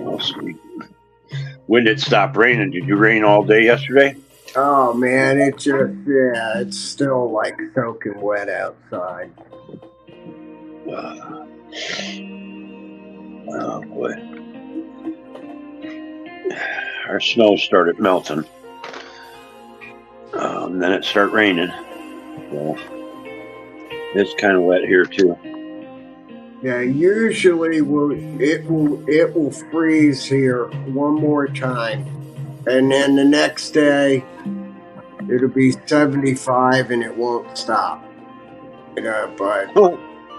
Oh, sweet. When did it stop raining? Did you rain all day yesterday? Oh man, it's still like soaking wet outside. Uh, oh boy, our snow started melting. Then it started raining. So it's kind of wet here too. Yeah, usually it will freeze here one more time, and then the next day it'll be 75 and it won't stop. But Oh,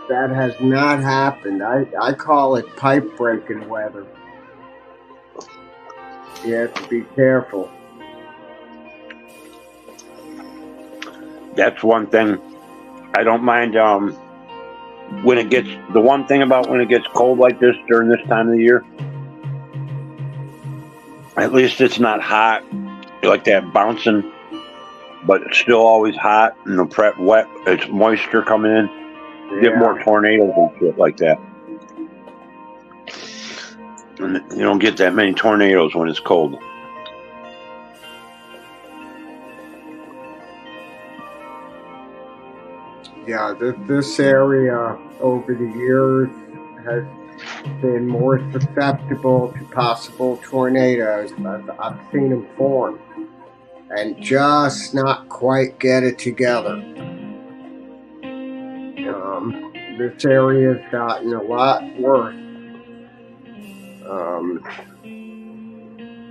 that has not happened. I call it pipe breaking weather. You have to be careful. that's one thing. I don't mind when it gets. The one thing about when it gets cold like this during this time of the year, at least it's not hot. You like that bouncing, but it's still always hot and the prep wet. It's moisture coming in. You get more Yeah, tornadoes and shit like that. And you don't get that many tornadoes when it's cold. yeah. This area over the years has been more susceptible to possible tornadoes. I've seen them form and just not quite get it together. This area has gotten a lot worse. Um,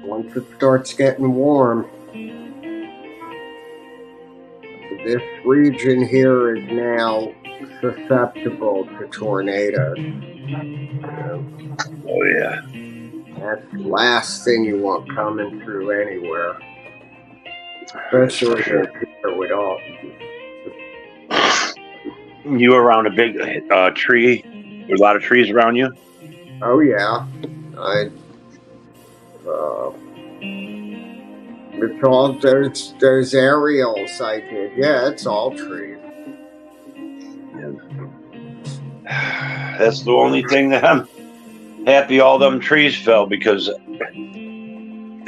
Once it starts getting warm, this region here is now susceptible to tornadoes. Oh yeah. That's the last thing you want coming through anywhere, especially Sure. here with all. You around a big tree? There's a lot of trees around you. Oh yeah, I. Uh, it's all there's aerials I did. Yeah, it's all trees. That's the only thing that I'm happy all them trees fell because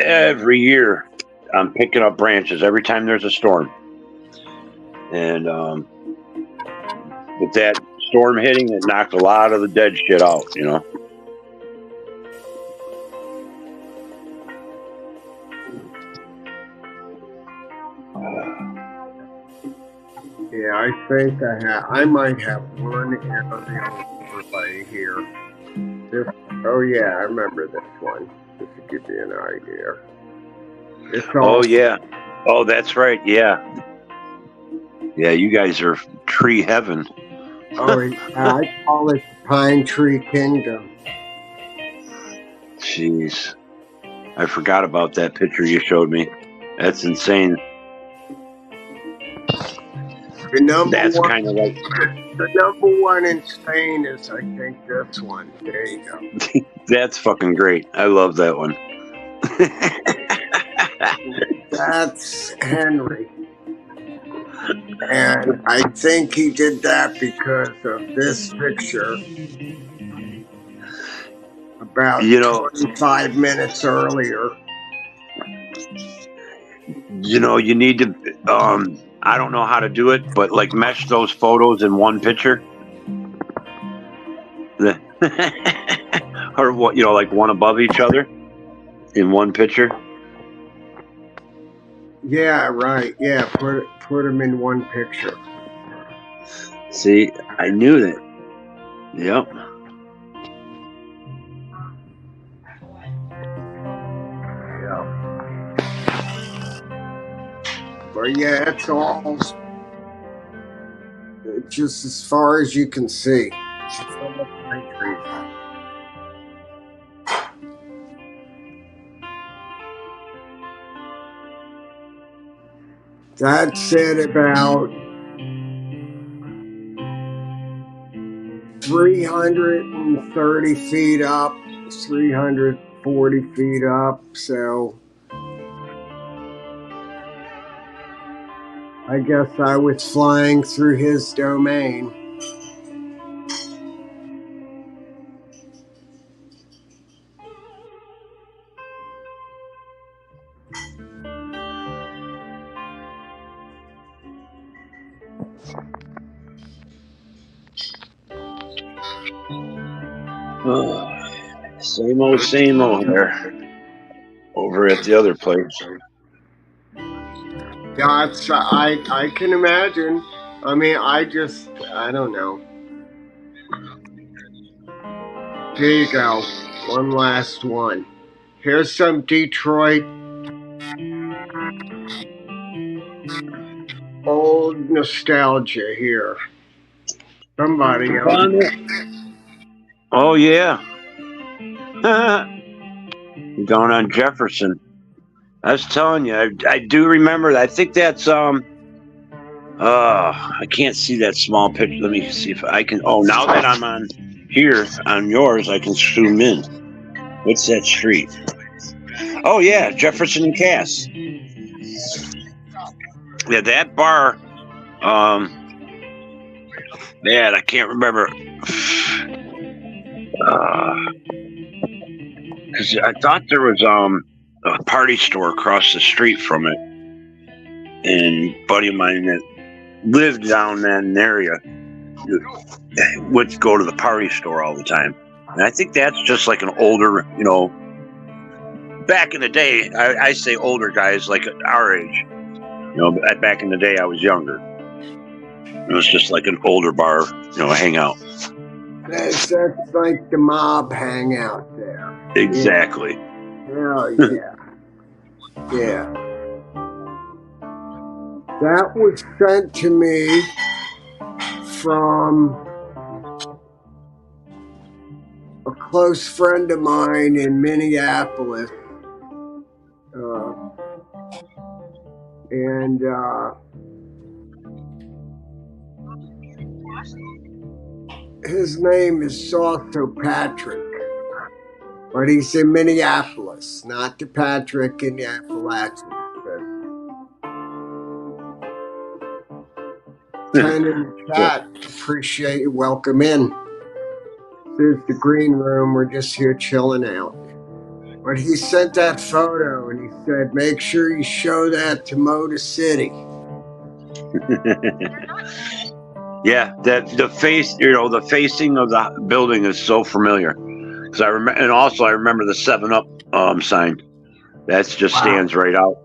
every year I'm picking up branches every time there's a storm. And with that storm hitting, it knocked a lot of the dead shit out, you know. Yeah, I think I might have one aerial overlay here. This, oh yeah, I remember this one. Just to give you an idea. It's all. Oh yeah. Oh, that's right. Yeah. Yeah, you guys are tree heaven. Oh, I call it Pine Tree Kingdom. Jeez. I forgot about that picture you showed me. That's insane. The number That's one, kind of like the number one in Spain is, I think, this one. There you go. that's fucking great. I love that one. That's Henry. And I think he did that because of this picture about 25 minutes earlier. You need to I don't know how to do it, but like mesh those photos in one picture. Or what, like one above each other in one picture. Yeah, right. Yeah, put them in one picture. See, I knew that. Yep. But yeah, it's all just as far as you can see. That's at about 330 feet up, 340 feet up. So I guess I was flying through his domain. Oh, same old there. Over at the other place. Yeah, I can imagine. I mean, I don't know. Here you go. One last one. Here's some Detroit old nostalgia here. Somebody else. Oh yeah. Going on Jefferson. I was telling you, I do remember that. I think that's I can't see that small picture. Let me see if I can. Oh, now that I'm on here on yours, I can zoom in. What's that street? Oh yeah, Jefferson and Cass. Yeah, that bar. Man, I can't remember. Because I thought there was a party store across the street from it, and a buddy of mine that lived down that area would go to the party store all the time. And I think that's just like an older, back in the day, I say older guys like our age. Back in the day I was younger. It was just like an older bar, hangout. That's like the mob hangout there. Exactly. Hell yeah. Yeah. That was sent to me from a close friend of mine in Minneapolis. And his name is also Patrick, but he's in Minneapolis, not the Patrick in the Appalachians. Ten in the chat, appreciate you. Welcome in. This is the green room. We're just here chilling out. But he sent that photo and he said, make sure you show that to Motor City. Yeah, the facing of the building is so familiar. Because I remember, and also I remember the 7-Up sign. That just stands right out.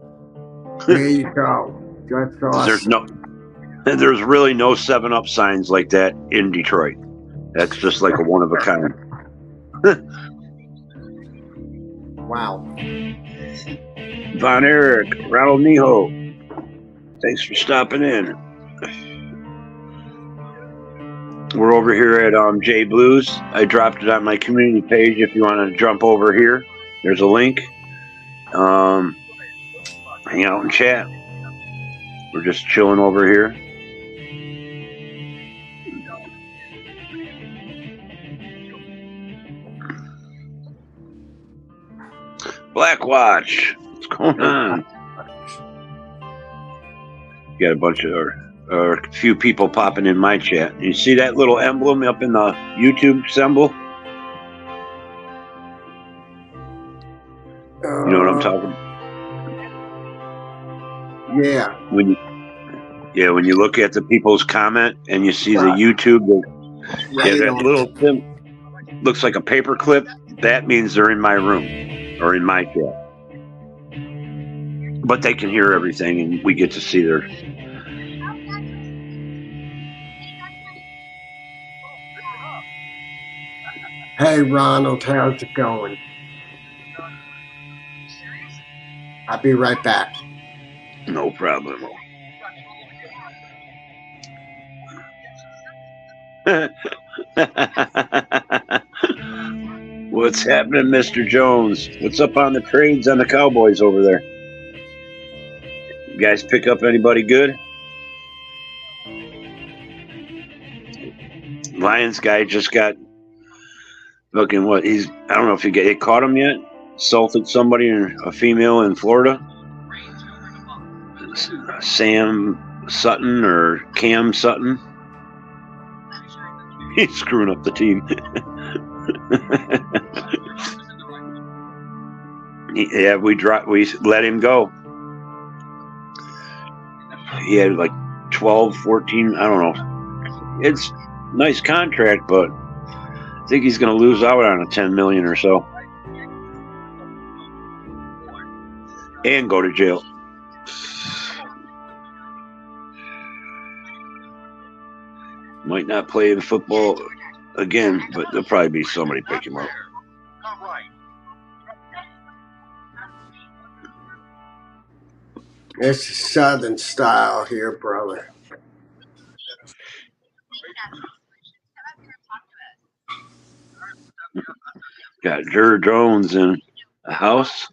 There you go. That's awesome. There's really no 7-Up signs like that in Detroit. That's just like a one of a kind. Wow. Von Erich, Ronald Neho, thanks for stopping in. We're over here at J Blues. I dropped it on my community page. If you want to jump over here, there's a link. Hang out and chat. We're just chilling over here. Black Watch, what's going on? Got a bunch of a few people popping in my chat. You see that little emblem up in the YouTube symbol? You know what I'm talking about? Yeah. When you look at the people's comment and you see the YouTube, that little thing looks like a paper clip. That means they're in my room or in my chat. But they can hear everything and we get to see their... Hey, Ronald, how's it going? I'll be right back. No problem. What's happening, Mr. Jones? What's up on the trades on the Cowboys over there? You guys pick up anybody good? Lions guy just got fucking what? I don't know if he caught him yet. Assaulted somebody, a female in Florida. Sam Sutton or Cam Sutton. He's screwing up the team. Yeah, we let him go. He had like 12, 14, I don't know. It's a nice contract, but I think he's going to lose out on a 10 million or so, and go to jail. Might not play in football again, but there'll probably be somebody pick him up. This is Southern style here, brother. Got Jer Jones in a house.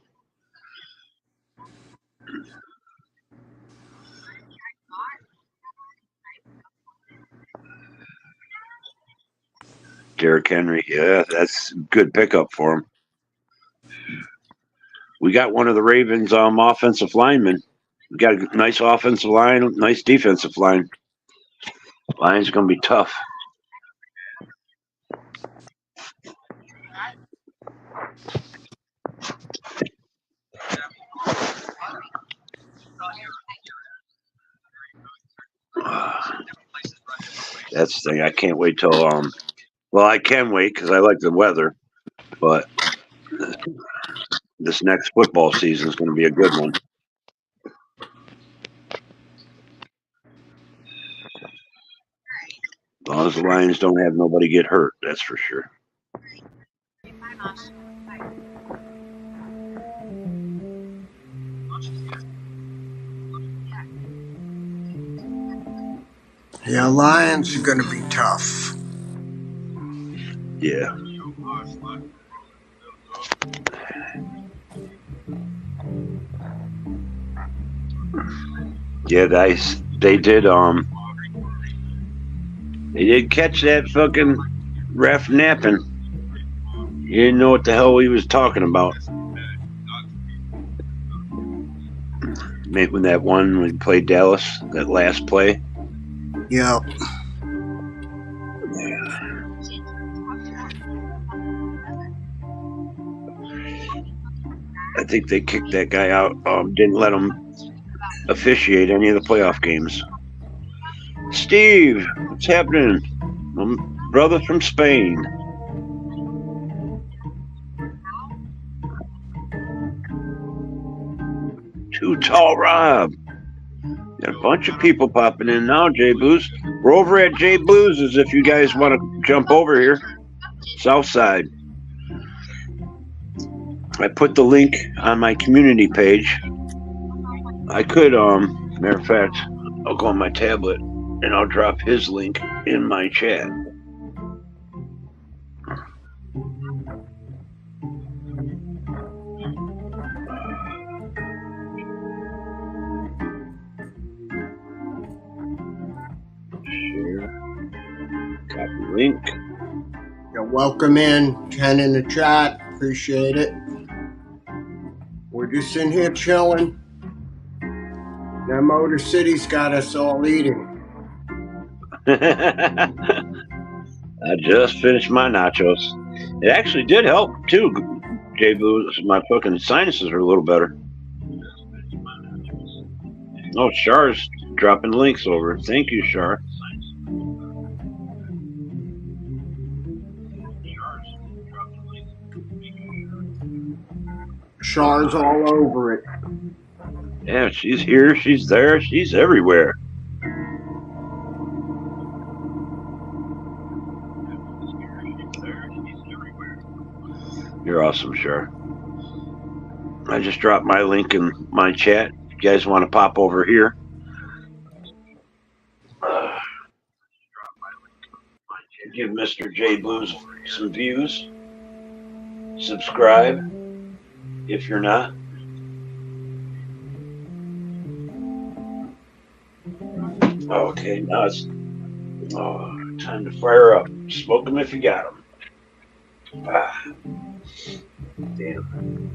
Derrick Henry, yeah, that's a good pickup for him. We got one of the Ravens' offensive linemen. We got a nice offensive line, nice defensive line. Lions are going to be tough. That's the thing. I can't wait till well, I can wait because I like the weather, but this next football season is going to be a good one. As long as the Lions don't have nobody get hurt, that's for sure. Yeah, Lions are going to be tough. Yeah. Yeah, guys, they did catch that fucking ref napping. He didn't know what the hell he was talking about. Maybe when that one when he played Dallas, that last play. Yep. I think they kicked that guy out. Didn't let him officiate any of the playoff games. Steve, what's happening? My brother from Spain. Too Tall Rob. Got a bunch of people popping in now, J Blues. We're over at J Blues as if you guys want to jump over here. South side. I put the link on my community page. I could, matter of fact, I'll go on my tablet and I'll drop his link in my chat. Share. Copy link. Yeah, welcome in. Ken in the chat. Appreciate it. We're just in here chilling. Now Motor City's got us all eating. I just finished my nachos. It actually did help too, J Blues. My fucking sinuses are a little better. Oh, Char's dropping links over. Thank you, Char. Char's all over it. Yeah, she's here, she's there, she's everywhere. You're awesome, Char. I just dropped my link in my chat. If you guys want to pop over here. Give Mr. J Blues some views. Subscribe if you're not. Okay, now it's time to fire up. Smoke them if you got them. Ah, damn.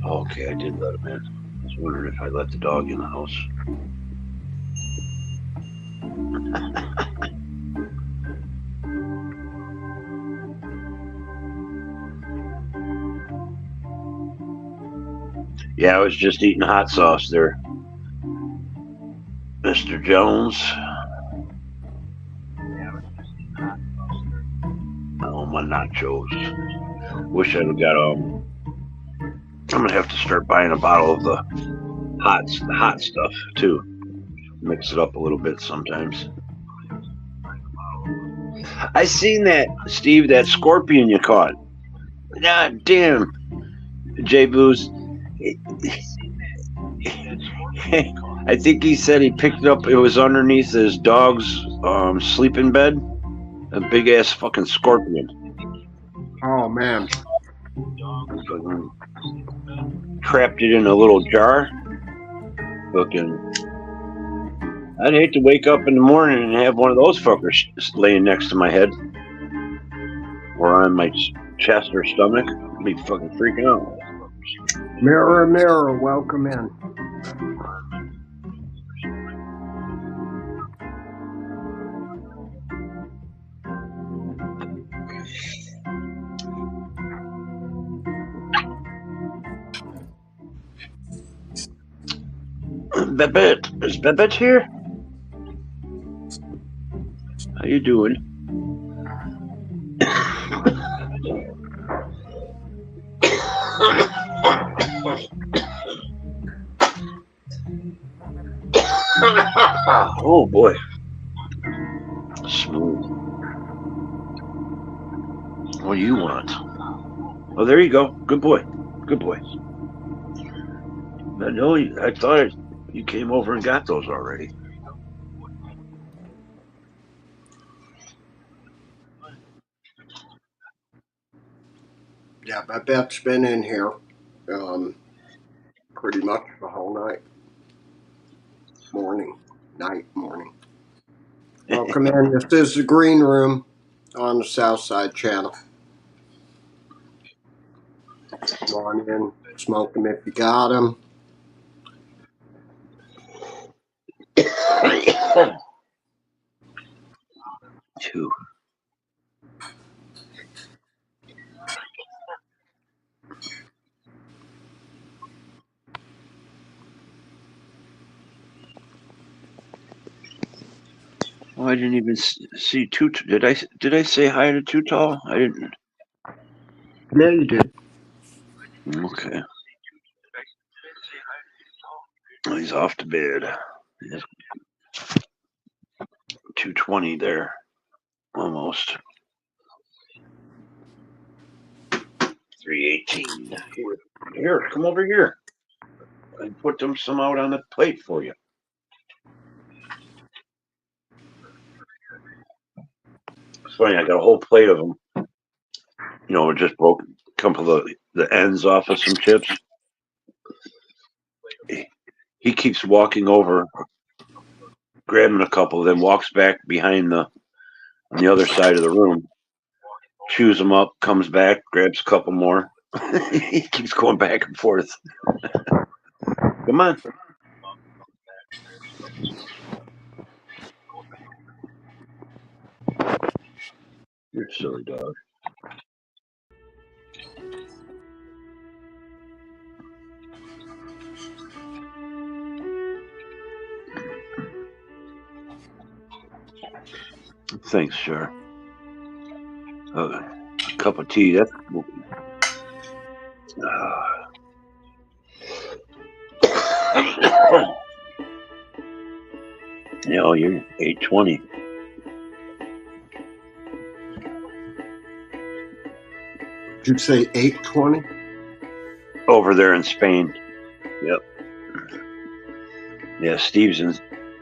Okay, I did let him in. I was wondering if I let the dog in the house. Yeah, I was just eating hot sauce there, Mr. Jones. Oh, my nachos. Wish I'd have got I'm gonna have to start buying a bottle of the hot stuff too. Mix it up a little bit sometimes. I seen that, Steve, that scorpion you caught. God damn, J Boo's. I think he said he picked it up. It was underneath his dog's sleeping bed. A big ass fucking scorpion. Oh man. Fucking trapped it in a little jar. Fucking. I'd hate to wake up in the morning and have one of those fuckers laying next to my head or on my chest or stomach. I'd be fucking freaking out. Mirror, mirror, welcome in. Babette, is Babette here? How you doing? Oh boy, smooth. What do you want? Oh, there you go. Good boy. Good boy. No, I thought you came over and got those already. Yeah, Babette's been in here pretty much the whole night. Morning. Welcome in. This is the green room on the South Side Channel. Come on in, smoke them if you got them. Two. Oh, I didn't even see Too. Did I say hi to Too Tall? I didn't. Yeah, you did. Okay. Oh, he's off to bed. 2:20 there, almost. 3:18. Here, come over here. I put them some out on the plate for you. It's funny, I got a whole plate of them. You know, just broke a couple of the ends off of some chips. He keeps walking over, grabbing a couple, then walks back behind on the other side of the room, chews them up, comes back, grabs a couple more. He keeps going back and forth. Come on. You're a silly dog. Thanks, sure. A cup of tea. That's. Yeah, you're 8:20. Did you say 8:20? Over there in Spain. Yep. Yeah, Steve's in.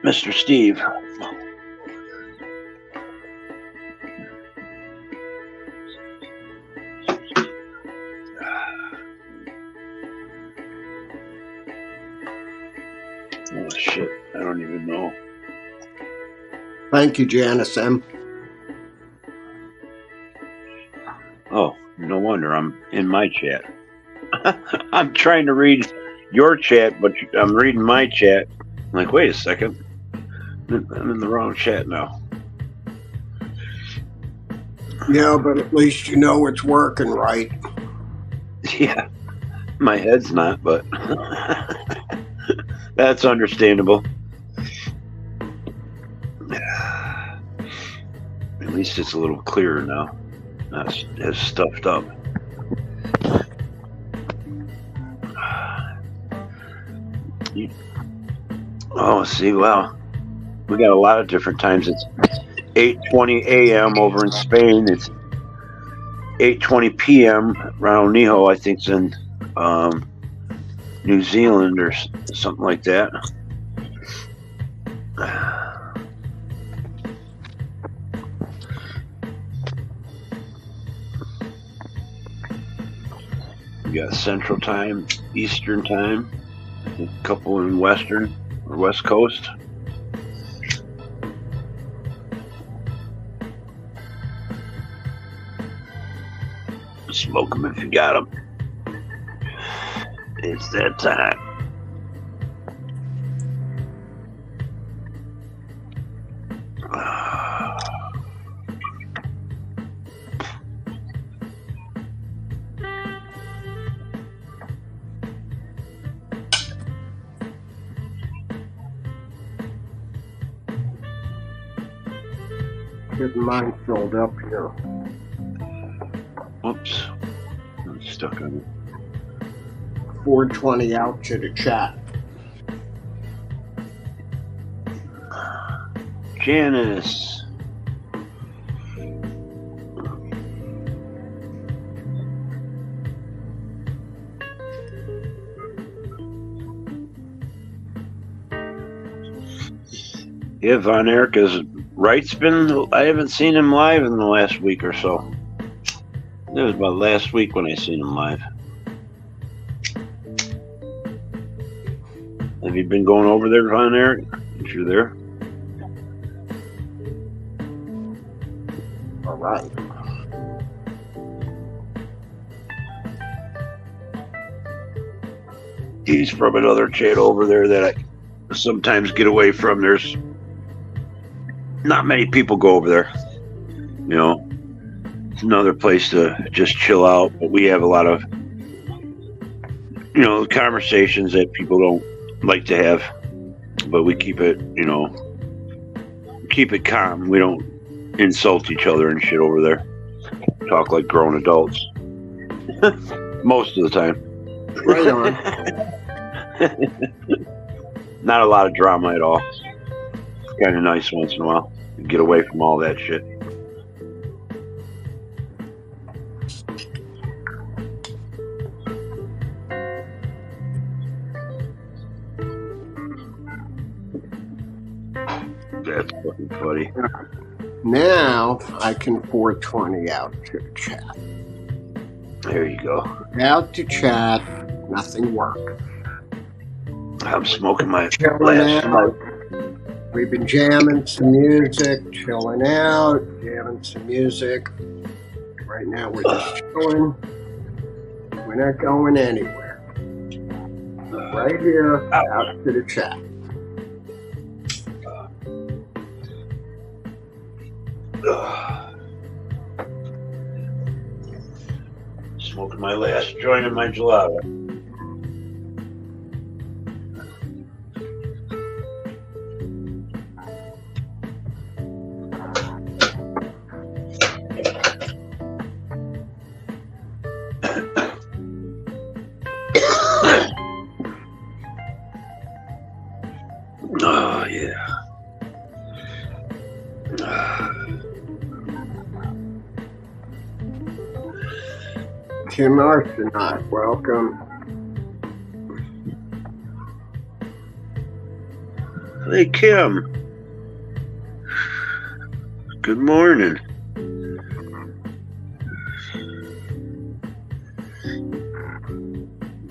Mr. Steve. Oh, shit. I don't even know. Thank you, Janice M. Oh, no wonder I'm in my chat. I'm trying to read your chat, but I'm reading my chat. I'm like, wait a second. I'm in the wrong chat now. Yeah, but at least you know it's working right. Yeah. My head's not, but that's understandable. At least it's a little clearer now. Not as stuffed up. Oh, see, wow. We got a lot of different times. It's 8:20 a.m. over in Spain. It's 8:20 p.m. around Niho, I think it's in New Zealand or something like that. We got Central Time, Eastern Time, I think a couple in Western or West Coast. Smoke them if you got them. It's that time. Getting mine filled up here. Oops. I'm stuck on it. 420 out to the chat. Janice. Yeah, Von Erica's Wright's been. I haven't seen him live in the last week or so. It was about last week when I seen him live. Have you been going over there, Von Eric? If you're there. All right. He's from another channel over there that I sometimes get away from. There's not many people go over there. You know, it's another place to just chill out. But we have a lot of, you know, conversations that people don't like to have. But we keep it, you know, keep it calm. We don't insult each other and shit over there. Talk like grown adults. Most of the time. Right on. Not a lot of drama at all. Kind of nice once in a while. Get away from all that shit. That's fucking funny. Now I can 420 out to the chat. There you go. Out to chat, nothing worked. I'm smoking my Chilling last out. We've been jamming some music, chilling out, jamming some music. Right now we're just chilling. We're not going anywhere. Right here, out to the chat. Smoking my last joint of my gelato. Oh, yeah. Tim Arsenaut, welcome. Hey, Kim. Good morning.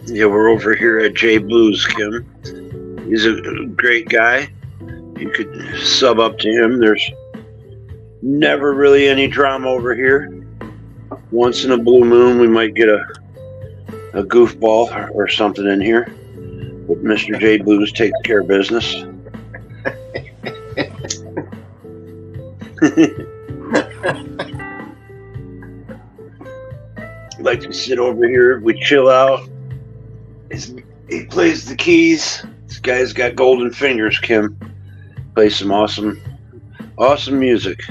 Yeah, we're over here at J Blues, Kim. He's a great guy. You could sub up to him. There's never really any drama over here. Once in a blue moon, we might get a goofball or something in here. But Mr. J Blues takes care of business. Like to sit over here. We chill out. he plays the keys. This guy's got golden fingers, Kim. Plays some awesome music.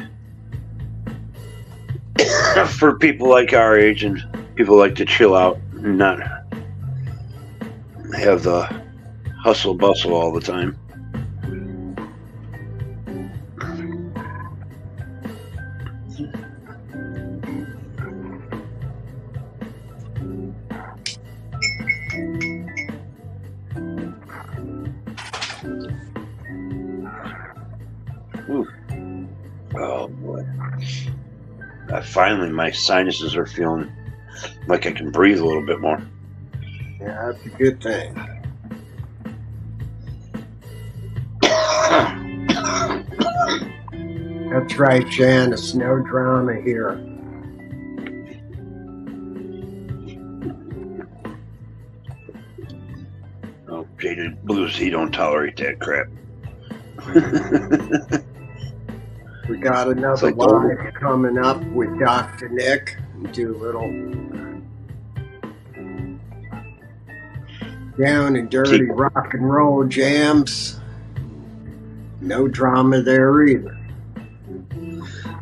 For people like our age and people like to chill out and not have the hustle bustle all the time. Ooh. Oh boy. Finally, my sinuses are feeling like I can breathe a little bit more. Yeah, that's a good thing. That's right, Janice. No drama here. Oh, Jaded Blues, he don't tolerate that crap. We got another live coming up with Dr. Nick. We do a little down and dirty rock and roll jams. No drama there either.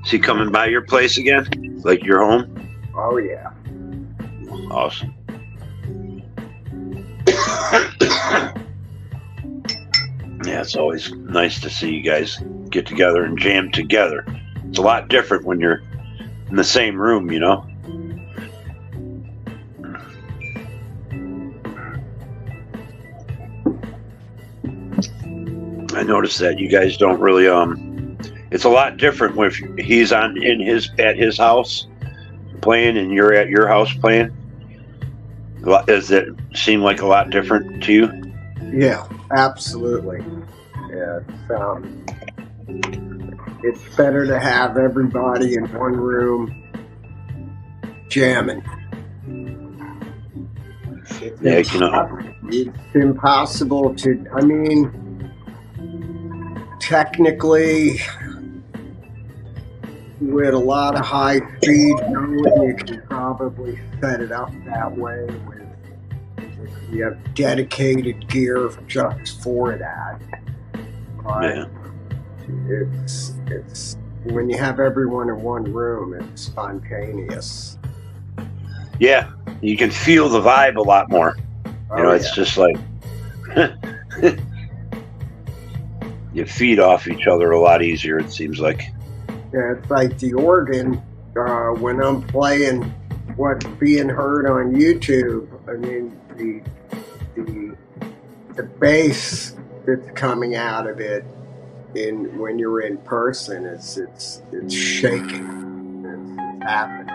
Is he coming by your place again? Like your home? Oh, yeah. Awesome. Yeah, it's always nice to see you guys get together and jam together. It's a lot different when you're in the same room, you know? I noticed that you guys don't really it's a lot different if he's at his house playing and you're at your house playing. Does it seem like a lot different to you? Yeah, absolutely. Yeah, it's better to have everybody in one room jamming. It's impossible to, I mean, technically, with a lot of high speed going, you can probably set it up that way with you have dedicated gear just for that. But yeah. It's when you have everyone in one room, it's spontaneous. Yeah, you can feel the vibe a lot more. It's just like you feed off each other a lot easier, it seems like. Yeah, it's like the organ when I'm playing what's being heard on YouTube. I mean, the bass that's coming out of it when you're in person, it's shaking. It's happening.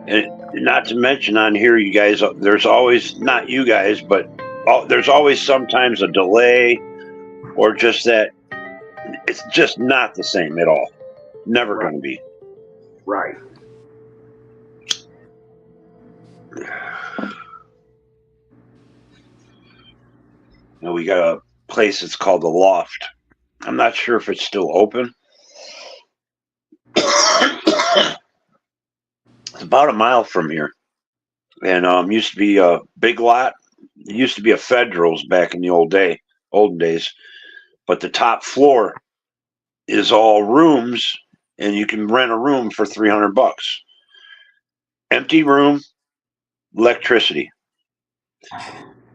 And not to mention on here, you guys, there's always, not you guys, but there's always sometimes a delay or just that it's just not the same at all. Never going to be. Right. We got a place that's called the Loft. I'm not sure if it's still open. It's about a mile from here, and used to be a Big Lot. It used to be a Federals back in the olden days, but the top floor is all rooms, and you can rent a room for $300. Empty room, electricity.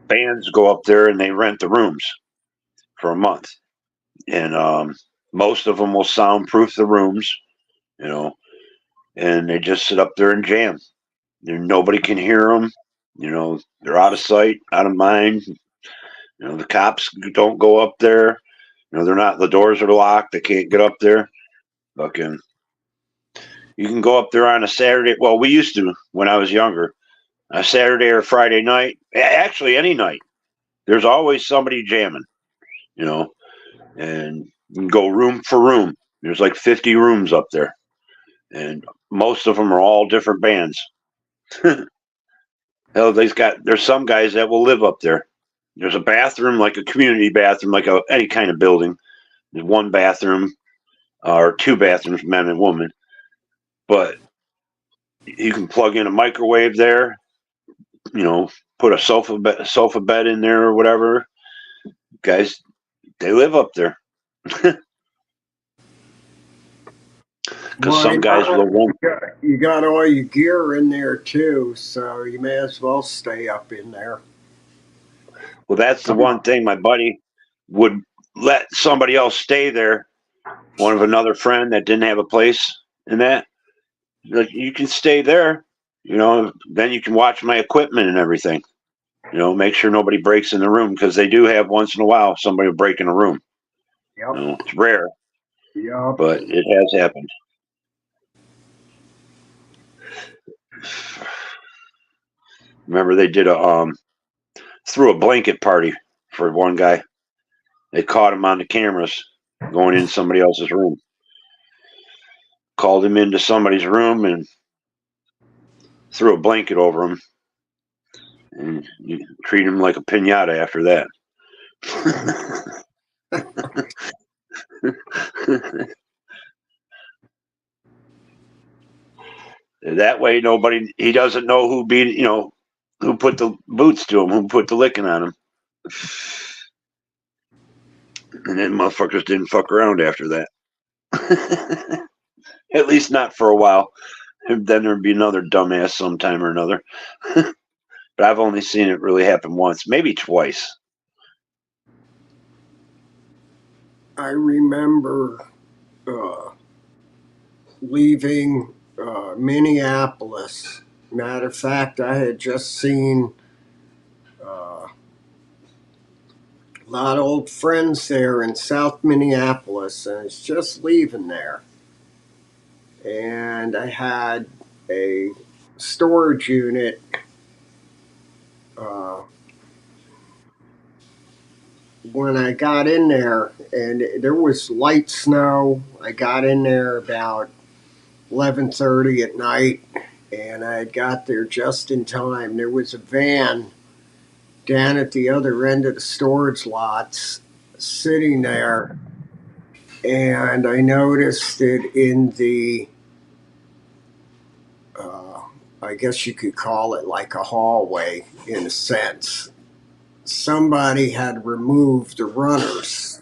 Bands go up there and they rent the rooms for a month, and most of them will soundproof the rooms, and they just sit up there and jam. Nobody can hear them. They're out of sight, out of mind. The cops don't go up there. They're not. The doors are locked. They can't get up there. Fucking. You can go up there on a Saturday. Well, we used to when I was younger. A Saturday or Friday night. Actually, any night. There's always somebody jamming. And you can go room for room. There's like 50 rooms up there, and most of them are all different bands. Hell, there's some guys that will live up there. There's a bathroom, like a community bathroom, like any kind of building. There's one bathroom or two bathrooms, men and women. But you can plug in a microwave there, you know, put a sofa bed in there or whatever. Guys, they live up there because Well, some guys will rent. you got all your gear in there too, so you may as well stay up in there. Well, that's the one thing my buddy would let somebody else stay there. One of another friend that didn't have a place in that, like, you can stay there. You know, then you can watch my equipment and everything. You know, make sure nobody breaks in the room because they do have once in a while somebody will break in a room. You Yep. know, it's rare, Yep. but it has happened. Remember, they did a threw a blanket party for one guy. They caught him on the cameras going in somebody else's room. Called him into somebody's room and threw a blanket over him, and you treat him like a pinata after that. That way, he doesn't know who put the boots to him, who put the licking on him. And then motherfuckers didn't fuck around after that. At least not for a while. And then there'd be another dumbass sometime or another. But I've only seen it really happen once, maybe twice. I remember uh, leaving Minneapolis. Matter of fact, I had just seen a lot of old friends there in South Minneapolis, and I was just leaving there. And I had a storage unit uh, when I got in there, and there was light snow. I got in there about 11:30 at night, and I got there just in time. There was a van down at the other end of the storage lots sitting there, and I noticed it in the uh, I guess you could call it like a hallway in a sense. Somebody had removed the runners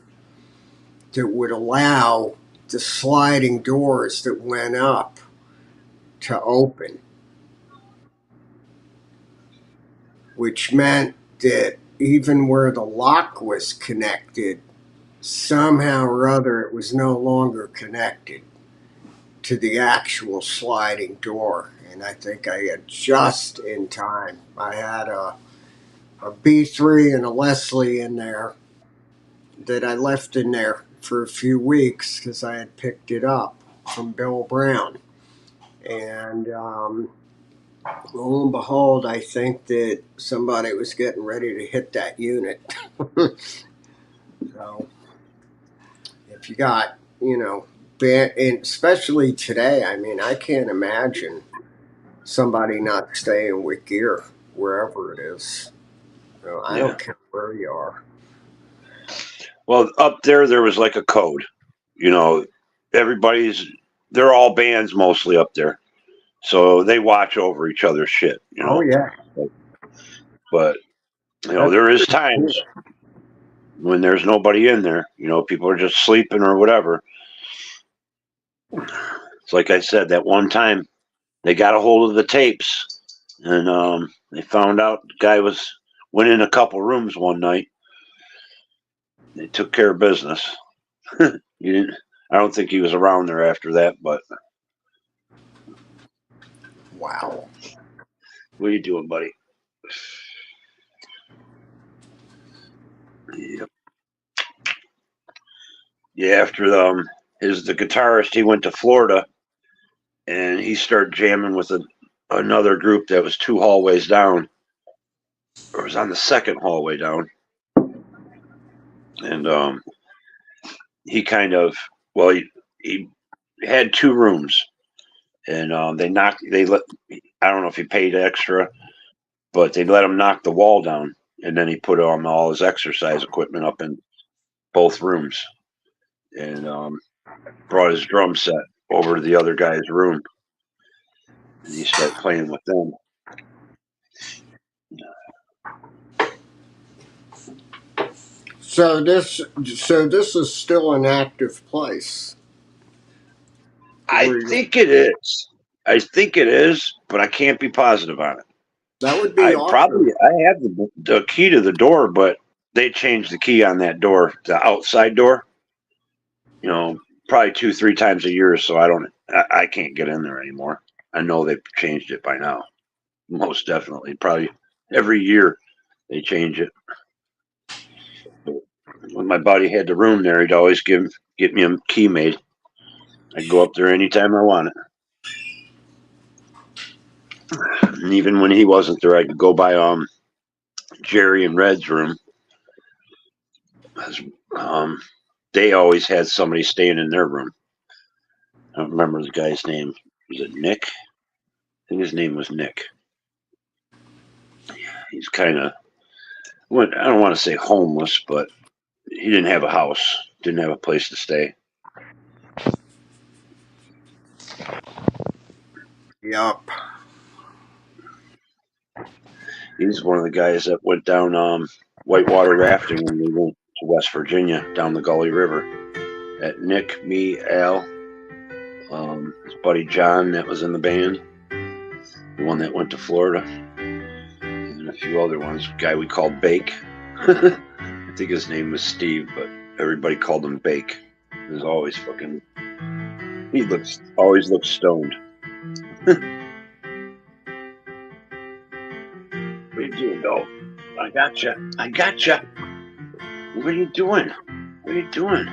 that would allow the sliding doors that went up to open, which meant that even where the lock was connected, somehow or other it was no longer connected to the actual sliding door. And I think I had just in time. I had a B3 and a Leslie in there that I left in there for a few weeks because I had picked it up from Bill Brown. And lo and behold, I think that somebody was getting ready to hit that unit. So if you got, and especially today, I mean, I can't imagine somebody not staying with gear wherever it is. I Yeah. don't care where you are. Well, up there was like a code. You know, everybody's they're all bands mostly up there, so they watch over each other's shit. You Oh know, yeah, but that's there is pretty times cool. when there's nobody in there. You know, people are just sleeping or whatever. It's like I said that one time they got a hold of the tapes, and they found out the guy went in a couple rooms one night. They took care of business. He didn't. I don't think he was around there after that. But Wow. what are you doing, buddy? Yep. Yeah, after the guitarist, he went to Florida and he started jamming with another group that was two hallways down, or it was on the second hallway down, and he kind of well he had two rooms, and they let I don't know if he paid extra, but they let him knock the wall down, and then he put on all his exercise equipment up in both rooms, and brought his drum set over to the other guy's room, and he started playing with them. So this is still an active place. I Where you, think it is. I think it is, but I can't be positive on it. that would be I awesome. have the key to the door, but they changed the key on that door, the outside door. You know, probably 2 3 times a year, so I can't get in there anymore. I know they've changed it by now. Most definitely, probably every year they change it. When my buddy had the room there, he'd always get me a key made. I'd go up there anytime I wanted. And even when he wasn't there, I could go by Jerry and Red's room. Um, they always had somebody staying in their room. I don't remember the guy's name. Was it Nick? I think his name was Nick. He's kind of, I don't want to say homeless, but he didn't have a house, didn't have a place to stay. Yup. He's one of the guys that went down whitewater rafting when we went to West Virginia down the Gully River. At Nick, me, Al, his buddy John that was in the band, the one that went to Florida, and a few other ones. A guy we called Bake. I think his name was Steve, but everybody called him Bake. He was always fucking. He always looks stoned. What are you doing, though? I gotcha. What are you doing? What are you doing?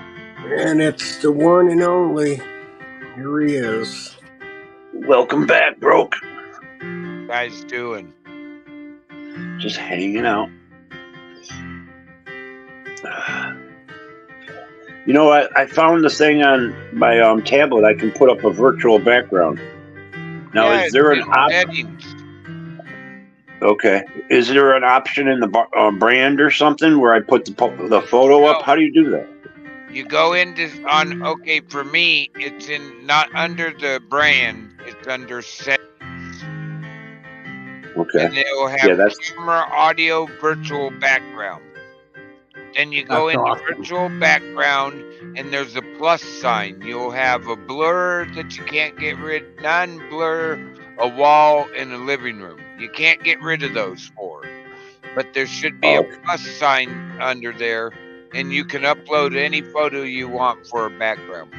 And it's the one and only. Here he is. Welcome back, Broke. Guys doing? Just hanging out. You know, I found the thing on my tablet. I can put up a virtual background. Now, Yeah, is there an it's in option? settings. Okay. Is there an option in the brand or something where I put the photo up? No. How do you do that? You go into okay, for me, it's not under the brand, it's under settings. Okay. And it will have Yeah, that's camera, audio, virtual background. Then you go That's into awesome. virtual background, and there's a plus sign. You'll have a blur that you can't get rid, non-blur, a wall, and a living room. You can't get rid of those four. But there should be a plus sign under there, and you can upload any photo you want for a background.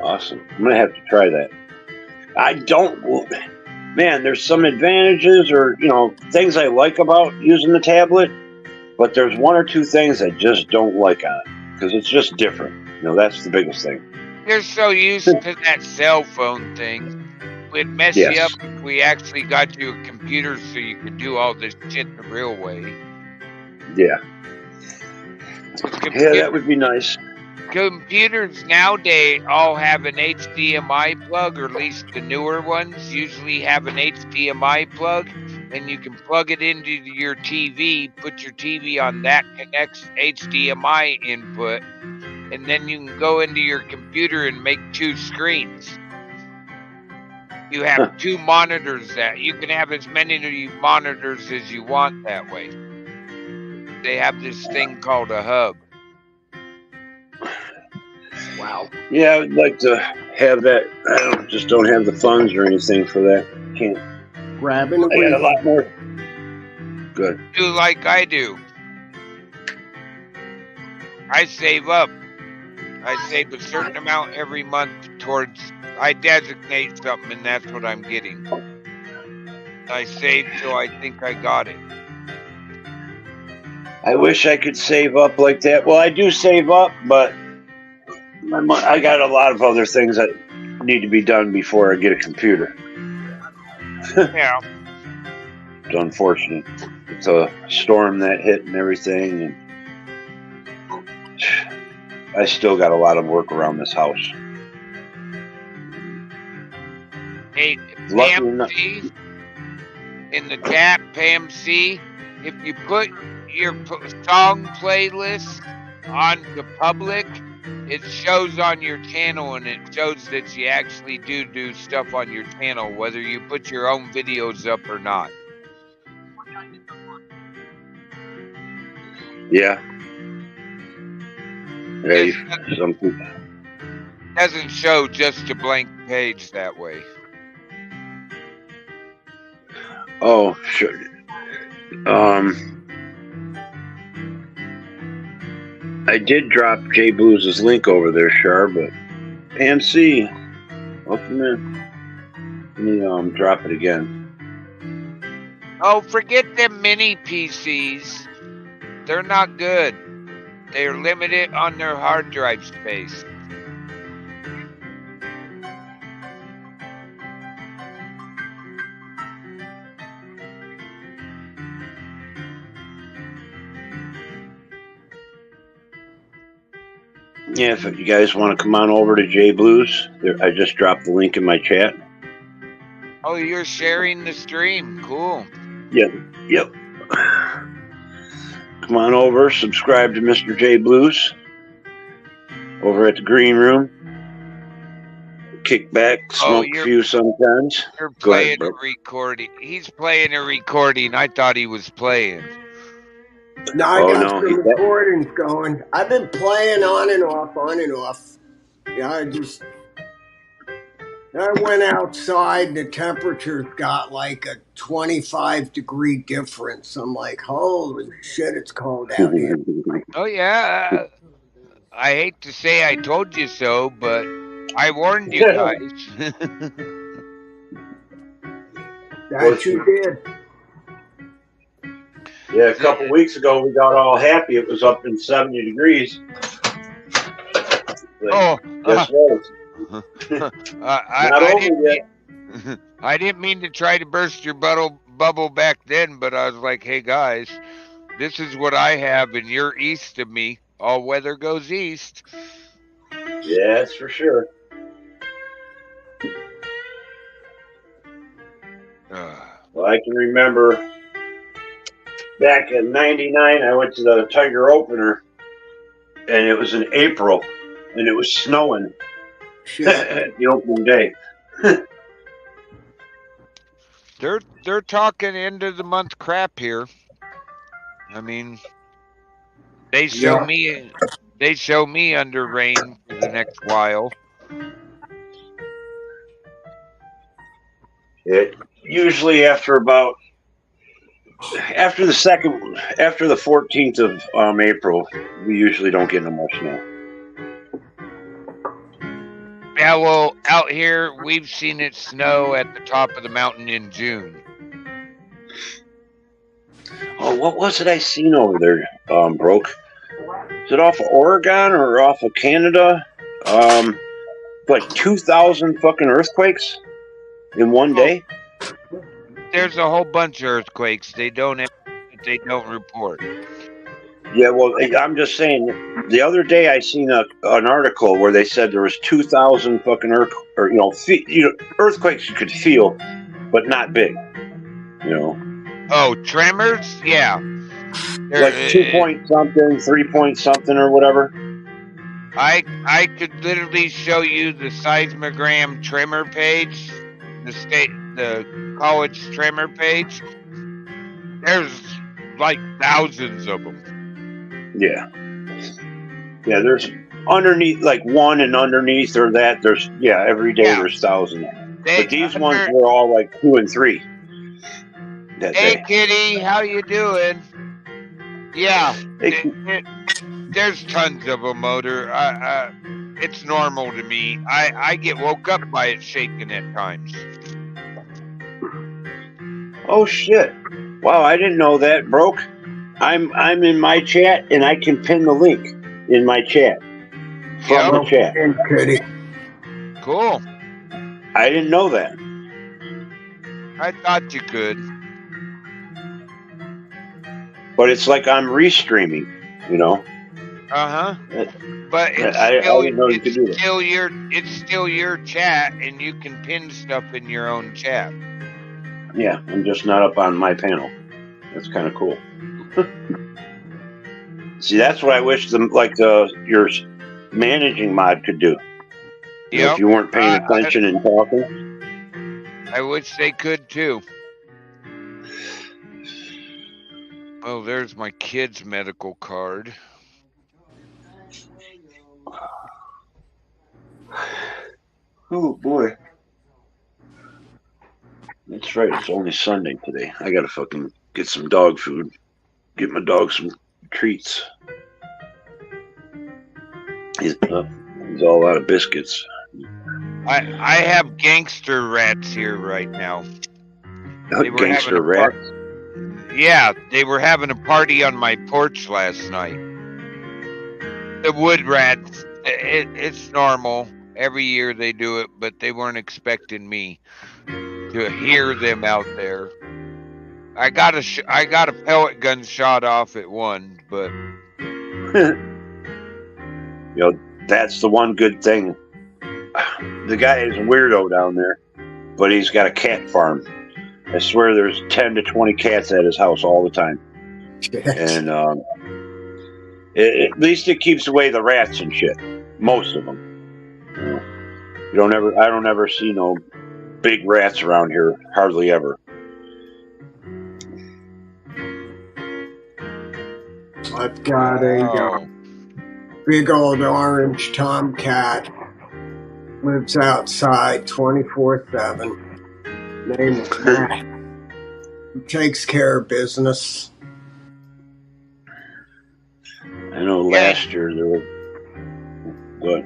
awesome. I'm gonna have to try that. I don't. Man, there's some advantages or things I like about using the tablet, but there's one or two things I just don't like on it because it's just different. That's the biggest thing. You're so used to that cell phone thing. It'd mess you up if we actually got you a computer so you could do all this shit the real way. Yeah. Yeah, that would be nice. Computers nowadays all have an HDMI plug, or at least the newer ones usually have an HDMI plug, and you can plug it into your TV, put your TV on that, connects HDMI input, and then you can go into your computer and make two screens. You have two monitors that you can have as many monitors as you want that way. They have this thing called a hub. Wow. Yeah, I would like to have that. I just don't have the funds or anything for that. Can't. Grabbing I got a lot more. Good. Do like I do. I save up. I save a certain amount every month towards. I designate something, and that's what I'm getting. I save till I think I got it. I wish I could save up like that. Well, I do save up, but I got a lot of other things that need to be done before I get a computer. Yeah. It's unfortunate. It's a storm that hit and everything, and I still got a lot of work around this house. Hey, Pam C, in the chat, Pam C, if you put your song playlist on the public, it shows on your channel, and it shows that you actually do stuff on your channel, whether you put your own videos up or not. Yeah. Hey, It some people. doesn't show just a blank page that way. Oh, sure. I did drop Jay Blues' link over there, Char, but PNC, welcome in. Let me drop it again. Oh, forget them mini PCs. They're not good. They're limited on their hard drive space. Yeah, if you guys want to come on over to Jay Blues, I just dropped the link in my chat. Oh, you're sharing the stream. Cool. Yep. Come on over, subscribe to Mr. J Blues over at the green room. Kick back, smoke a few sometimes. You're Go ahead, playing bro. a recording. He's playing a recording. I thought he was playing. No, I got some recordings going. I've been playing on and off. Yeah, I went outside. The temperature's got like a 25-degree difference. I'm like, holy shit, it's cold out here. Oh yeah. I hate to say I told you so, but I warned you guys. That you did. Yeah, a couple weeks ago we got all happy. It was up in 70 degrees. Oh, guess what? I didn't mean to try to burst your bubble back then, but I was like, hey guys, this is what I have, and you're east of me. All weather goes east. Yeah, that's for sure. Well, I can remember back in '99, I went to the Tiger Opener, and it was in April, and it was snowing the opening day. They're talking end of the month crap here. I mean, they show me under rain for the next while. It usually after the 14th of April, we usually don't get no more snow. Yeah, well, out here we've seen it snow at the top of the mountain in June. Oh, what was it I seen over there, Broke? Is it off of Oregon or off of Canada? Like 2,000 fucking earthquakes in one day. There's a whole bunch of earthquakes. They don't report. Yeah, well, I'm just saying. The other day I seen an article where they said there was 2,000 fucking earthquakes you could feel, but not big. You know. Oh, tremors? Yeah. Like 2 point something, 3 point something, or whatever. I could literally show you the seismogram tremor page, the college tremor page. There's like thousands of them. Yeah. Yeah, there's underneath, like one and underneath or that. There's, every day there's thousands. But these ones were all like 2 and 3. Hey, Kitty, how you doing? Yeah, there's tons of them, Motor. It's normal to me. I get woke up by it shaking at times. Oh shit! Wow, I didn't know that. Broke. I'm in my chat and I can pin the link in my chat from the chat. Kitty. Cool. I didn't know that. I thought you could. But it's like I'm restreaming, you know. But it's still your chat, and you can pin stuff in your own chat. Yeah, I'm just not up on my panel. That's kind of cool. See, that's what I wish your managing mod could do. If you weren't paying attention and talking. I wish they could too. Oh, there's my kid's medical card. Oh boy. That's right. It's only Sunday today. I gotta fucking get some dog food. Get my dog some treats. He's all out of biscuits. I have gangster rats here right now. They were having Gangster a rat. Yeah, they were having a party on my porch last night. The wood rats. It's normal. Every year they do it, but they weren't expecting me to hear them out there. I got a pellet gun shot off at one, but That's the one good thing. The guy is a weirdo down there, but he's got a cat farm. I swear there's 10 to 20 cats at his house all the time. And at least it keeps away the rats and shit. Most of them. I don't ever see no big rats around here. Hardly ever. I've got a big old orange tomcat. Lives outside 24/7. Name is Matt. He takes care of business. I know last year there was. What?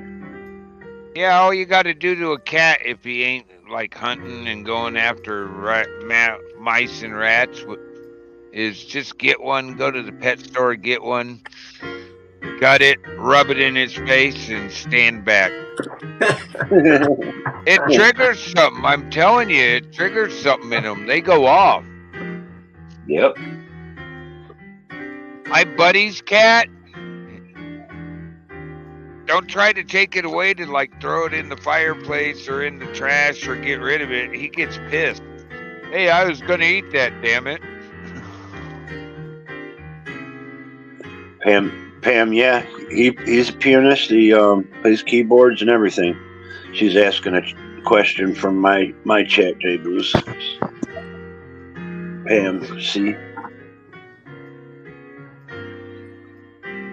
yeah, all you got to do to a cat if he ain't like hunting and going after mice and rats is just get one, go to the pet store, get one, gut it, rub it in his face, and stand back. It triggers something. I'm telling you, it triggers something in them. They go off. Yep. My buddy's cat, don't try to take it away to like throw it in the fireplace or in the trash or get rid of it. He gets pissed. Hey, I was going to eat that, damn it. Pam, yeah, he's a pianist. He plays keyboards and everything. She's asking a question from my chat, J Bruce. Pam, see.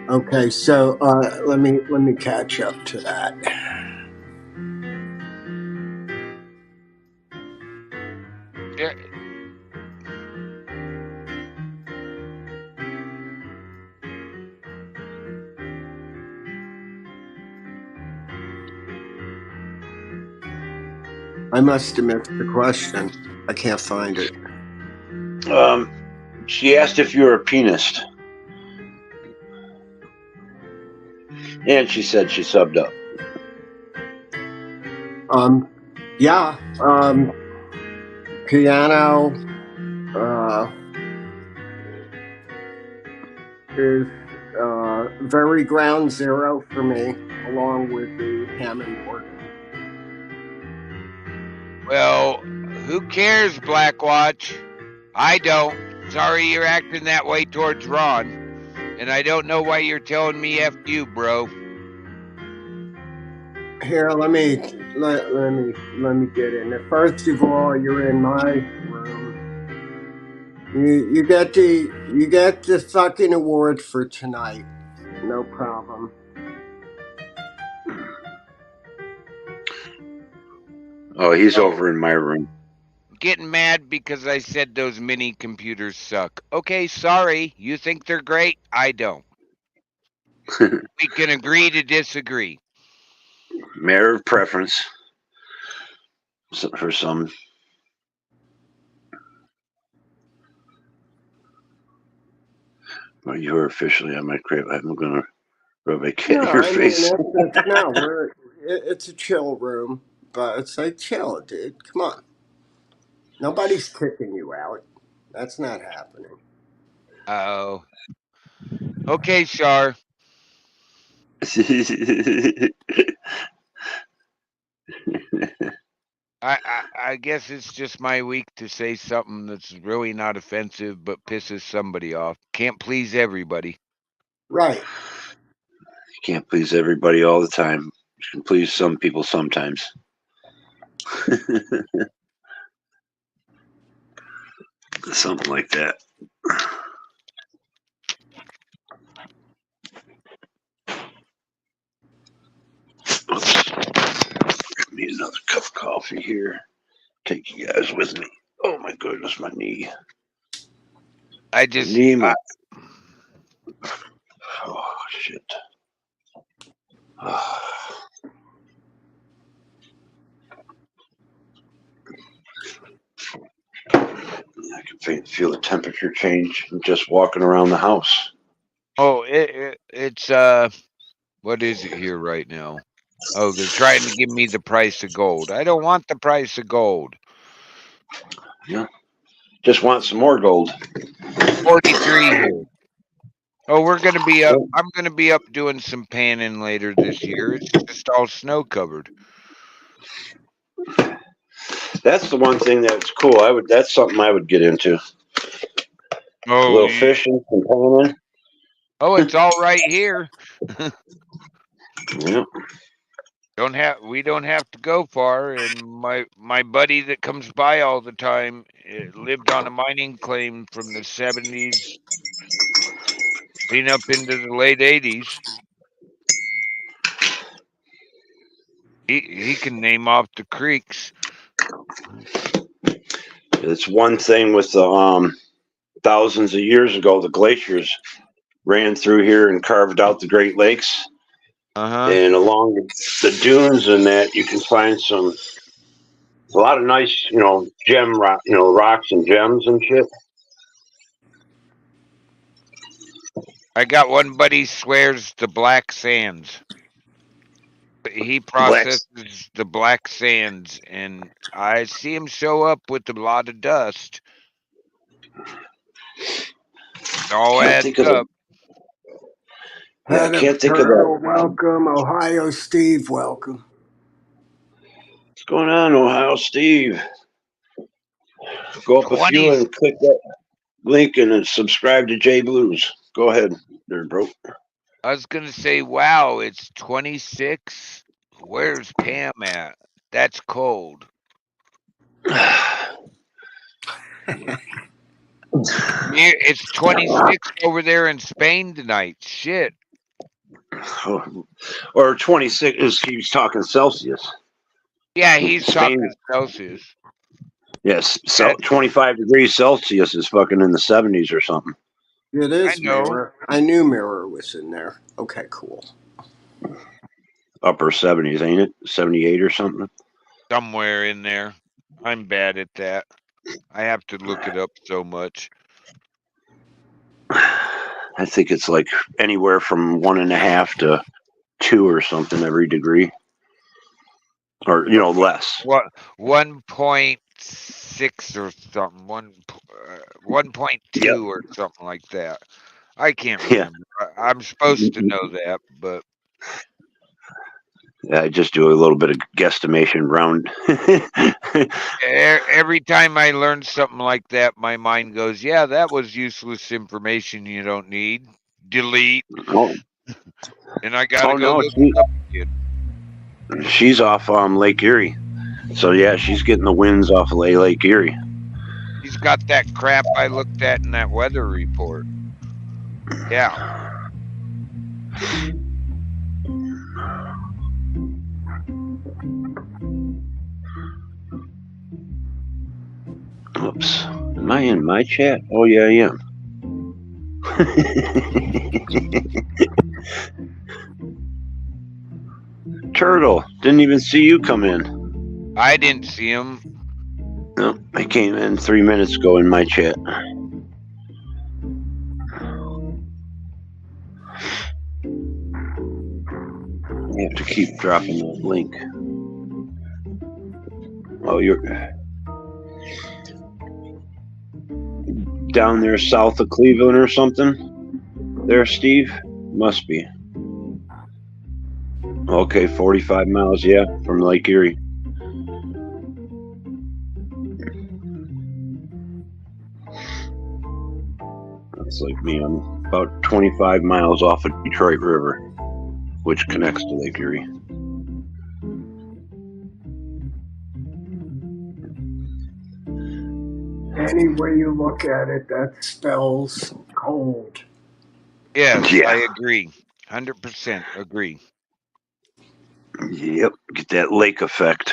Okay, so let me catch up to that. Yeah. I must have missed the question. I can't find it. She asked if you're a pianist. And she said she subbed up. Yeah. Piano is very ground zero for me, along with the Hammond organ. Well, who cares, Blackwatch? I don't. Sorry you're acting that way towards Ron. And I don't know why you're telling me F you, bro. Here, let me get in there. First of all, you're in my room. You get the fucking award for tonight. No problem. Oh, he's over in my room. Getting mad because I said those mini computers suck. Okay, sorry. You think they're great? I don't. We can agree to disagree. Matter of preference for some. Well, you're officially on my crib. I'm gonna rub a kid in your face. It's a chill room, but it's like chill, dude. Come on. Nobody's kicking you out. That's not happening. Oh. Okay, Shar. I guess it's just my week to say something that's really not offensive but pisses somebody off. Can't please everybody. Right. You can't please everybody all the time. You can please some people sometimes. Something like that. Oops. me another cup of coffee here. Take you guys with me. Oh my goodness, my knee. I just Knee, my. Oh shit. I can feel the temperature change just walking around the house. it's what is it here right now? Oh, they're trying to give me the price of gold. I don't want the price of gold. Yeah. Just want some more gold. 43 here. Oh, we're gonna be up. I'm gonna be up doing some panning later this year. It's just all snow covered. That's the one thing that's cool. That's something I would get into. Oh, a little fishing, some panning. Oh, it's all right here. Yep. We don't have to go far. And my buddy that comes by all the time lived on a mining claim from the 70s, clean up into the late 80s. He can name off the creeks. It's one thing with the thousands of years ago, the glaciers ran through here and carved out the Great Lakes. And along the dunes and that, you can find a lot of nice, gem rock, rocks and gems and shit. I got one buddy swears the black sands. He processes the black sands, and I see him show up with a lot of dust. It all adds up. I can't think of that. Welcome, Ohio Steve. Welcome. What's going on, Ohio Steve? Go up a few and click that link and then subscribe to J Blues. Go ahead, there, bro. I was gonna say, wow, it's 26. Where's Pam at? That's cold. It's 26 over there in Spain tonight. Shit. Or 26. He's talking Celsius. Yeah, he's talking Celsius. Yes, 25 degrees Celsius is fucking in the 70s or something. It is Mirror. I knew Mirror was in there. Okay, cool. Upper 70s, ain't it? 78 or something? Somewhere in there. I'm bad at that. I have to look it up so much. I think it's like anywhere from 1.5 to 2 or something every degree. Or, less. What 1.6 or something. 1.2 or something like that. I can't remember. Yeah. I'm supposed to know that, but I just do a little bit of guesstimation round. Every time I learn something like that, my mind goes, yeah, that was useless information you don't need. Delete. Oh. And I gotta go look it up again. She's off Lake Erie. So yeah, she's getting the winds off of Lake Erie. She's got that crap I looked at in that weather report. Yeah. Oops. Am I in my chat? Oh yeah, I am. Turtle, didn't even see you come in. I didn't see him. No, I came in 3 minutes ago in my chat. I have to keep dropping that link. Oh, you're down there south of Cleveland or something? There, Steve? Must be. Okay, 45 miles, yeah, from Lake Erie. That's like me. I'm about 25 miles off of Detroit River, which connects to Lake Erie. Any way you look at it, that spells cold. Yes, yeah. I agree. 100% agree. Yep, get that lake effect.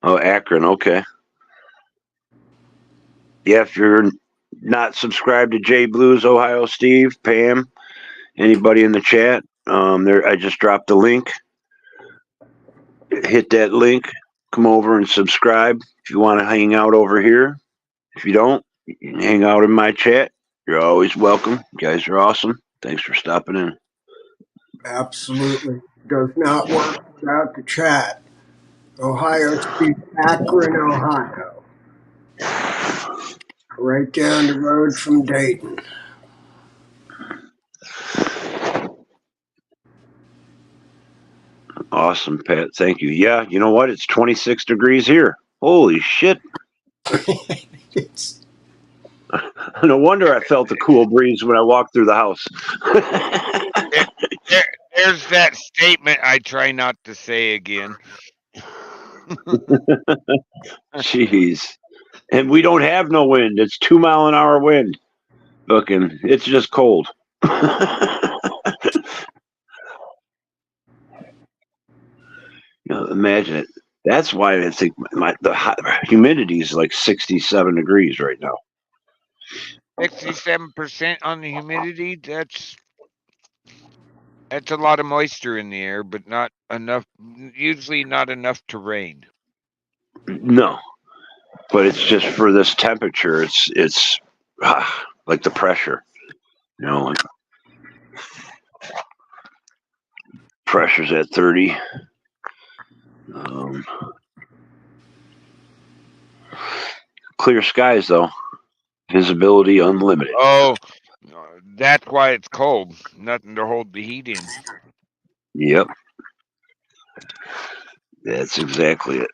Oh, Akron, okay. Yeah, if you're not subscribed to J Blues Ohio Steve, Pam, anybody in the chat, there I just dropped the link. Hit that link, come over and subscribe if you want to hang out over here. If you don't, you can hang out in my chat. You're always welcome. You guys are awesome. Thanks for stopping in. Absolutely. Does not work without the chat. Ohio Steve, Akron, Ohio. Right down the road from Dayton. Awesome, Pat. Thank you. Yeah, you know what? It's 26 degrees here. Holy shit. It's No wonder I felt the cool breeze when I walked through the house. There's that statement I try not to say again. Jeez. And we don't have no wind. It's 2-mile-an-hour wind. Looking, it's just cold. Imagine it. That's why I think the humidity is like 67 degrees right now. 67% on the humidity. That's a lot of moisture in the air, but not enough. Usually, not enough to rain. No, but it's just for this temperature. It's like the pressure. Like pressure's at 30. Clear skies though. Visibility unlimited. Oh, that's why it's cold. Nothing to hold the heat in. Yep. That's exactly it.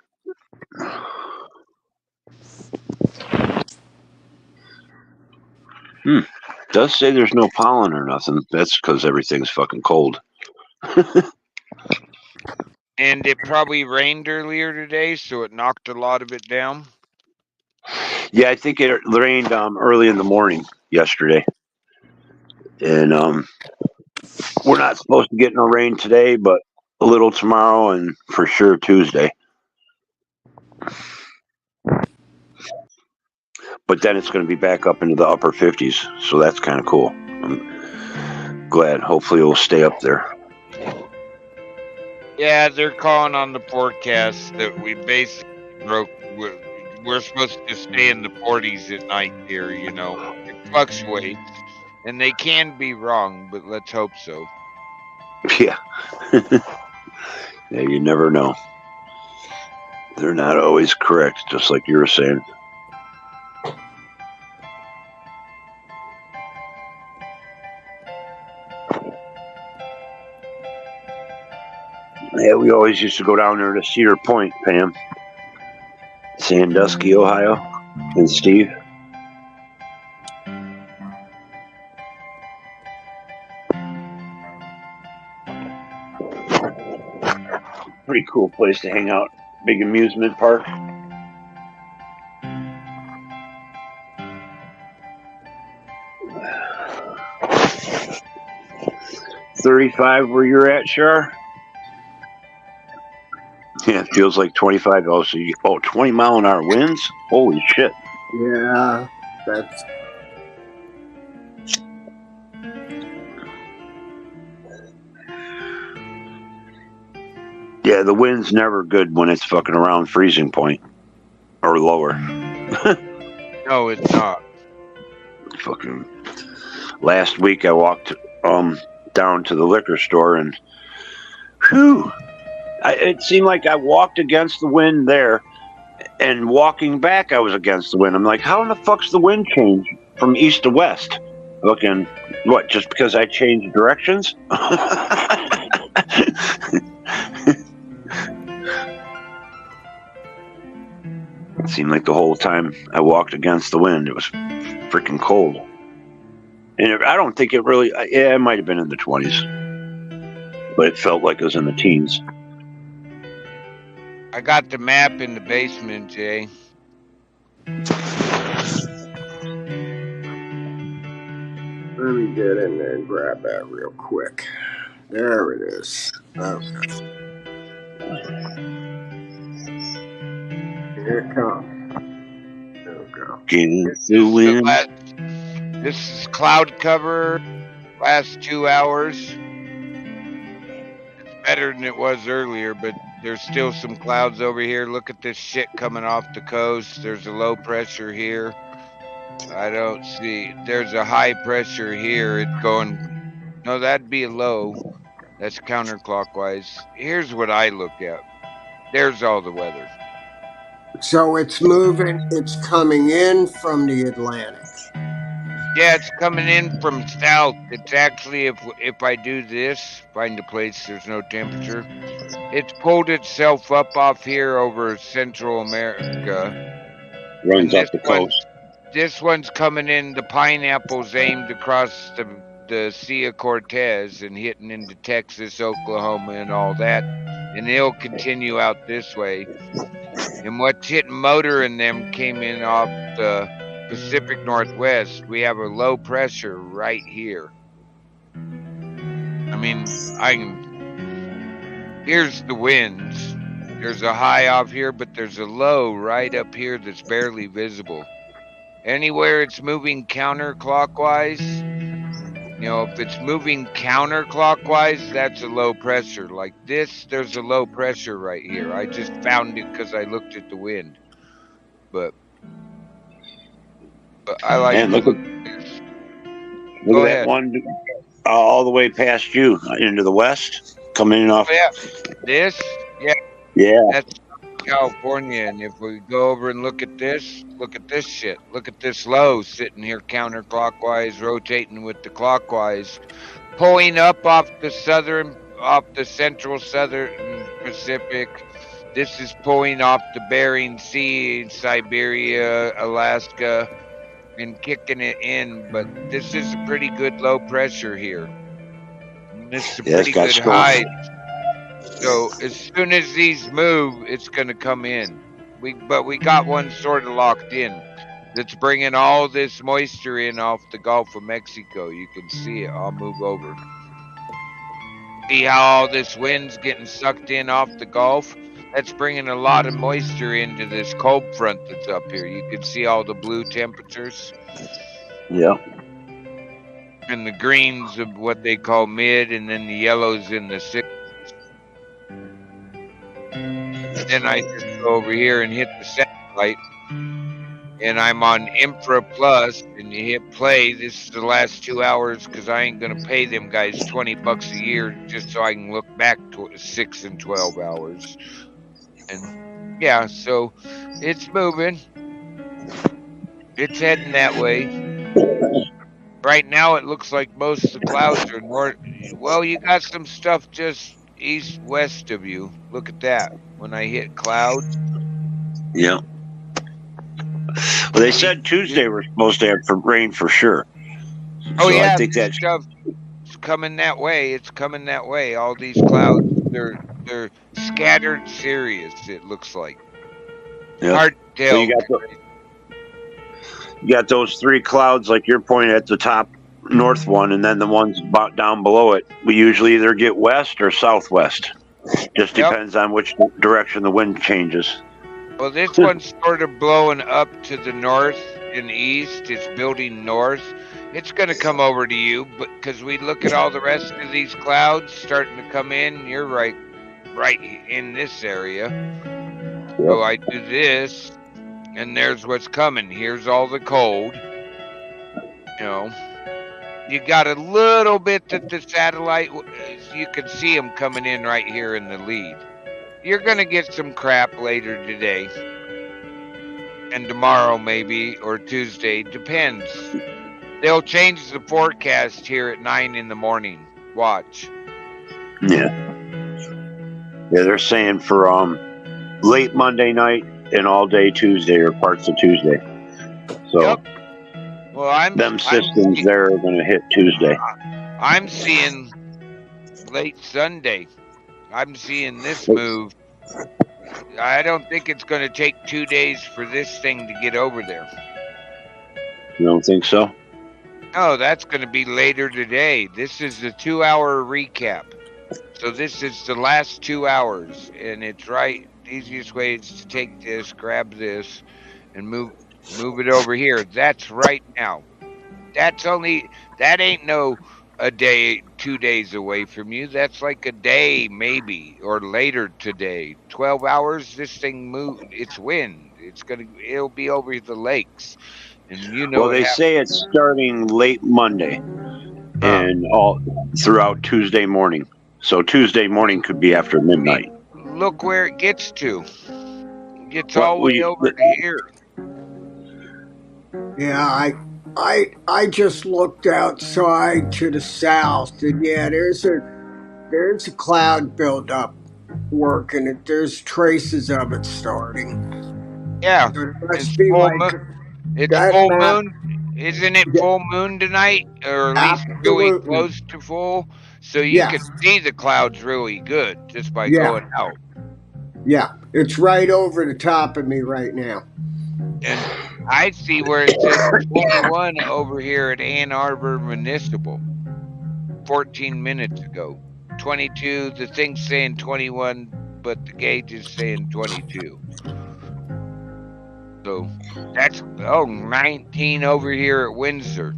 Does say there's no pollen or nothing. That's because everything's fucking cold. And it probably rained earlier today, so it knocked a lot of it down. Yeah, I think it rained early in the morning yesterday. And we're not supposed to get no rain today, but a little tomorrow and for sure Tuesday. But then it's going to be back up into the upper 50s, so that's kind of cool. I'm glad. Hopefully it will stay up there. Yeah, they're calling on the forecast that we basically broke. We're supposed to stay in the 40s at night here, It fluctuates, and they can be wrong, but let's hope so. Yeah. Yeah, you never know. They're not always correct, just like you were saying. Yeah, we always used to go down there to Cedar Point, Pam. Sandusky, Ohio. And Steve. Pretty cool place to hang out. Big amusement park. $35 where you're at, Shar? Yeah, it feels like 25. Oh, so 20-mile-an-hour winds? Holy shit. Yeah, that's Yeah, the wind's never good when it's fucking around freezing point or lower. No, it's not. Fucking last week I walked down to the liquor store and whew, it seemed like I walked against the wind there, and walking back I was against the wind. I'm like, how in the fuck's the wind change from east to west? Looking, what, just because I changed directions? It seemed like the whole time I walked against the wind, it was freaking cold. And I don't think it really, it might have been in the 20s, but it felt like it was in the teens. I got the map in the basement, Jay. Let me get in there and grab that real quick. There it is. Okay. Here it comes. There we go. This is cloud cover. Last 2 hours. It's better than it was earlier, but there's still some clouds over here. Look at this shit coming off the coast. There's a low pressure here. I don't see. There's a high pressure here. It's going. No, that'd be a low. That's counterclockwise. Here's what I look at. There's all the weather. So it's moving. It's coming in from the Atlantic. Yeah, it's coming in from south. It's actually, if I do this, find a place there's no temperature, it's pulled itself up off here over Central America. Runs up the coast. This one's coming in. The pineapple's aimed across the Sea of Cortez and hitting into Texas, Oklahoma, and all that. And it'll continue out this way. And what's hitting Motor and them came in off the Pacific Northwest. We have a low pressure right here. I mean, here's the winds. There's a high off here, but there's a low right up here that's barely visible. Anywhere it's moving counterclockwise, if it's moving counterclockwise, that's a low pressure. Like this, there's a low pressure right here. I just found it because I looked at the wind. But I like to look at this. Look at that one all the way past you into the west, coming in off. Yeah, this, yeah, that's California. And if we go over and look at this shit. Look at this low sitting here counterclockwise, rotating with the clockwise, pulling up off the central southern Pacific. This is pulling off the Bering Sea, Siberia, Alaska, and kicking it in. But this is a pretty good low pressure here. And this is a pretty good high. So as soon as these move, it's going to come in. But we got one sort of locked in. That's bringing all this moisture in off the Gulf of Mexico. You can see it. I'll move over. See how all this wind's getting sucked in off the Gulf? That's bringing a lot of moisture into this cold front that's up here. You can see all the blue temperatures. Yeah. And the greens of what they call mid, and then the yellows in the 60s. Then I just go over here and hit the satellite, and I'm on Infra Plus, and you hit play. This is the last 2 hours because I ain't gonna pay them guys $20 a year just so I can look back to 6 and 12 hours. And yeah, so it's moving. It's heading that way. Right now, it looks like most of the clouds are north. Well, you got some stuff just east-west of you. Look at that. When I hit clouds. Yeah. Well, they said Tuesday we're supposed to have rain for sure. Oh, so yeah. I think that's It's coming that way. It's coming that way. All these clouds, they're scattered serious, it looks like. Yeah. Hard to tell. So you got those three clouds like you're pointing at the top north one, and then the ones about down below it. We usually either get west or southwest. Just depends on which direction the wind changes. Well, this one's sort of blowing up to the north and east. It's building north. It's going to come over to you, but because we look at all the rest of these clouds starting to come in, you're right in this area. Yep. So I do this, and there's what's coming. Here's all the cold. You got a little bit that the satellite, you can see them coming in right here in the lead. You're going to get some crap later today. And tomorrow maybe, or Tuesday, depends. They'll change the forecast here at 9 in the morning. Watch. Yeah. Yeah, they're saying for late Monday night and all day Tuesday or parts of Tuesday. So. Yep. Well, them systems there are going to hit Tuesday. I'm seeing late Sunday. I'm seeing this move. I don't think it's going to take 2 days for this thing to get over there. You don't think so? No, that's going to be later today. This is the 2 hour recap. So this is the last 2 hours, and it's right. The easiest way is to take this, grab this, and move it over here. That's right now. That ain't no a day, 2 days away from you. That's like a day maybe or later today. 12 hours. This thing move. It's wind. It'll be over the lakes, and you know Well, what they happens. say it's starting late Monday Huh. and all throughout Tuesday morning. So Tuesday morning could be after midnight. Look where it gets to. It gets What all the way we? over to here. Yeah, I just looked outside to the south, and yeah, there's a cloud buildup working. There's traces of it starting. Yeah, So it it's must be full like moon. It's that full map. moon. Isn't it Yeah, full moon tonight, or at least really absolutely. close to full? So you Yes. can see the clouds really good just by Yeah. going out. Yeah. It's right over the top of me right now. And I see where it says 21 over here at Ann Arbor Municipal 14 minutes ago. 22, the thing's saying 21, but the gauge is saying 22. So that's 19 over here at Windsor.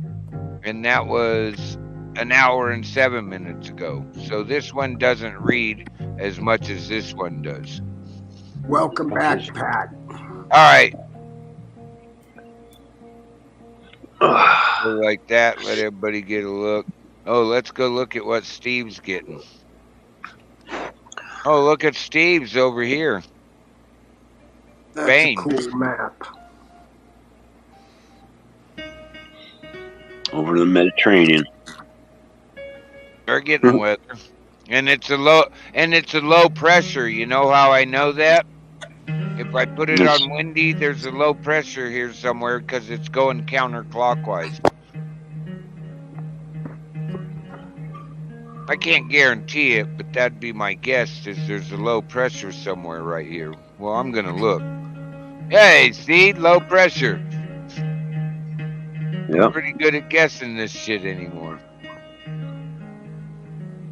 And that was an hour and 7 minutes ago. So this one doesn't read as much as this one does. Welcome back, Pat. All right. Go like that. Let everybody get a look. Oh, let's go look at what Steve's getting. Oh, look at Steve's over here. That's Spain. a cool map. Over the Mediterranean. They're getting weather. And it's a low pressure. You know how I know that? If I put it on windy, there's a low pressure here somewhere because it's going counterclockwise. I can't guarantee it, but that'd be my guess, is there's a low pressure somewhere right here. Well, I'm going to look. Hey, see? Low pressure. Yep. Pretty good at guessing this shit anymore.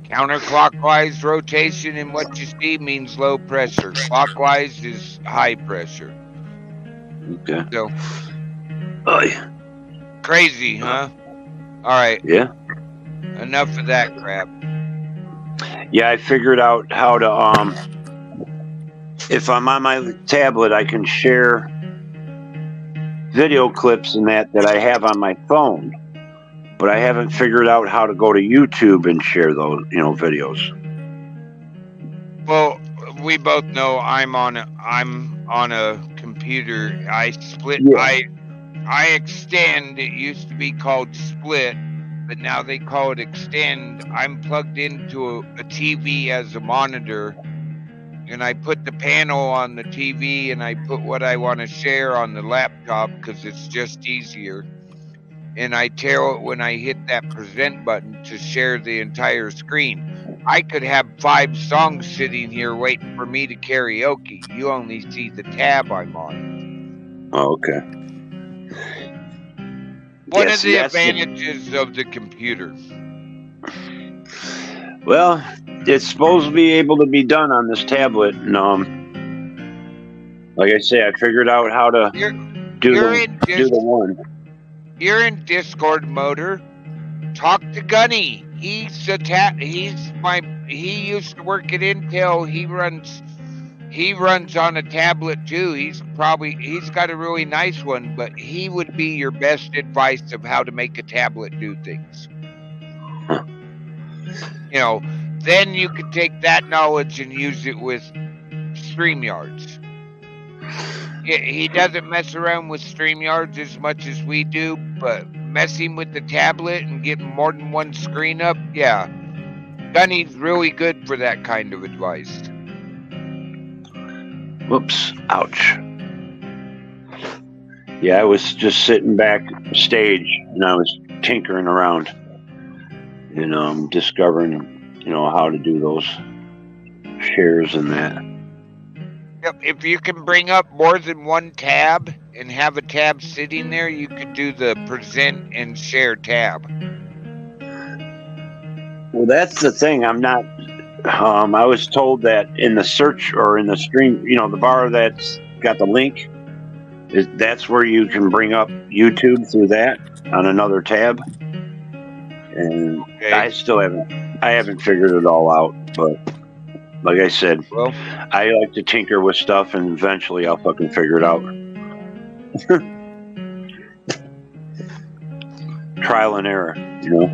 Counterclockwise rotation in what you see means low pressure. Clockwise is high pressure. Okay. So, yeah. crazy, huh? All right. Yeah. Enough of that crap. Yeah, I figured out how to if I'm on my tablet, I can share video clips and that I have on my phone. But I haven't figured out how to go to YouTube and share those, videos. Well, we both know I'm on a computer. I split. Yeah. I extend. It used to be called split, but now they call it extend. I'm plugged into a TV as a monitor, and I put the panel on the TV, and I put what I want to share on the laptop because it's just easier. And I tell it when I hit that present button to share the entire screen. I could have 5 songs sitting here waiting for me to karaoke. You only see the tab I'm on. Oh, okay. One of the advantages of the computer. Well, it's supposed to be able to be done on this tablet, and like I say, I figured out how to do the one. You're in Discord, Motor. Talk to Gunny. He used to work at Intel. He runs on a tablet too. He's got a really nice one, but he would be your best advice of how to make a tablet do things. Huh. Then you could take that knowledge and use it with StreamYards. He doesn't mess around with StreamYards as much as we do, but messing with the tablet and getting more than one screen up, yeah. Gunny's really good for that kind of advice. Whoops. Ouch. Yeah, I was just sitting backstage and I was tinkering around and discovering, how to do those shares and that. Yep, if you can bring up more than one tab and have a tab sitting there, you could do the present and share tab. Well, that's the thing. I'm not I was told that in the search or in the stream, you know, the bar that's got the link, that's where you can bring up YouTube through that on another tab. And Okay. I haven't figured it all out, but like I said, Well, I like to tinker with stuff, and eventually I'll fucking figure it out. Trial and error, you know.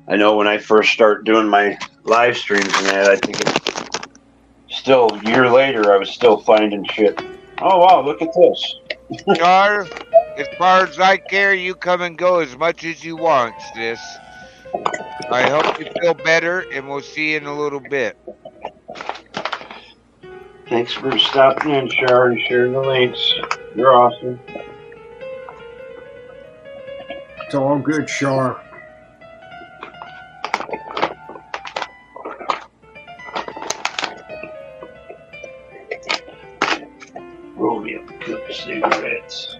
I know when I first start doing my live streams and that, I think it's still a year later, I was still finding shit. Oh wow, look at this. Char, as far as I care, you come and go as much as you want, sis. I hope you feel better, and we'll see you in a little bit. Thanks for stopping in, Char, and sharing the links. You're awesome. It's all good, Char. Roll me up a couple cigarettes.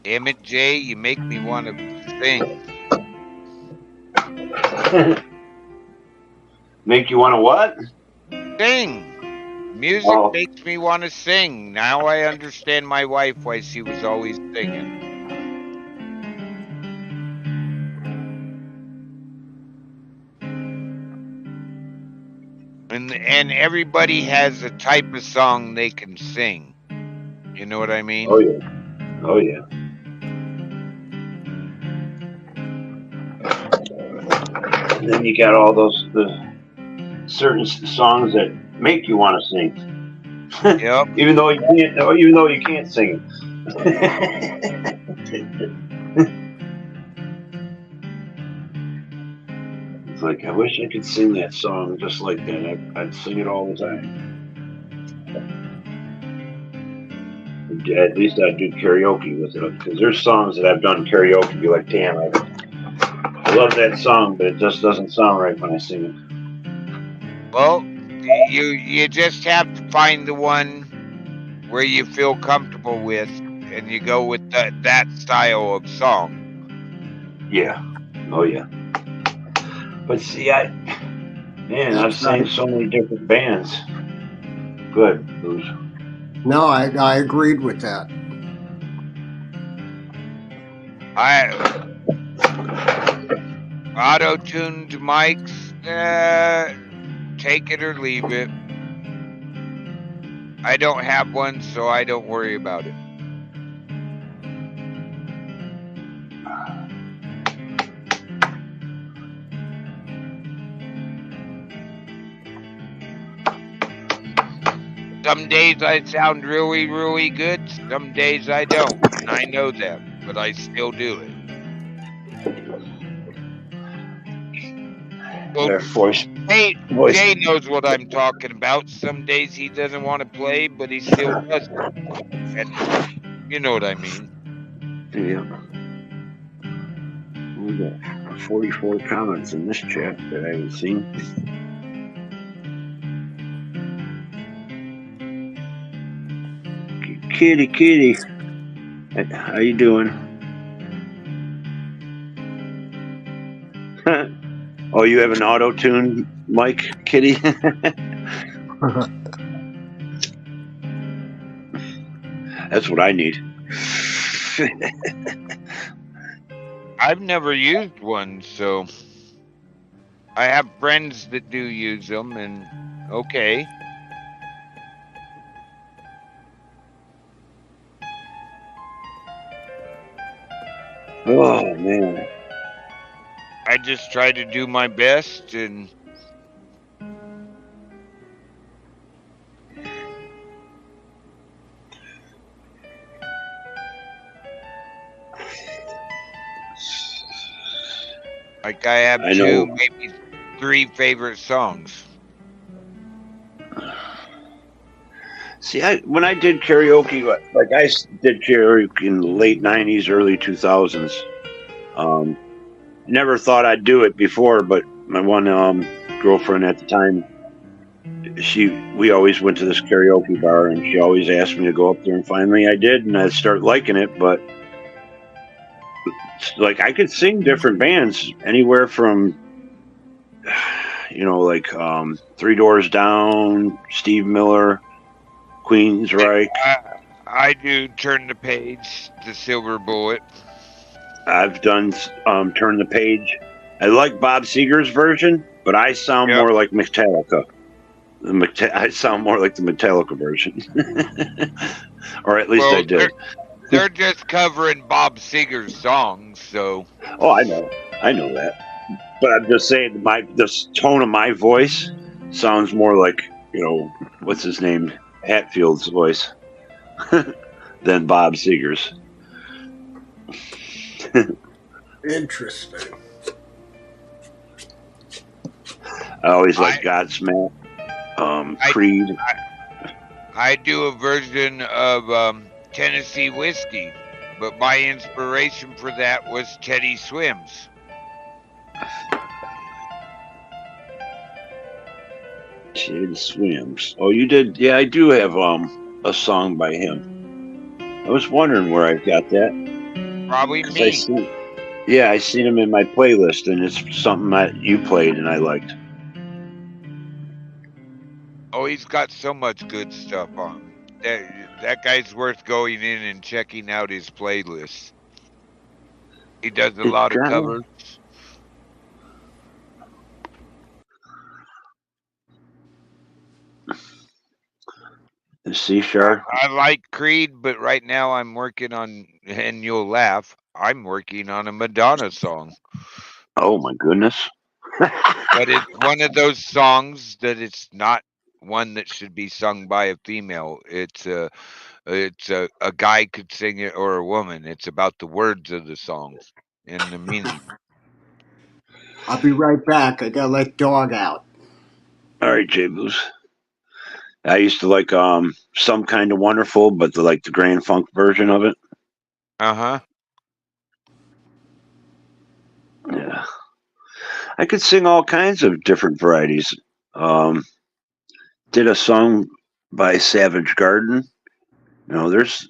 Damn it, Jay, you make me want to sing. Make you want to what? Sing. Music makes me want to sing. Now I understand my wife why she was always singing. And everybody has a type of song they can sing. You know what I mean? Oh yeah. Oh yeah. And then you got all the certain songs that make you want to sing. Yep. even though you can't sing it. It's like, I wish I could sing that song just like that. I'd sing it all the time. At least I'd do karaoke with it, because there's songs that I've done karaoke and be like, damn, I love that song, but it just doesn't sound right when I sing it. Well, you just have to find the one where you feel comfortable with, and you go with that style of song. Yeah. Oh yeah. But see, I've sang so many different bands. Good, Booze. No, I agreed with that. Auto-tuned mics, take it or leave it. I don't have one, so I don't worry about it. Some days I sound really, really good. Some days I don't. And I know that, but I still do it. Well, Jay knows what I'm talking about. Some days he doesn't want to play, but he still does it. And you know what I mean. Yeah. We got 44 comments in this chat that I haven't seen. Kitty, how you doing? Oh, you have an auto-tune mic, Kitty? That's what I need. I've never used one, so I have friends that do use them, and okay. Oh man, I just try to do my best, and like I have two, maybe 3 favorite songs. See, when I did karaoke, like did karaoke in the late '90s, early 2000s. Um, Never thought I'd do it before, but my one girlfriend at the time, we always went to this karaoke bar, and she always asked me to go up there, and finally I did, and I started liking it. But like I could sing different bands, anywhere from like Three Doors Down, Steve Miller, Queensryche. I do Turn the Page, the Silver Bullet. I've done Turn the Page. I like Bob Seger's version, but I sound Yep. more like Metallica. I sound more like the Metallica version, or at least I did. They're just covering Bob Seger's songs, so. Oh, I know that. But I'm just saying, the tone of my voice sounds more like what's his name, Hatfield's voice, than Bob Seger's. Interesting. I always like Godsmack, Creed. I do a version of Tennessee Whiskey, but my inspiration for that was Teddy Swims. Teddy Swims. Oh, you did? Yeah, I do have a song by him. I was wondering where I got that. Probably me. I seen him in my playlist, and it's something that you played and I liked. Oh, he's got so much good stuff on. That guy's worth going in and checking out his playlist. He does a lot of covers. The C sharp. I like Creed, but right now I'm working on, and you'll laugh, I'm working on a Madonna song. Oh my goodness. But it's one of those songs that it's not one that should be sung by a female. It's a guy could sing it, or a woman. It's about the words of the song and the meaning. I'll be right back. I gotta let dog out. All right, J Blues. I used to like Some Kind of Wonderful, but the Grand Funk version of it. Uh-huh. Yeah. I could sing all kinds of different varieties. Did a song by Savage Garden. There's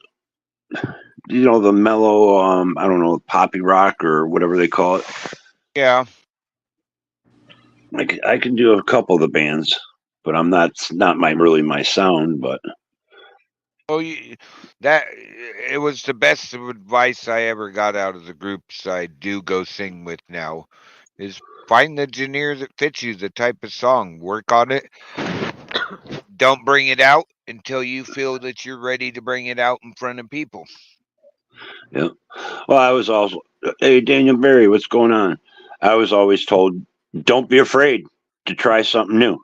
the mellow I don't know, poppy rock or whatever they call it. Yeah. I can do a couple of the bands, but it's not my sound, but it was the best advice I ever got out of the groups I do go sing with now, is find the genre that fits you, the type of song, work on it. Don't bring it out until you feel that you're ready to bring it out in front of people. Yeah. Well, I was also, hey, Daniel Barry, what's going on? I was always told, don't be afraid to try something new.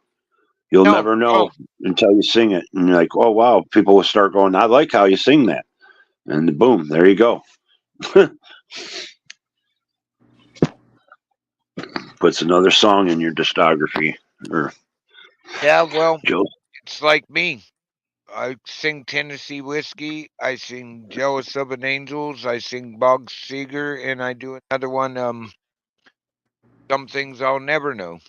You'll never know until you sing it. And you're like, oh, wow. People will start going, I like how you sing that. And boom, there you go. Puts another song in your discography. Yeah, well, Joe. It's like me. I sing Tennessee Whiskey. I sing Jealous of an Angels. I sing Bob Seger, and I do another one. Some Things I'll Never Know.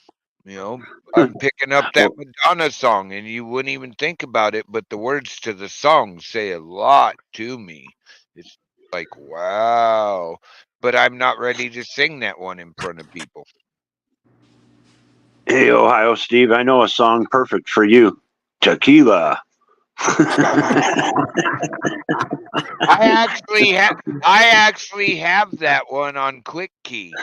I'm picking up that Madonna song, and you wouldn't even think about it, but the words to the song say a lot to me. It's like, wow. But I'm not ready to sing that one in front of people. Hey, Ohio Steve, I know a song perfect for you. Tequila. I actually have that one on Quick Key.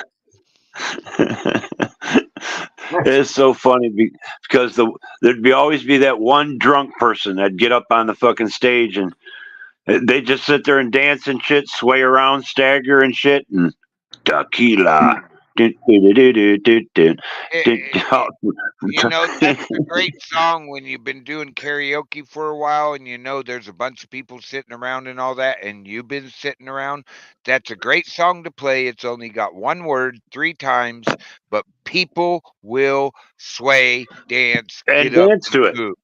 It's so funny because there'd always be that one drunk person that'd get up on the fucking stage and they just sit there and dance and shit, sway around, stagger and shit, and tequila. That's a great song when you've been doing karaoke for a while and there's a bunch of people sitting around and all that, and you've been sitting around. That's a great song to play. It's only got one word 3 times, but people will sway, dance, and get dance up to and it. move.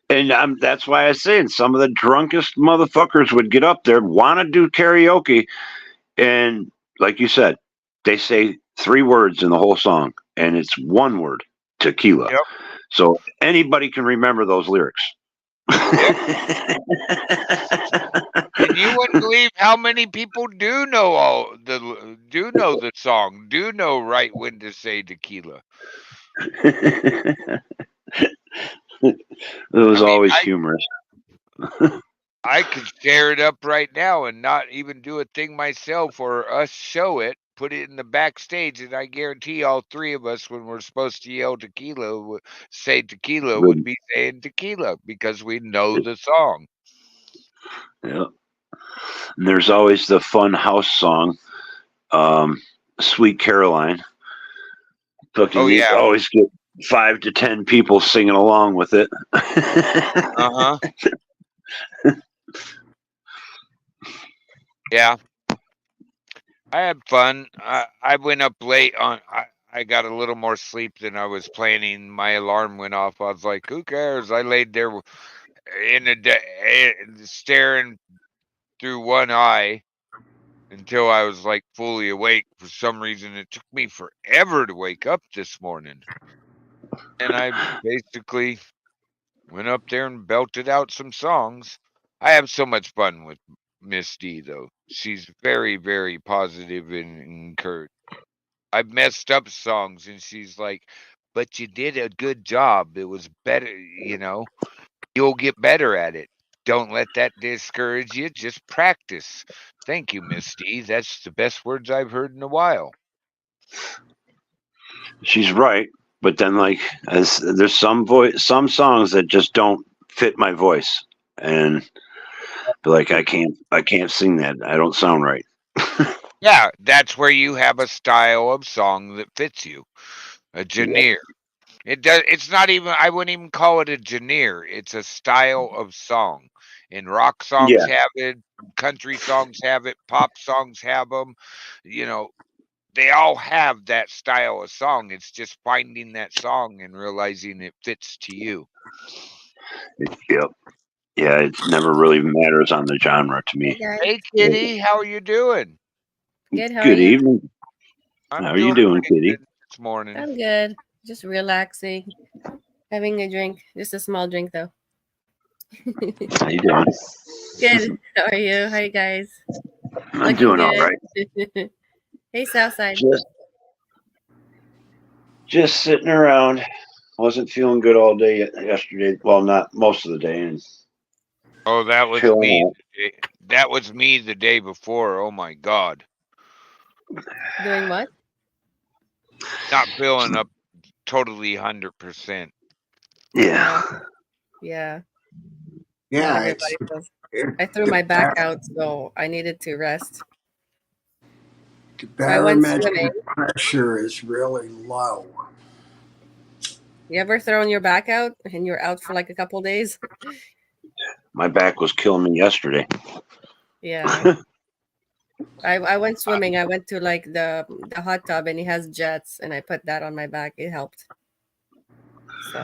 And that's why I say some of the drunkest motherfuckers would get up there, want to do karaoke, and like you said, they say 3 words in the whole song, and it's one word, tequila. Yep. So anybody can remember those lyrics. Yep. And you wouldn't believe how many people do know the song, do know right when to say tequila. It was I mean, always humorous. I could share it up right now and not even do a thing myself or us show it, put it in the backstage, and I guarantee all 3 of us, when we're supposed to yell tequila, say tequila, would be saying tequila because we know the song. Yeah. And there's always the fun house song, Sweet Caroline. Fucking Oh, you yeah. always get 5 to 10 people singing along with it. Uh-huh. Yeah. I had fun. I went up late on. I got a little more sleep than I was planning. My alarm went off. I was like, "Who cares?" I laid there in the day, staring through one eye until I was like fully awake. For some reason, it took me forever to wake up this morning, and I basically went up there and belted out some songs. I have so much fun with Miss D, though. She's very, very positive and encouraging. I've messed up songs, and she's like, "But you did a good job. It was better, you'll get better at it. Don't let that discourage you. Just practice." Thank you, Miss D. That's the best words I've heard in a while. She's right, but then there's some songs that just don't fit my voice, and be like, I can't sing that. I don't sound right. Yeah, that's where you have a style of song that fits you. A genre. It's not even. I wouldn't even call it a genre. It's a style of song. And rock songs Yeah, have it. Country songs have it. Pop songs have them. You know, they all have that style of song. It's just finding that song and realizing it fits to you. yep, yeah. It never really matters on the genre to Hey me. guys. Hey, Kitty, how are you doing? Good, how are Good you? evening. I'm How are you doing doing, pretty Kitty? good this morning. I'm good. Just relaxing. Having a drink. Just a small drink though. How you doing? Good. How are you? Hi guys. I'm Looking doing all good. right. Hey Southside. Just sitting around. Wasn't feeling good all day yesterday. Well, not most of the day, and Oh, that was feeling me. out. That was me the day before. Oh my God. Doing what? Not feeling up totally 100%. Yeah. Yeah. Not Yeah, everybody does. it, I threw the, my back out, so I needed to rest. the So I went barometric swimming. pressure is really low. You ever thrown your back out and you're out for like a couple days? My back was killing me yesterday. Yeah. I went swimming. I went to like the hot tub and it has jets and I put that on my back. It helped. So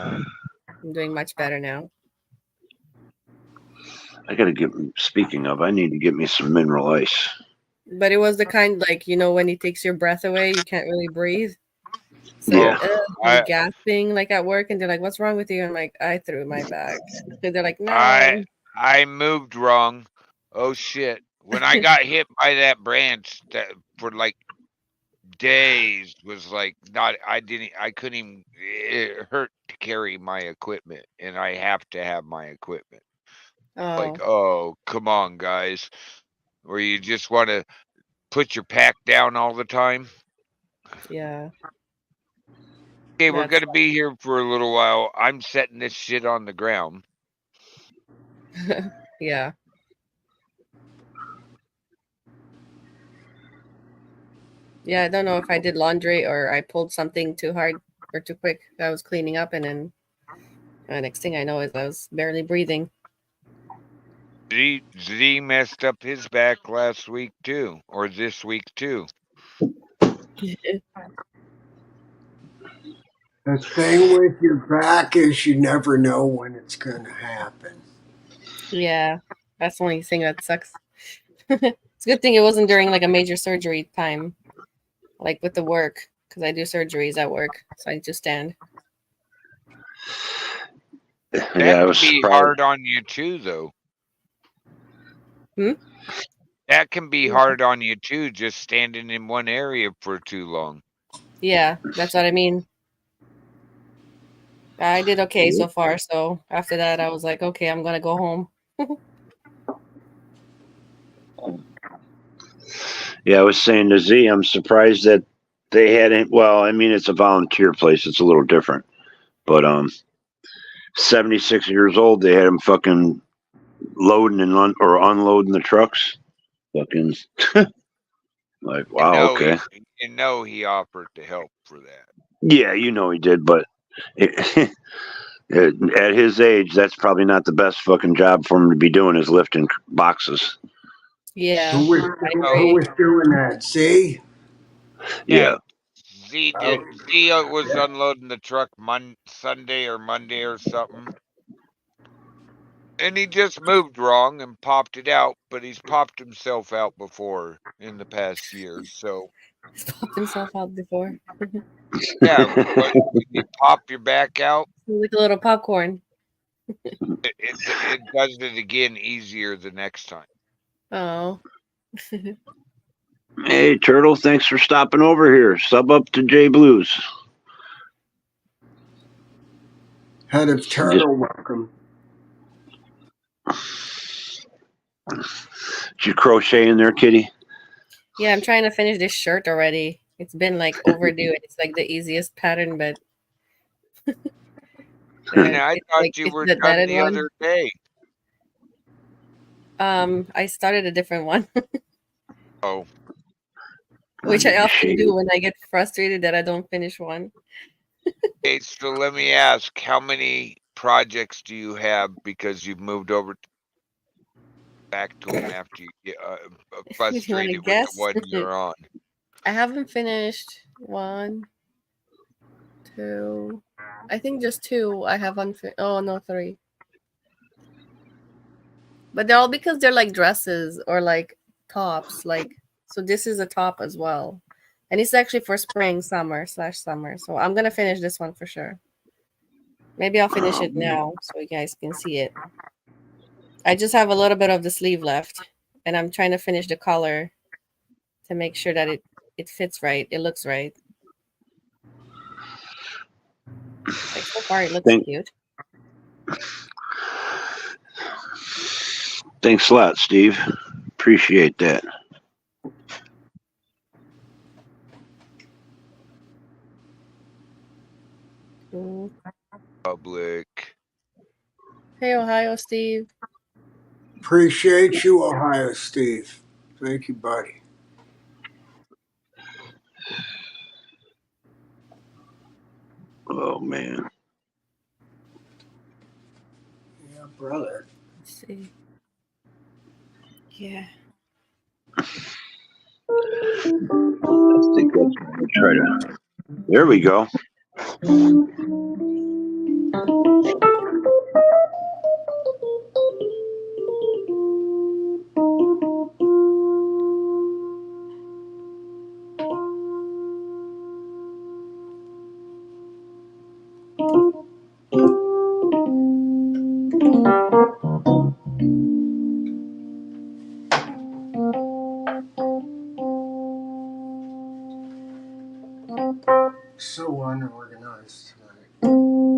I'm doing much better now. I gotta get. Speaking of, I need to get me some mineral ice. But it was the kind like, when it takes your breath away, you can't really breathe. So Yeah. I'm I gasping like at work and they're like, "What's wrong with you?" I'm like, "I threw my back." And they're like, I "No." I moved wrong. Oh shit. When I got hit by that branch that for like days was like not I couldn't even it hurt to carry my equipment and I have to have my equipment. Like, Oh, oh, come on guys. Where you just want to put your pack down all the time. yeah. Okay, we're That's gonna be here for a little while. I'm setting this shit on the ground. yeah. Yeah, I don't know if I did laundry or I pulled something too hard or too quick. I was cleaning up and then next thing I know is I was barely breathing. Z messed up his back last week too, or this week too. The thing with your back is you never know when it's going to happen. Yeah, that's the only thing that sucks. It's a good thing it wasn't during like a major surgery time, like with the work, because I do surgeries at work, so I just stand. That Yeah, I can was be surprised. hard on you too, though. Hmm? That can be Yeah. hard on you too, just standing in one area for too long. Yeah, that's what I mean. I did okay so far, so after that, I was like, okay, I'm gonna go home. Yeah, I was saying to Z, I'm surprised that they hadn't. Well, I mean, it's a volunteer place; it's a little different. But 76 years old, they had him fucking loading and or unloading the trucks. Fucking like, wow, okay. He offered to help for that. Yeah, he did, but at his age, that's probably not the best fucking job for him to be doing is lifting boxes. Yeah, Who was, I who agree. was doing that? See? Yeah. Z Oh. did. Z was unloading the truck Sunday or Monday or something. And he just moved wrong and popped it out, but he's popped himself out before in the past year. So He's popped himself out before. yeah, when you pop your back out, Like a little popcorn. it does it again easier the next time. Oh. Hey, Turtle, thanks for stopping over here. Sub up to J Blues. Head of Turtle, welcome. Did you crochet in there, kitty? Yeah, I'm trying to finish this shirt already. It's been like overdue. It's like the easiest pattern, but And I it's thought like you it's were the done netted the one. other day. I started a different one, Oh, which I often do when I get frustrated that I don't finish one. okay. So let me ask, how many projects do you have because you've moved over back to them after you get You want to frustrated with the guess? one you're on? I haven't finished one, two. I think just two. I have unfinished. Oh no, three. But they're all because they're like dresses or like tops. Like so, this is a top as well, and it's actually for spring, summer/summer. So I'm gonna finish this one for sure. Maybe I'll finish it now so you guys can see it. I just have a little bit of the sleeve left, and I'm trying to finish the collar to make sure that it fits right. It looks right. Like so far, it looks cute. Thanks a lot, Steve. Appreciate that. Cool. Public. Hey, Ohio Steve. Appreciate you, Ohio Steve. Thank you, buddy. Oh, man. Yeah, brother. Let's see. Yeah. I think that's going to try to. There we go. So unorganized tonight.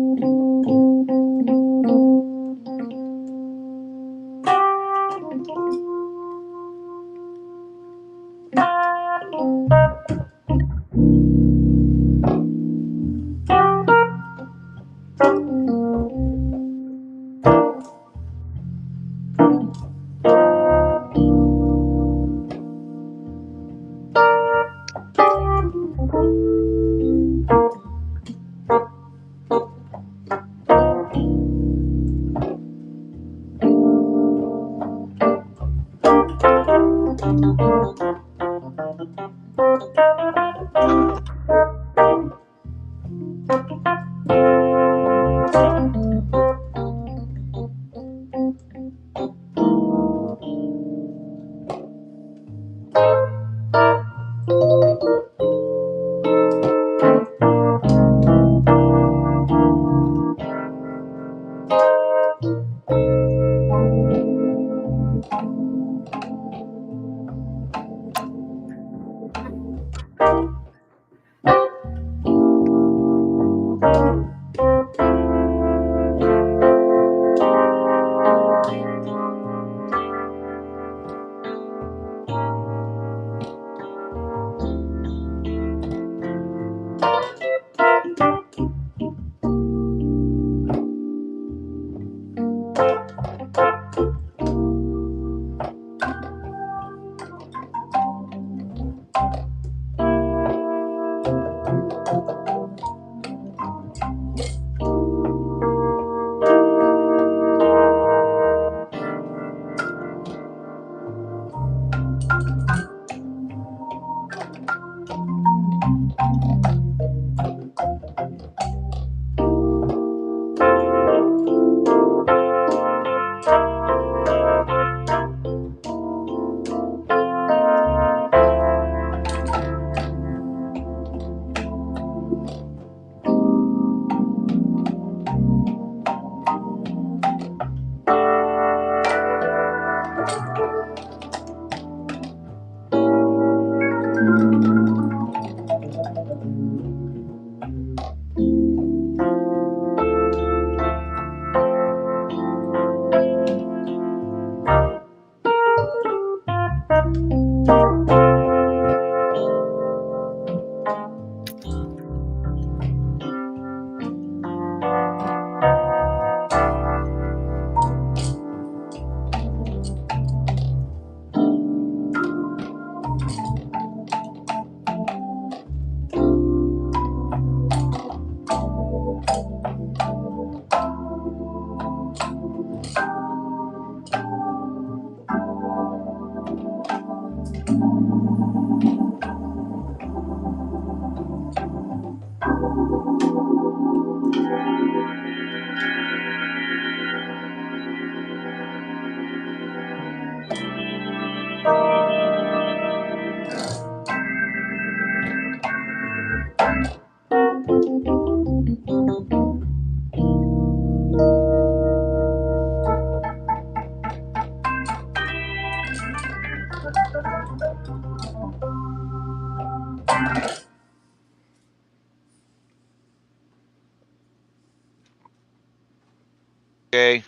Okay.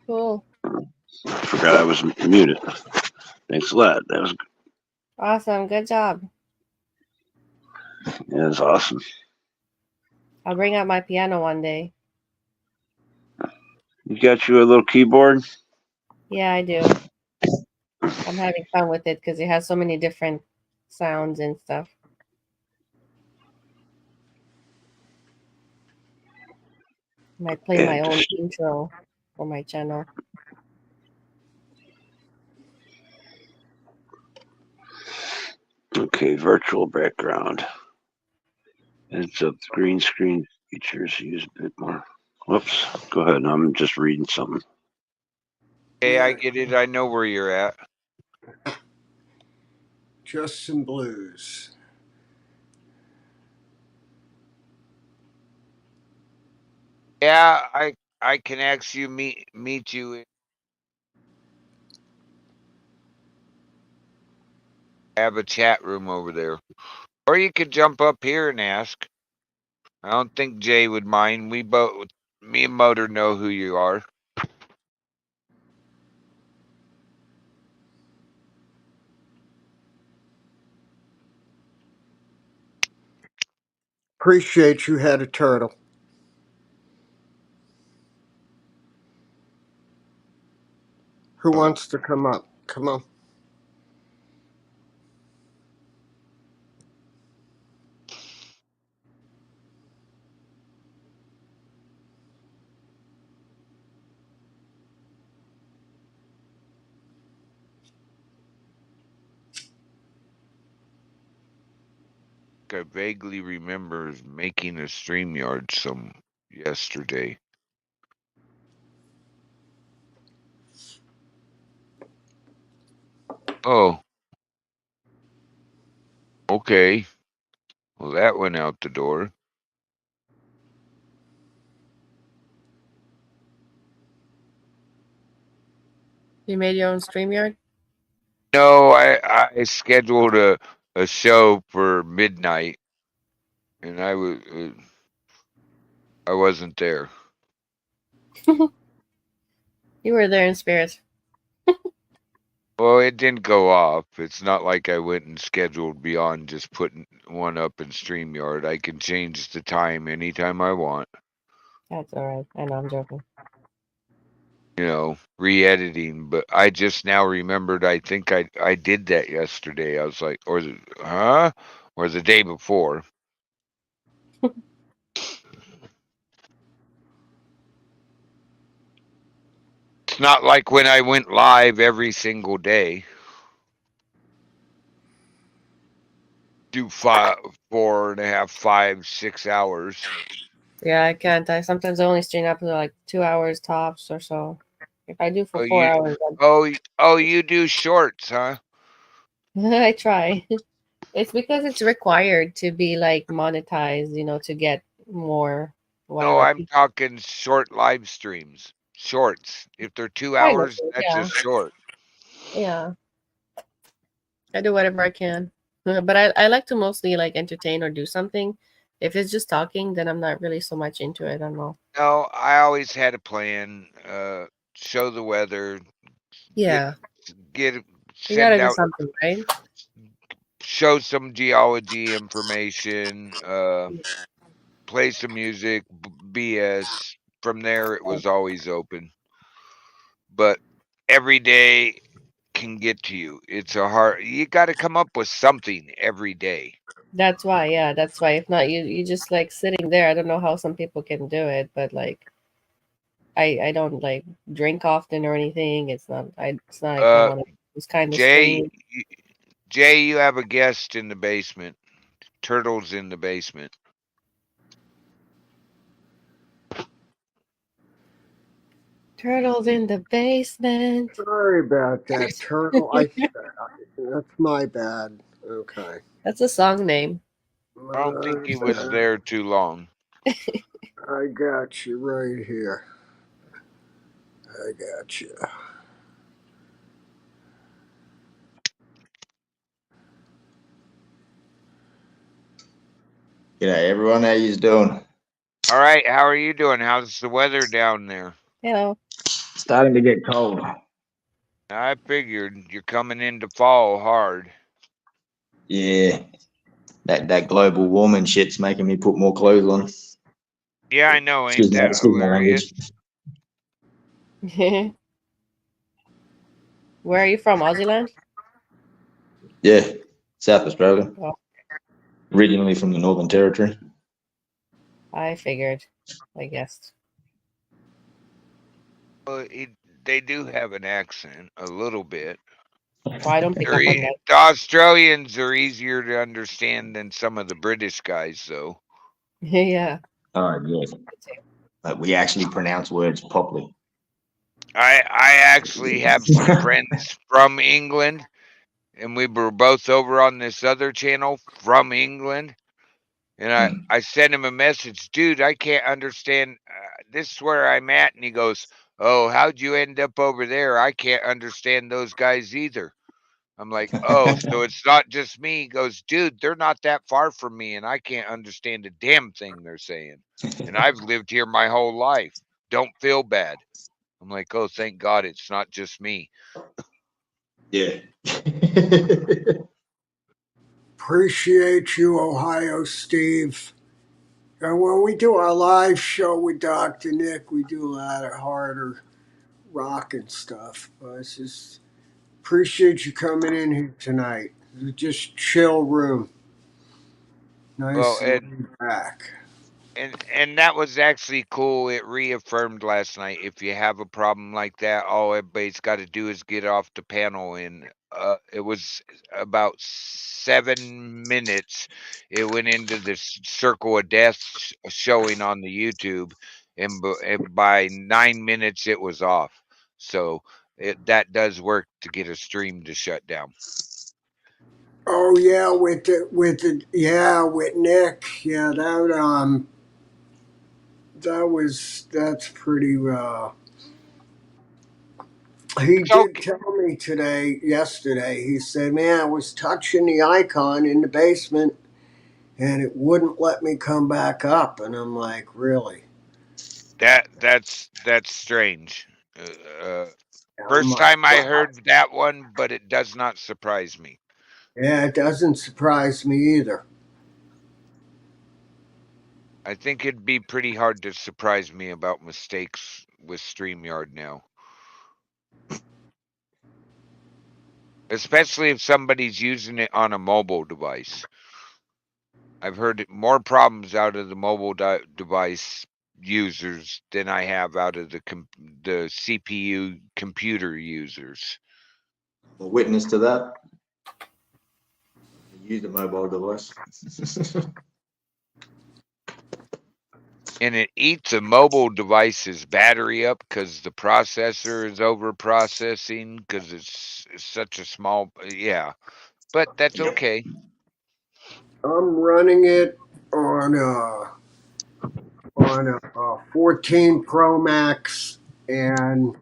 Cool. Forgot I was muted. Thanks a lot. That was Awesome. Good job. awesome. I'll bring out my piano one day. You got you a little keyboard? Yeah, I do. I'm having fun with it because it has so many different sounds and stuff. I might play my own intro for my channel. Okay, virtual background. It's up green screen features. Use a bit more. Whoops. Go ahead. I'm just reading something. Okay, I get it. I know where you're at. Just some blues. Yeah, I can actually meet you. Have a chat room over there, or you could jump up here and ask. I don't think Jay would mind. Me and Motor know who you are. Appreciate you had a turtle. Who wants to come up? Come on. I vaguely remember making a StreamYard yesterday. Oh, okay. Well, that went out the door. You made your own StreamYard? No, I scheduled a show for midnight, and I wasn't there. You were there in spirit. Well, it didn't go off. It's not like I went and scheduled beyond just putting one up in StreamYard. I can change the time anytime I want. That's all right. I know I'm joking. Re-editing. But I just now remembered. I think I did that yesterday. I was like, or the day before. It's not like when I went live every single day. Do 4.5, 5, 6 hours. Yeah, I can't. I sometimes only string up to like 2 hours tops or so. If I do for Oh, 4 hours, you do shorts, huh? I try. It's because it's required to be like monetized, to get more No, whatever I'm people. talking short live streams. Shorts. If they're two Kind of hours, thing, that's a yeah, short. yeah. I do whatever I can, but I like to mostly like entertain or do something. If it's just talking, then I'm not really so much into it. I don't know. No, I always had a plan. Show the weather. Get Yeah, get you gotta send do out. something, right? Show some geology information. Play some music. BS. From there, it was always open. But every day can get to you. It's a hard. You got to come up with something every day. That's why, yeah, that's why. If not, you just like sitting there. I don't know how some people can do it, but like I don't like drink often or anything. It's not like I Uh, want to this kind of Jay, stream. Jay, you have a guest in the basement. Turtle's in the basement. Turtles in the basement. Sorry about that, Turtle. That's my bad. Okay. That's a song name. I don't think My he was bad. there too long. I got you right here. I got you. G'day everyone, how you doing? All right, how are you doing? How's the weather down there? Hello. Starting to get cold. I figured you're coming into fall hard. Yeah, that global warming shit's making me put more clothes on. Yeah, I know. Ain't that Excuse my language. hilarious? Where are you from? Aussie Yeah, South Australia. Oh, Originally from the Northern Territory. I figured. I guessed. Well, they do have an accent, a little bit. Well, I don't pick up on that. The Australians are easier to understand than some of the British guys, though. Yeah. Oh yeah, but we actually pronounce words properly. I actually have some friends from England, and we were both over on this other channel from England. And I sent him a message, dude. I can't understand. This is where I'm at. And he goes, "Oh, how'd you end up over there? I can't understand those guys either." I'm like, "Oh, so it's not just me." He goes, "Dude, they're not that far from me, and I can't understand a damn thing they're saying. And I've lived here my whole life. Don't feel bad." I'm like, "Oh, thank God it's not just me." Yeah. Appreciate you, Ohio Steve. And when we do our live show with Dr. Nick, we do a lot of harder rock and stuff. But it's just appreciate you coming in here tonight. It's just chill room. Well, Nice and and laid back. and that was actually cool. It reaffirmed last night. If you have a problem like that, all everybody's got to do is get off the panel. And it was about 7 minutes. It went into this circle of death showing on the YouTube, and by 9 minutes it was off. So that does work to get a stream to shut down. Oh yeah, with Nick. Yeah, that's pretty he It's did okay. tell me yesterday. He said, "Man, I was touching the icon in the basement and it wouldn't let me come back up." And I'm like, "Really?" That's strange. Uh, uh, I'm First like, time I "Wow." heard that one, but it does not surprise me. Yeah, it doesn't surprise me either. I think it'd be pretty hard to surprise me about mistakes with StreamYard now. Especially if somebody's using it on a mobile device. I've heard more problems out of the mobile device users than I have out of the CPU computer users. A witness to that. Use a mobile device. And it eats a mobile device's battery up because the processor is over processing because it's such a small. Yeah, but that's Yep. okay. I'm running it on a 14 Pro Max, and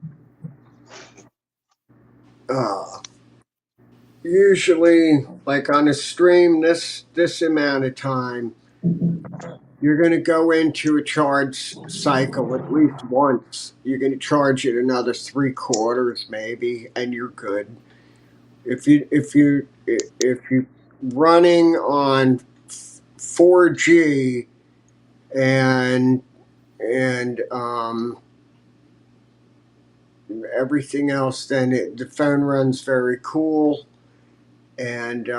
usually, like on a stream, this amount of time, you're going to go into a charge cycle at least once. You're going to charge it another 3/4 maybe, and you're good. If you running on 4G and everything else, then the phone runs very cool, and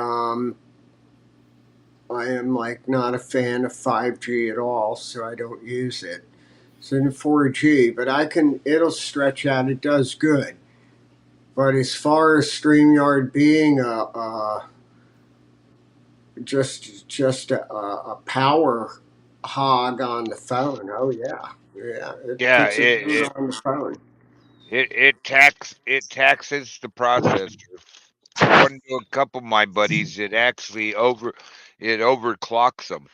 I am like not a fan of 5G at all, so I don't use it. It's in 4G, but it'll stretch out. It does good. But as far as StreamYard being just a power hog on the phone, oh yeah, it Yeah, puts it on the phone. it taxes the processor. According to a couple of my buddies, it actually overclocks them.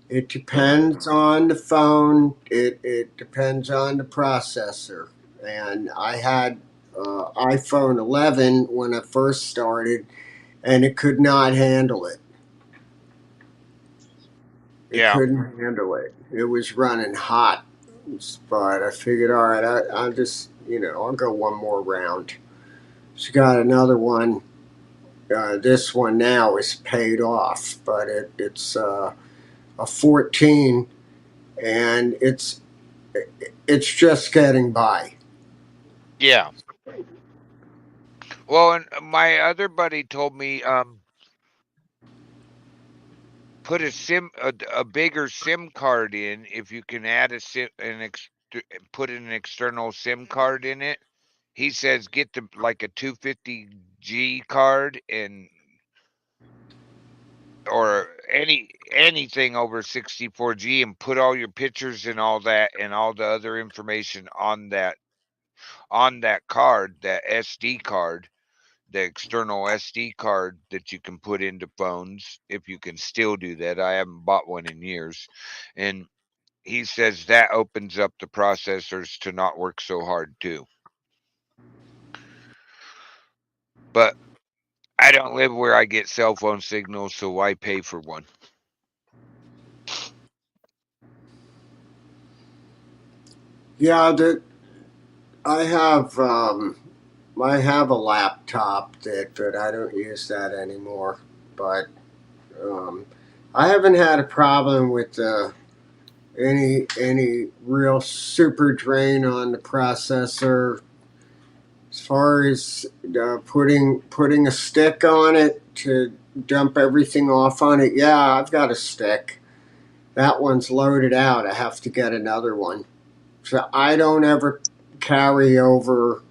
It depends on the phone. It depends on the processor. And I had iPhone 11 when I first started, and it could not handle it. It Yeah. couldn't handle it. It was running hot. But I figured, all right, I'll just, I'll go one more round. She got another one. This one now is paid off, but it's a 14, and it's just getting by. Yeah. Well, and my other buddy told me, put a bigger SIM card in if you can add put an external SIM card in it. He says get like a 250G card or anything over 64G and put all your pictures and all that and all the other information on that card, that SD card, the external SD card that you can put into phones, if you can still do that. I haven't bought one in years. And he says that opens up the processors to not work so hard too. But I don't live where I get cell phone signals, so why pay for one? Yeah, I have I have a laptop that I don't use that anymore, but um, I haven't had a problem with any real super drain on the processor. As far as putting a stick on it to dump everything off on it, yeah, I've got a stick. That one's loaded out. I have to get another one. So I don't ever carry over.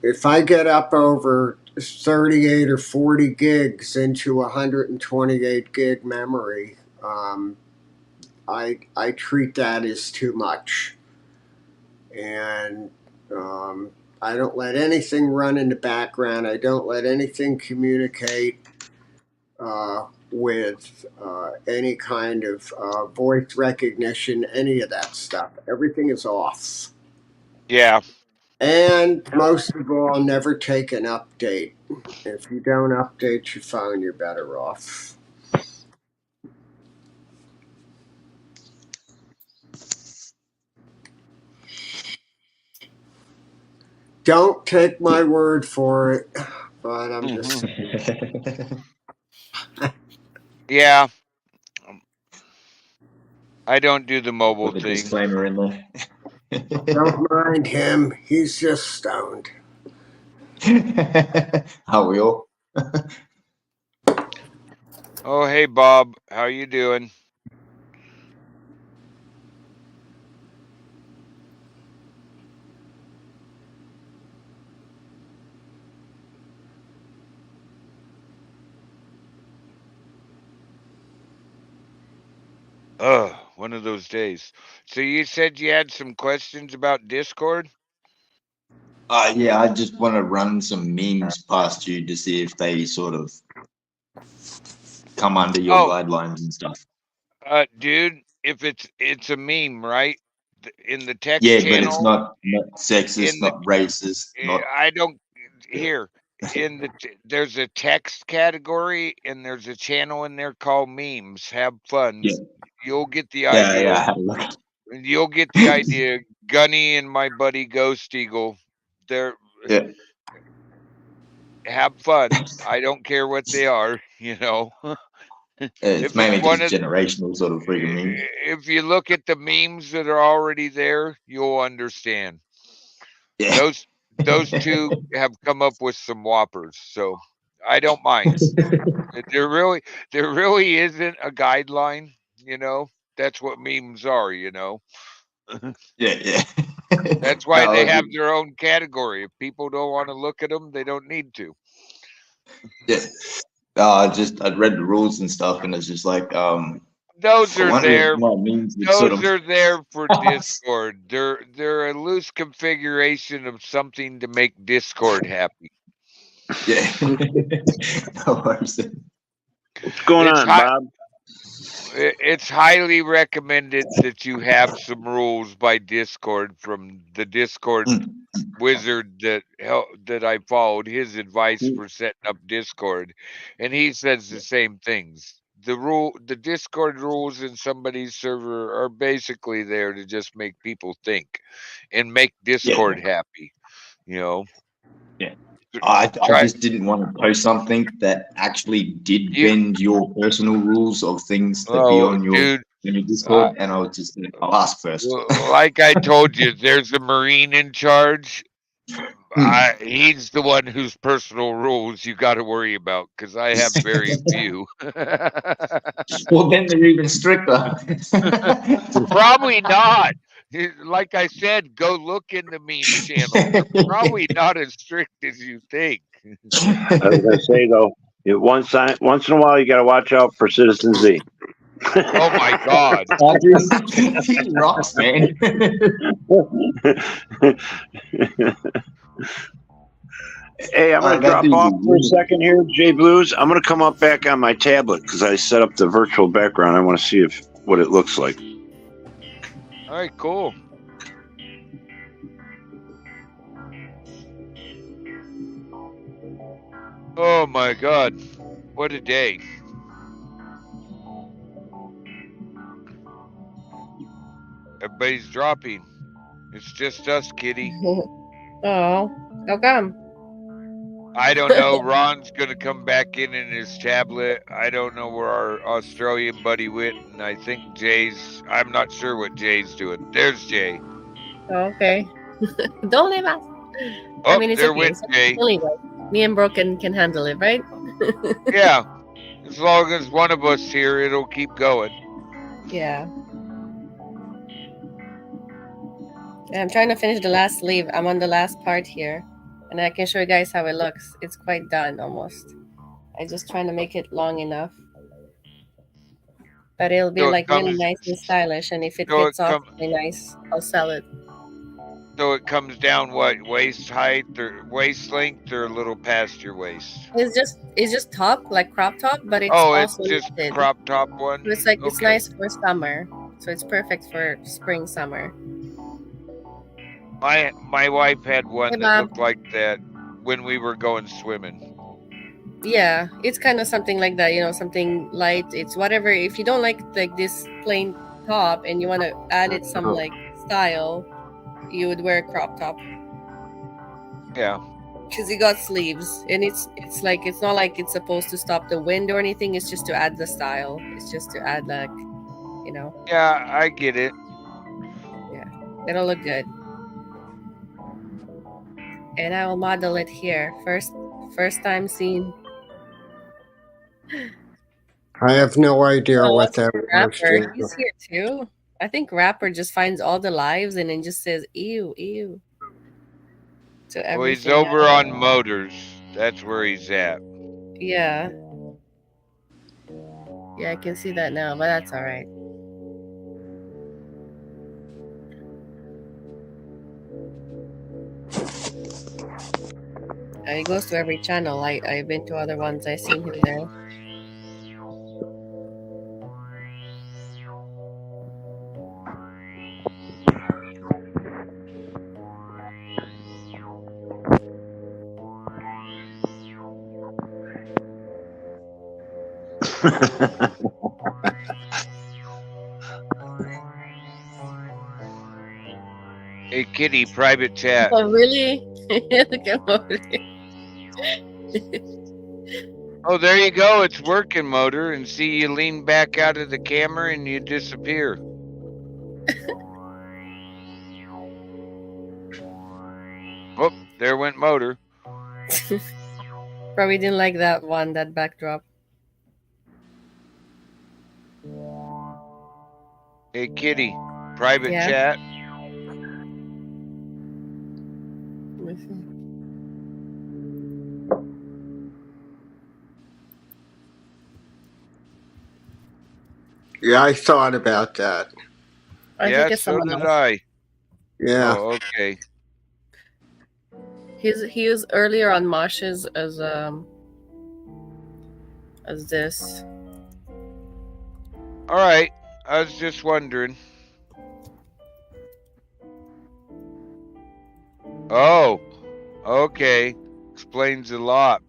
If I get up over 38 or 40 gigs into 128 gig memory, I treat that as too much. And I don't let anything run in the background. I don't let anything communicate with any kind of voice recognition, any of that stuff. Everything is off. Yeah. And most of all, never take an update. If you don't update your phone, you're better off. Don't take my word for it, but I'm just saying. Yeah. I don't do the mobile Put the thing. disclaimer in there. Don't mind him. He's just stoned. Are we all? Oh, hey Bob, how you doing? One of those days. So you said you had some questions about Discord? Yeah, I just want to run some memes past you to see if they sort of come under your guidelines and stuff. Dude, if it's a meme, right? In the text Yeah, channel. but it's not sexist, not racist, not. I don't here in there's a text category and there's a channel in there called memes. Have fun. Yeah. You'll get the Yeah, idea. yeah. I had a look. You'll get the idea. Gunny and my buddy Ghost Eagle, they're Yeah. have fun. I don't care what they are, you know. It's mainly just generational sort of freaking meme. If you look at the memes that are already there, you'll understand. Yeah. Those two have come up with some whoppers, so I don't mind. There really isn't a guideline, you know. That's what memes are, you know. Yeah. That's why they have their own category. If people don't want to look at them, they don't need to. Yeah. I'd read the rules and stuff, and it's just like those are there. Those are there for Discord. They're a loose configuration of something to make Discord happy. Yeah. No worries. What's going on, Bob? It's highly recommended that you have some rules by Discord from the Discord wizard that I followed. His advice for setting up Discord, and he says the same things. The Discord rules in somebody's server are basically there to just make people think and make Discord happy. You know. Yeah. I just didn't want to post something that actually did bend your personal rules of things that be on your Discord, and I was just I'll ask first. Like I told you, there's a Marine in charge. He's the one whose personal rules you got to worry about because I have very few. Well, then they're even stricter. Probably not. Like I said, go look in the meme channel. They're probably not as strict as you think. I was gonna say though, once in a while you got to watch out for Citizen Z. Oh my God! He rocks, man. Hey, I'm going to drop off for a second here, J Blues. I'm going to come up back on my tablet because I set up the virtual background. I want to see what it looks like. All right, cool. Oh my God, what a day. Everybody's dropping. It's just us, Kitty. Oh, how come? I don't know. Ron's going to come back in his tablet. I don't know where our Australian buddy went, and I think Jay's... I'm not sure what Jay's doing. There's Jay. Okay. Don't leave us. Oh, I mean, it's there okay. Went Jay. Me and Brooke can handle it, right? Yeah. As long as one of us here, it'll keep going. Yeah. I'm trying to finish the last sleeve. I'm on the last part here. And I can show you guys how it looks. It's quite done almost. I'm just trying to make it long enough. But it'll be like really nice and stylish. And if it fits off really nice, I'll sell it. So it comes down what, waist height or waist length or a little past your waist? It's just top, like crop top, but it's also just knitted. Crop top one. So it's like it's nice for summer. So it's perfect for spring, summer. My wife had one that looked like that when we were going swimming. Yeah, it's kind of something like that, something light. It's whatever. If you don't like this plain top and you want to add it some like style, you would wear a crop top. Yeah. Because it got sleeves, and it's like it's not like it's supposed to stop the wind or anything. It's just to add the style. It's just to add you know. Yeah, I get it. Yeah, it'll look good. And I will model it here. First time seen. I have no idea Oh, what what's that was. Rapper? He's here too. I think Rapper just finds all the lives and then just says ew, ew to Well, he's everything. over on Motors. That's where he's at. Yeah. Yeah, I can see that now, but that's all right. He goes to every channel. I've been to other ones. I seen him there. Hey, Kitty, private chat. Oh, really? Look at Motor. Oh, there you go. It's working, Motor. And see, you lean back out of the camera and you disappear. Oh, there went Motor. Probably didn't like that one, that backdrop. Hey, Kitty, private Yeah. chat. Let me see. Yeah, I thought about that. I Yeah, think it's so someone did else. I. Yeah. Oh, okay. He was earlier on Mosh's as this. All right. I was just wondering. Oh, okay. Explains a lot.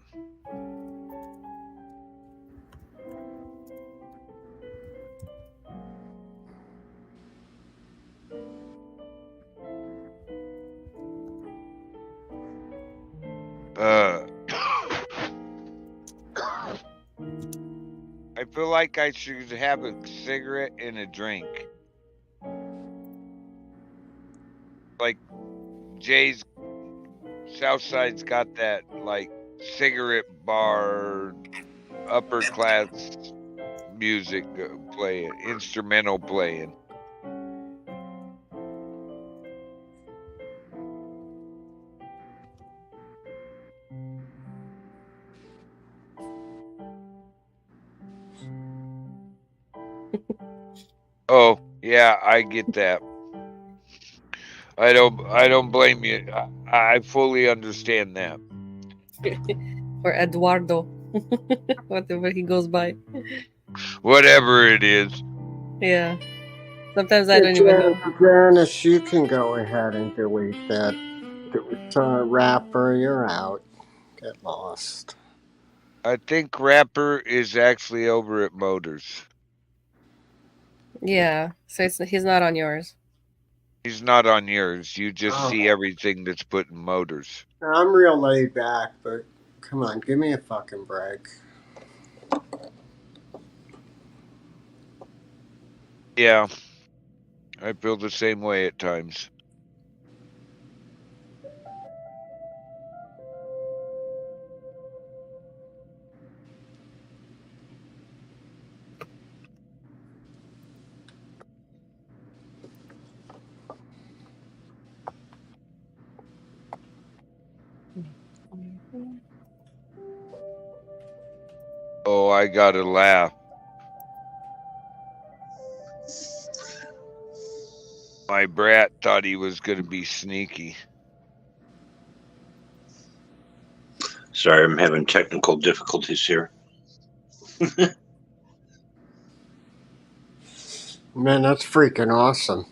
I feel like I should have a cigarette and a drink. Like Jay's Southside's got that like cigarette bar, upper class music playing, instrumental playing. Oh, yeah, I get that. I don't blame you. I fully understand that. Or Eduardo. Whatever he goes by. Whatever it is. Yeah. Sometimes I don't even know. Janice, you can go ahead and delete that. Rapper, you're out. Get lost. I think Rapper is actually over at Motors. Yeah. So he's not on yours. He's not on yours. You just see everything that's put in Motors. I'm real laid back, but come on, give me a fucking break. Yeah. I feel the same way at times. Oh, I gotta laugh. My brat thought he was gonna be sneaky. Sorry, I'm having technical difficulties here. Man, that's freaking awesome.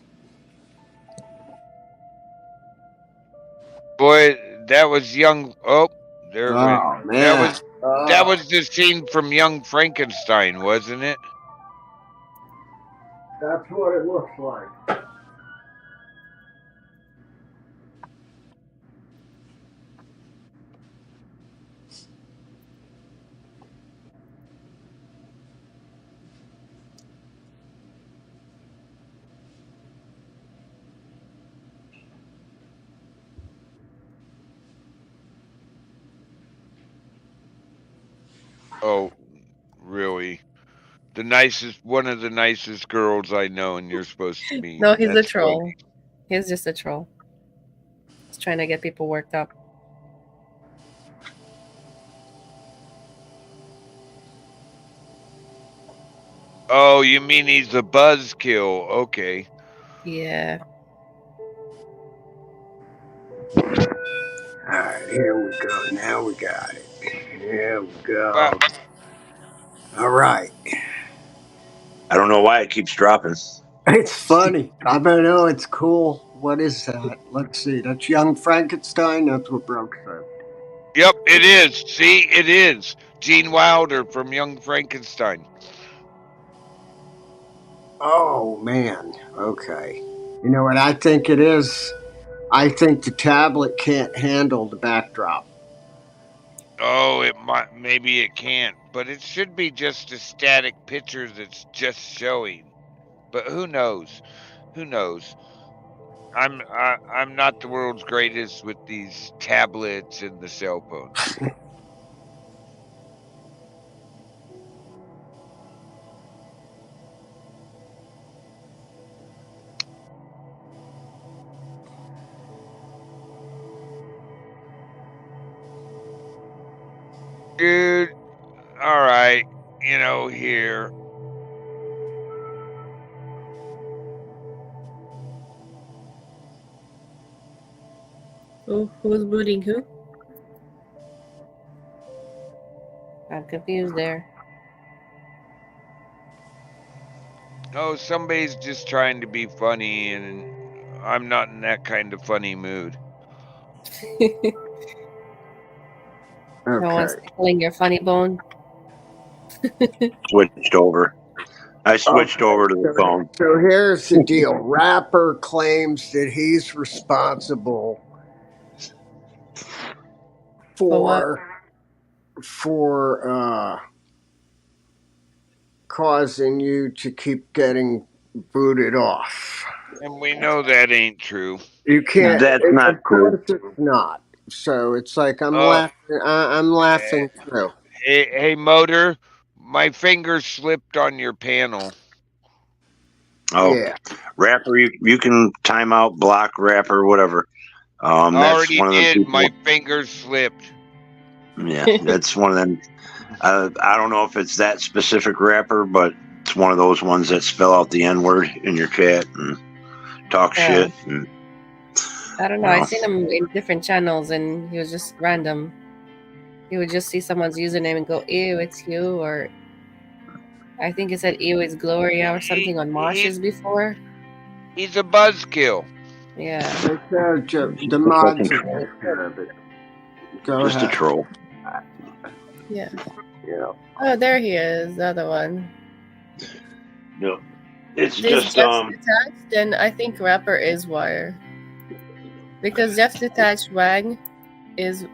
Boy, that was young. Oh, there it went. Man. That was the scene from Young Frankenstein, wasn't it? That's what it looks like. Oh, really? One of the nicest girls I know, and you're supposed to be. No, he's a That's troll. funny. He's just a troll. He's trying to get people worked up. Oh, you mean he's a buzzkill? Okay. Yeah. All right, here we go. Now we got it. Here we go. Well, All right. I don't know why it keeps dropping. It's funny. I don't know. It's cool. What is that? Let's see. That's Young Frankenstein. That's what Brooke said. yep, it is. See, it is. Gene Wilder from Young Frankenstein. Oh, man. Okay. You know what I think it is? I think the tablet can't handle the backdrop. Oh, it might. Maybe it can't, but it should be just a static picture that's just showing. But who knows? Who knows? I'm not the world's greatest with these tablets and the cell phones. Dude, all right, here. Who's booting who? I'm confused there. Oh, somebody's just trying to be funny, and I'm not in that kind of funny mood. No one's tickling your funny bone. Switched over. I switched over to the phone. So here's the deal. Rapper claims that he's responsible for causing you to keep getting booted off. And we know that ain't true. You can't. That's not of course, it's not. So it's like I'm laughing. I'm laughing through. Hey, Motor, my finger slipped on your panel. Oh, yeah. Rapper, you can time out, block Rapper, whatever. That's Already one of them did. people. My finger slipped. Yeah, that's one of them. I don't know if it's that specific Rapper, but it's one of those ones that spell out the N word in your chat and talk shit. And, I don't know. I seen him in different channels, and he was just random. He would just see someone's username and go, "Ew, it's you," or I think it said, "Ew, it's Gloria" or something on Mosh's before. He's a buzzkill. Yeah. The mods Go just ahead. a troll. Yeah. Yeah. Oh, there he is, the other one. No, it's This just detached, then I think Rapper is Wire, because Jeff Detached Wang is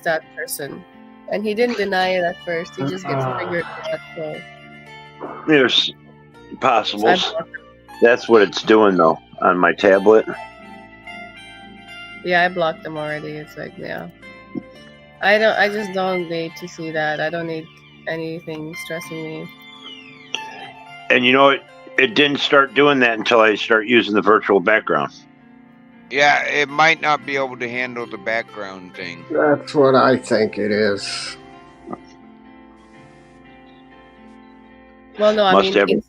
that person, and he didn't deny it at first. He just gets triggered with that troll. There's possibles. So That's what it's doing though on my tablet. yeah, I blocked them already. It's like, yeah, I just don't need to see that. I don't need anything stressing me. And you know, it didn't start doing that until I start using the virtual background. Yeah, it might not be able to handle the background thing. That's what I think it is. Well, no, I mean, in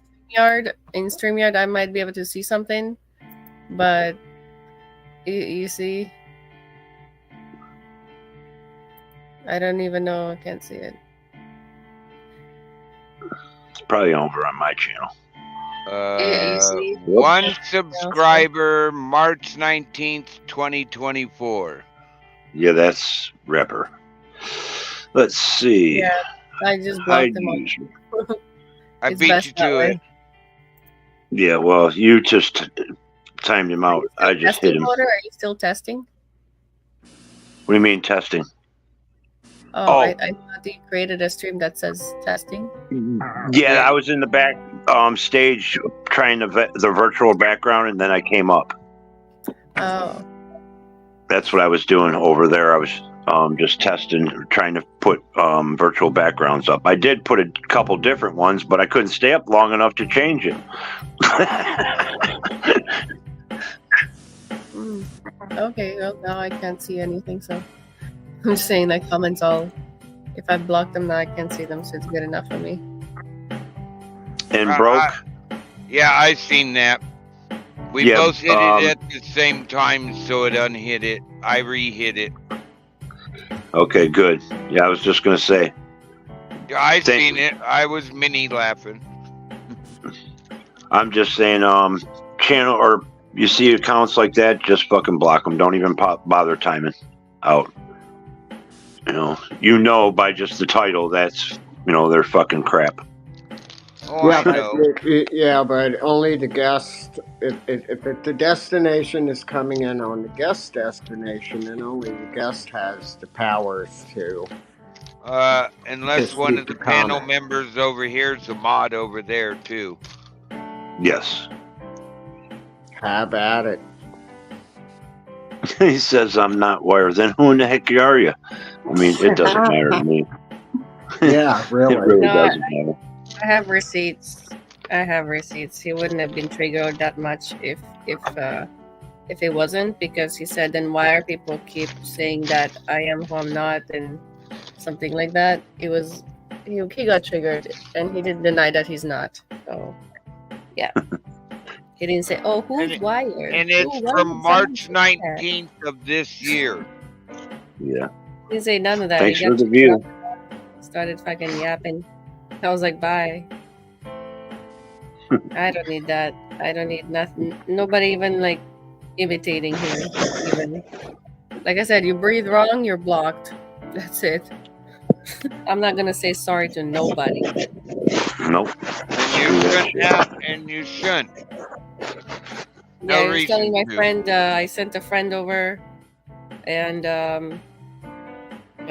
StreamYard, I might be able to see something, but you see, I don't even know. I can't see it. It's probably over on my channel. One subscriber, March 19th, 2024. Yeah, that's Rapper. Let's see. Yeah, I just blocked them all. I beat you to it. Yeah, well, you just timed him out. I just hit him. Are you still testing? What do you mean testing? Oh. I thought you created a stream that says testing. Yeah, I was in the back stage trying the virtual background, and then I came up. Oh. That's what I was doing over there. just testing, trying to put virtual backgrounds up. I did put a couple different ones, but I couldn't stay up long enough to change it. Okay, well now I can't see anything, so I'm just saying that comments all. If I block them now, I can't see them, so it's good enough for me. And broke. Yeah, I seen that. We both hit it at the same time, so it unhit it. I re-hit it. Okay, good. Yeah, I was just gonna say. Yeah, I seen it. I was mini laughing. I'm just saying, channel or you see accounts like that, just fucking block them. Don't even bother timing out. You know by just the title that's they're fucking crap. Oh, yeah, I know. But only the guest. If the destination is coming in on the guest destination, then only the guest has the powers to. Unless one of the panel members over here is a mod over there too. Yes. Have at it. He says I'm not wired. Then who in the heck are you? I mean, it doesn't matter to me. Yeah, really. It really doesn't matter. I have receipts. He wouldn't have been triggered that much if it wasn't, because he said, then why are people keep saying that I am who I'm not and something like that. He got triggered and he didn't deny that he's not. So yeah. He didn't say, oh, who's wired? And it's from March 19th of this year. Yeah. He didn't say none of that. Thanks he for the view. Started fucking yapping. I was like, bye. I don't need that. I don't need nothing. Nobody even like imitating him. Even. Like I said, you breathe wrong, you're blocked. That's it. I'm not gonna say sorry to nobody. Nope. And you shouldn't. Yeah, I was telling my friend, I sent a friend over, and I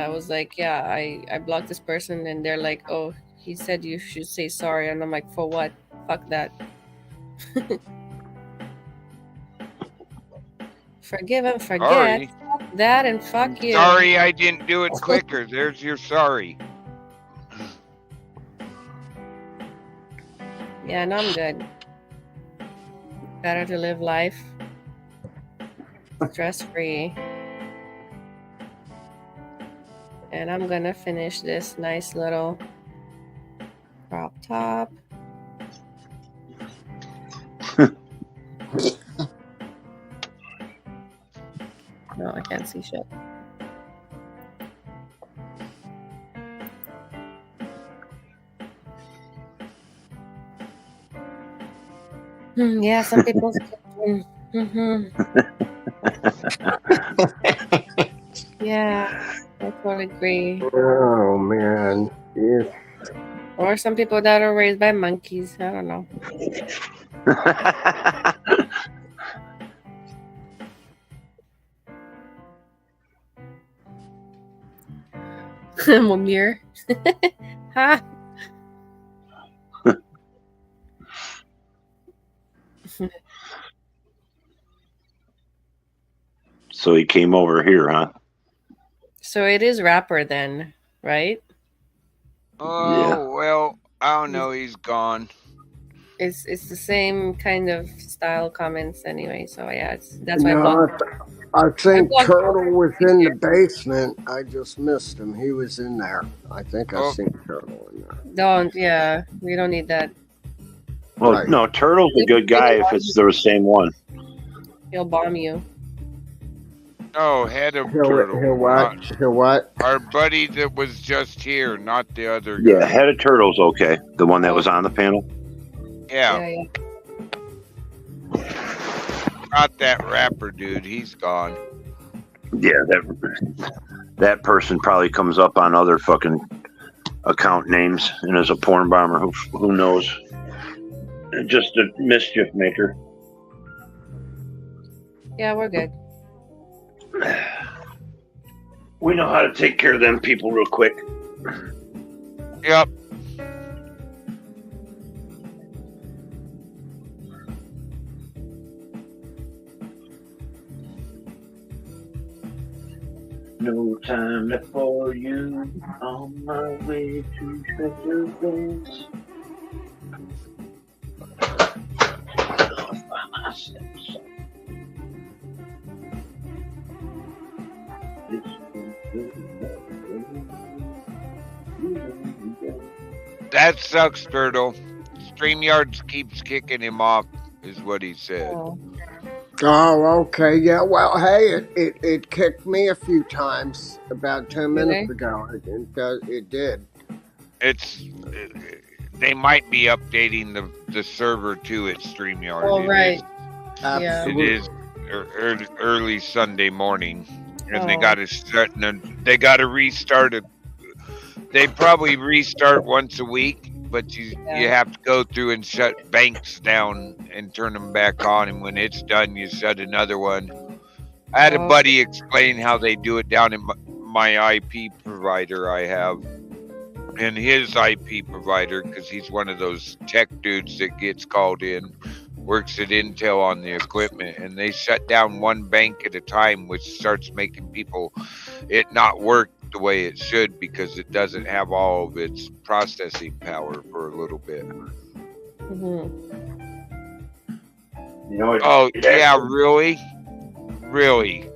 was like, yeah, I blocked this person, and they're like, oh, he said you should say sorry, and I'm like, for what? Fuck that. Forgive and forget. Sorry. Fuck that and fuck you. Sorry I didn't do it quicker. There's your sorry. Yeah, no, I'm good. Better to live life stress-free. And I'm gonna finish this nice little crop top. No, I can't see shit. Yeah, some people. Yeah, I totally agree. Oh man, yeah. Or some people that are raised by monkeys. I don't know. Mumir. Ha. So he came over here, huh? So it is rapper then, right? Oh, yeah. Well, I don't know. He's gone. It's the same kind of style comments anyway. So yeah, that's why I think Turtle was in the basement. I just missed him. He was in there. I think I seen Turtle in there. Yeah, we don't need that. Well, right. No, Turtle's a good guy if it's the same one. He'll bomb you. Oh, head of Turtle. He'll what? Our buddy that was just here, not the other guy. Yeah, head of Turtle's okay. The one that was on the panel. Yeah. Not that rapper dude. He's gone. Yeah, that person probably comes up on other fucking account names and is a porn bomber. Who knows? Just a mischief maker. Yeah, we're good. We know how to take care of them people real quick. Yep. no time left for you on my way to special things. That sucks, Turtle. StreamYard keeps kicking him off, is what he said. Oh, okay. Yeah, well, hey, it kicked me a few times about 10 minutes ago. It did. They might be updating the server too at StreamYard. Oh, right. Absolutely. It is early Sunday morning, and they got to start. They got to restart it. They probably restart once a week, but you have to go through and shut banks down and turn them back on. And when it's done, you shut another one. I had a buddy explain how they do it down in my IP provider I have. And his IP provider, because he's one of those tech dudes that gets called in, works at Intel on the equipment, and they shut down one bank at a time, which starts making it not work the way it should because it doesn't have all of its processing power for a little bit. Mm-hmm. You know, really? Really?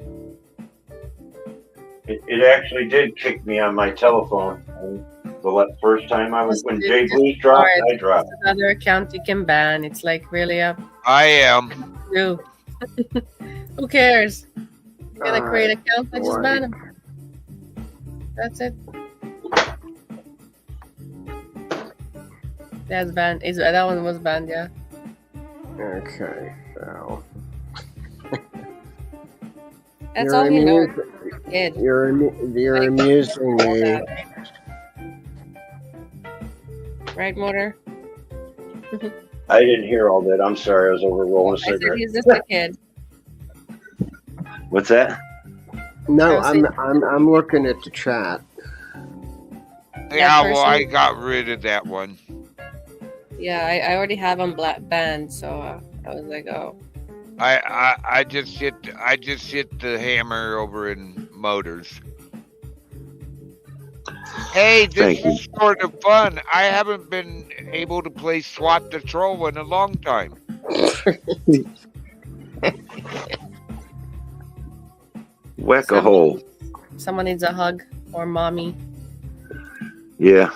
It actually did kick me on my telephone. The first time when Jay Blues dropped, I dropped. Another account you can ban. It's like really up. I am. Who cares? You're gonna create an account and just ban them. That's it. That's banned. That one was banned, yeah. Okay, so. That's all you know. You're amusing me. Right, Motor? I didn't hear all that. I'm sorry. I was over rolling a cigarette. I said he's just a kid. What's that? No, I'm looking at the chat. Yeah, well, I got rid of that one. Yeah, I already have him banned, so I was like, oh. I just hit the hammer over in Motors. Hey, this is sort of fun. I haven't been able to play SWAT the Troll in a long time. Whack a hole. Someone needs a hug or mommy. Yeah.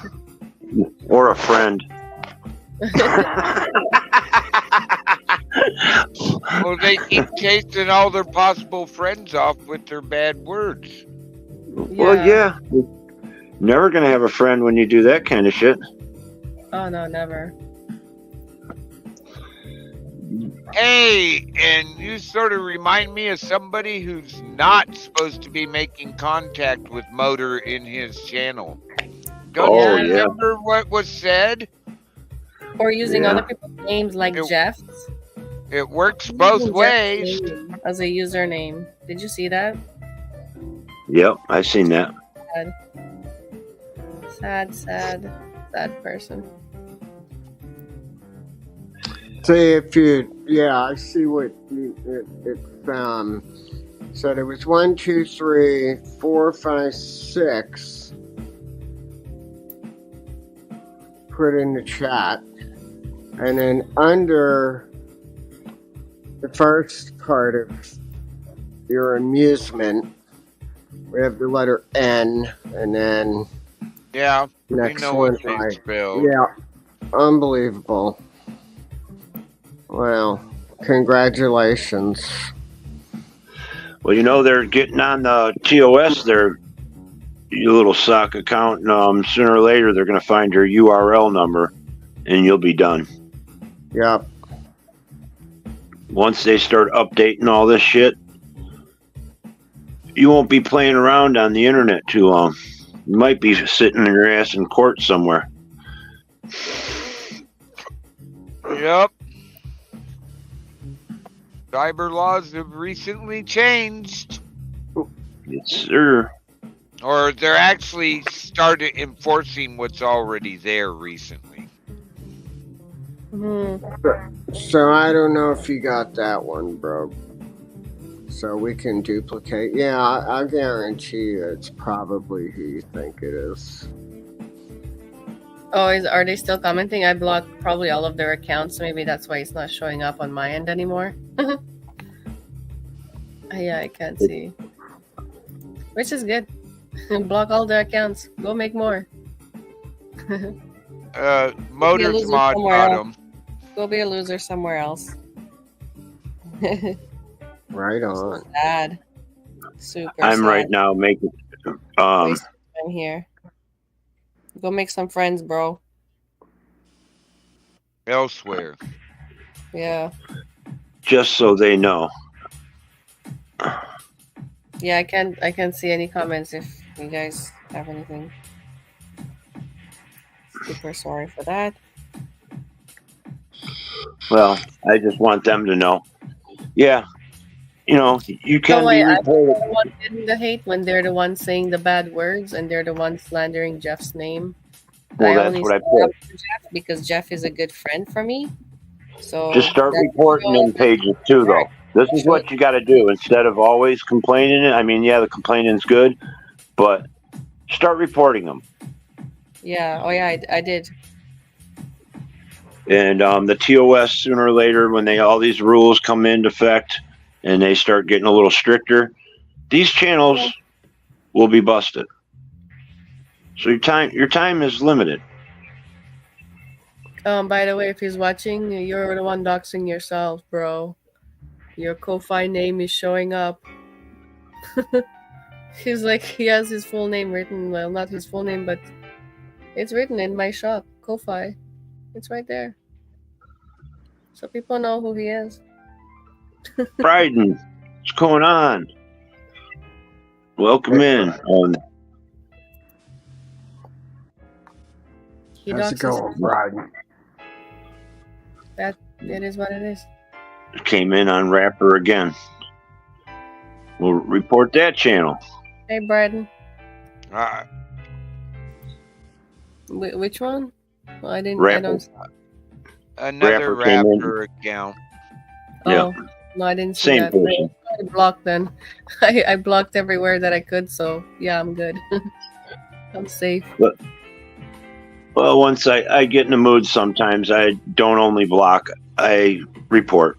Or a friend. Well, they keep chasing all their possible friends off with their bad words. Well, yeah. Never gonna have a friend when you do that kind of shit. Oh no, never. Hey, and you sort of remind me of somebody who's not supposed to be making contact with Motor in his channel. Don't you remember what was said? Or using other people's names like Jeff's. It works both ways. As a username. Did you see that? Yep, I've seen that. Sad person. See I see what it said. It was 1, 2, 3, 4, 5, 6. Put in the chat, and then under the first part of your amusement, we have the letter N, and then next one. Unbelievable. Well, congratulations. Well, they're getting on the TOS there, your little sock account, and sooner or later they're going to find your URL number, and you'll be done. Yep. Once they start updating all this shit, you won't be playing around on the internet too long. You might be sitting your ass in court somewhere. Yep. Cyber laws have recently changed. Yes, sir. Or they're actually started enforcing what's already there recently. So I don't know if you got that one, bro. So we can duplicate. Yeah, I guarantee you it's probably who you think it is. Oh, are they still commenting? I blocked probably all of their accounts, so maybe that's why it's not showing up on my end anymore. Yeah, I can't see. Which is good. Block all their accounts. Go make more. Motors mod got them. Go be a loser somewhere else. Right on. Sad. Super I'm sad. right now making I'm here. Go make some friends, bro. Elsewhere. Yeah. just so they know. Yeah, I can't see any comments if you guys have anything. Super sorry for that. Well, I just want them to know. Yeah, you know, you can be reported. The one getting the hate when they're the ones saying the bad words and they're the ones slandering Jeff's name. Well, that's what I put. Jeff because Jeff is a good friend for me. So just start reporting them pages too, though. This is what you got to do instead of always complaining. I mean, yeah, the complaining's good, but start reporting them. Yeah. Oh, yeah. I did. And the TOS sooner or later, when all these rules come into effect and they start getting a little stricter, these channels will be busted. So your time is limited. By the way, if he's watching, you're the one doxing yourself, bro. Your Ko-Fi name is showing up. He's like, he has his full name written. Well, not his full name, but it's written in my shop, Ko-Fi. It's right there. So people know who he is. Bryden, what's going on? Welcome in. How's it going, Bryden? It is what it is. Came in on Rapper again. We'll report that channel. Hey, Bryden. Which one? Well, I didn't. Rapper. I don't. Another Rapper account. Oh, yeah. No, I didn't see Same that. person. I blocked then. I blocked everywhere that I could, so yeah, I'm good. I'm safe. Well, once I get in the mood, sometimes I don't only block, I report.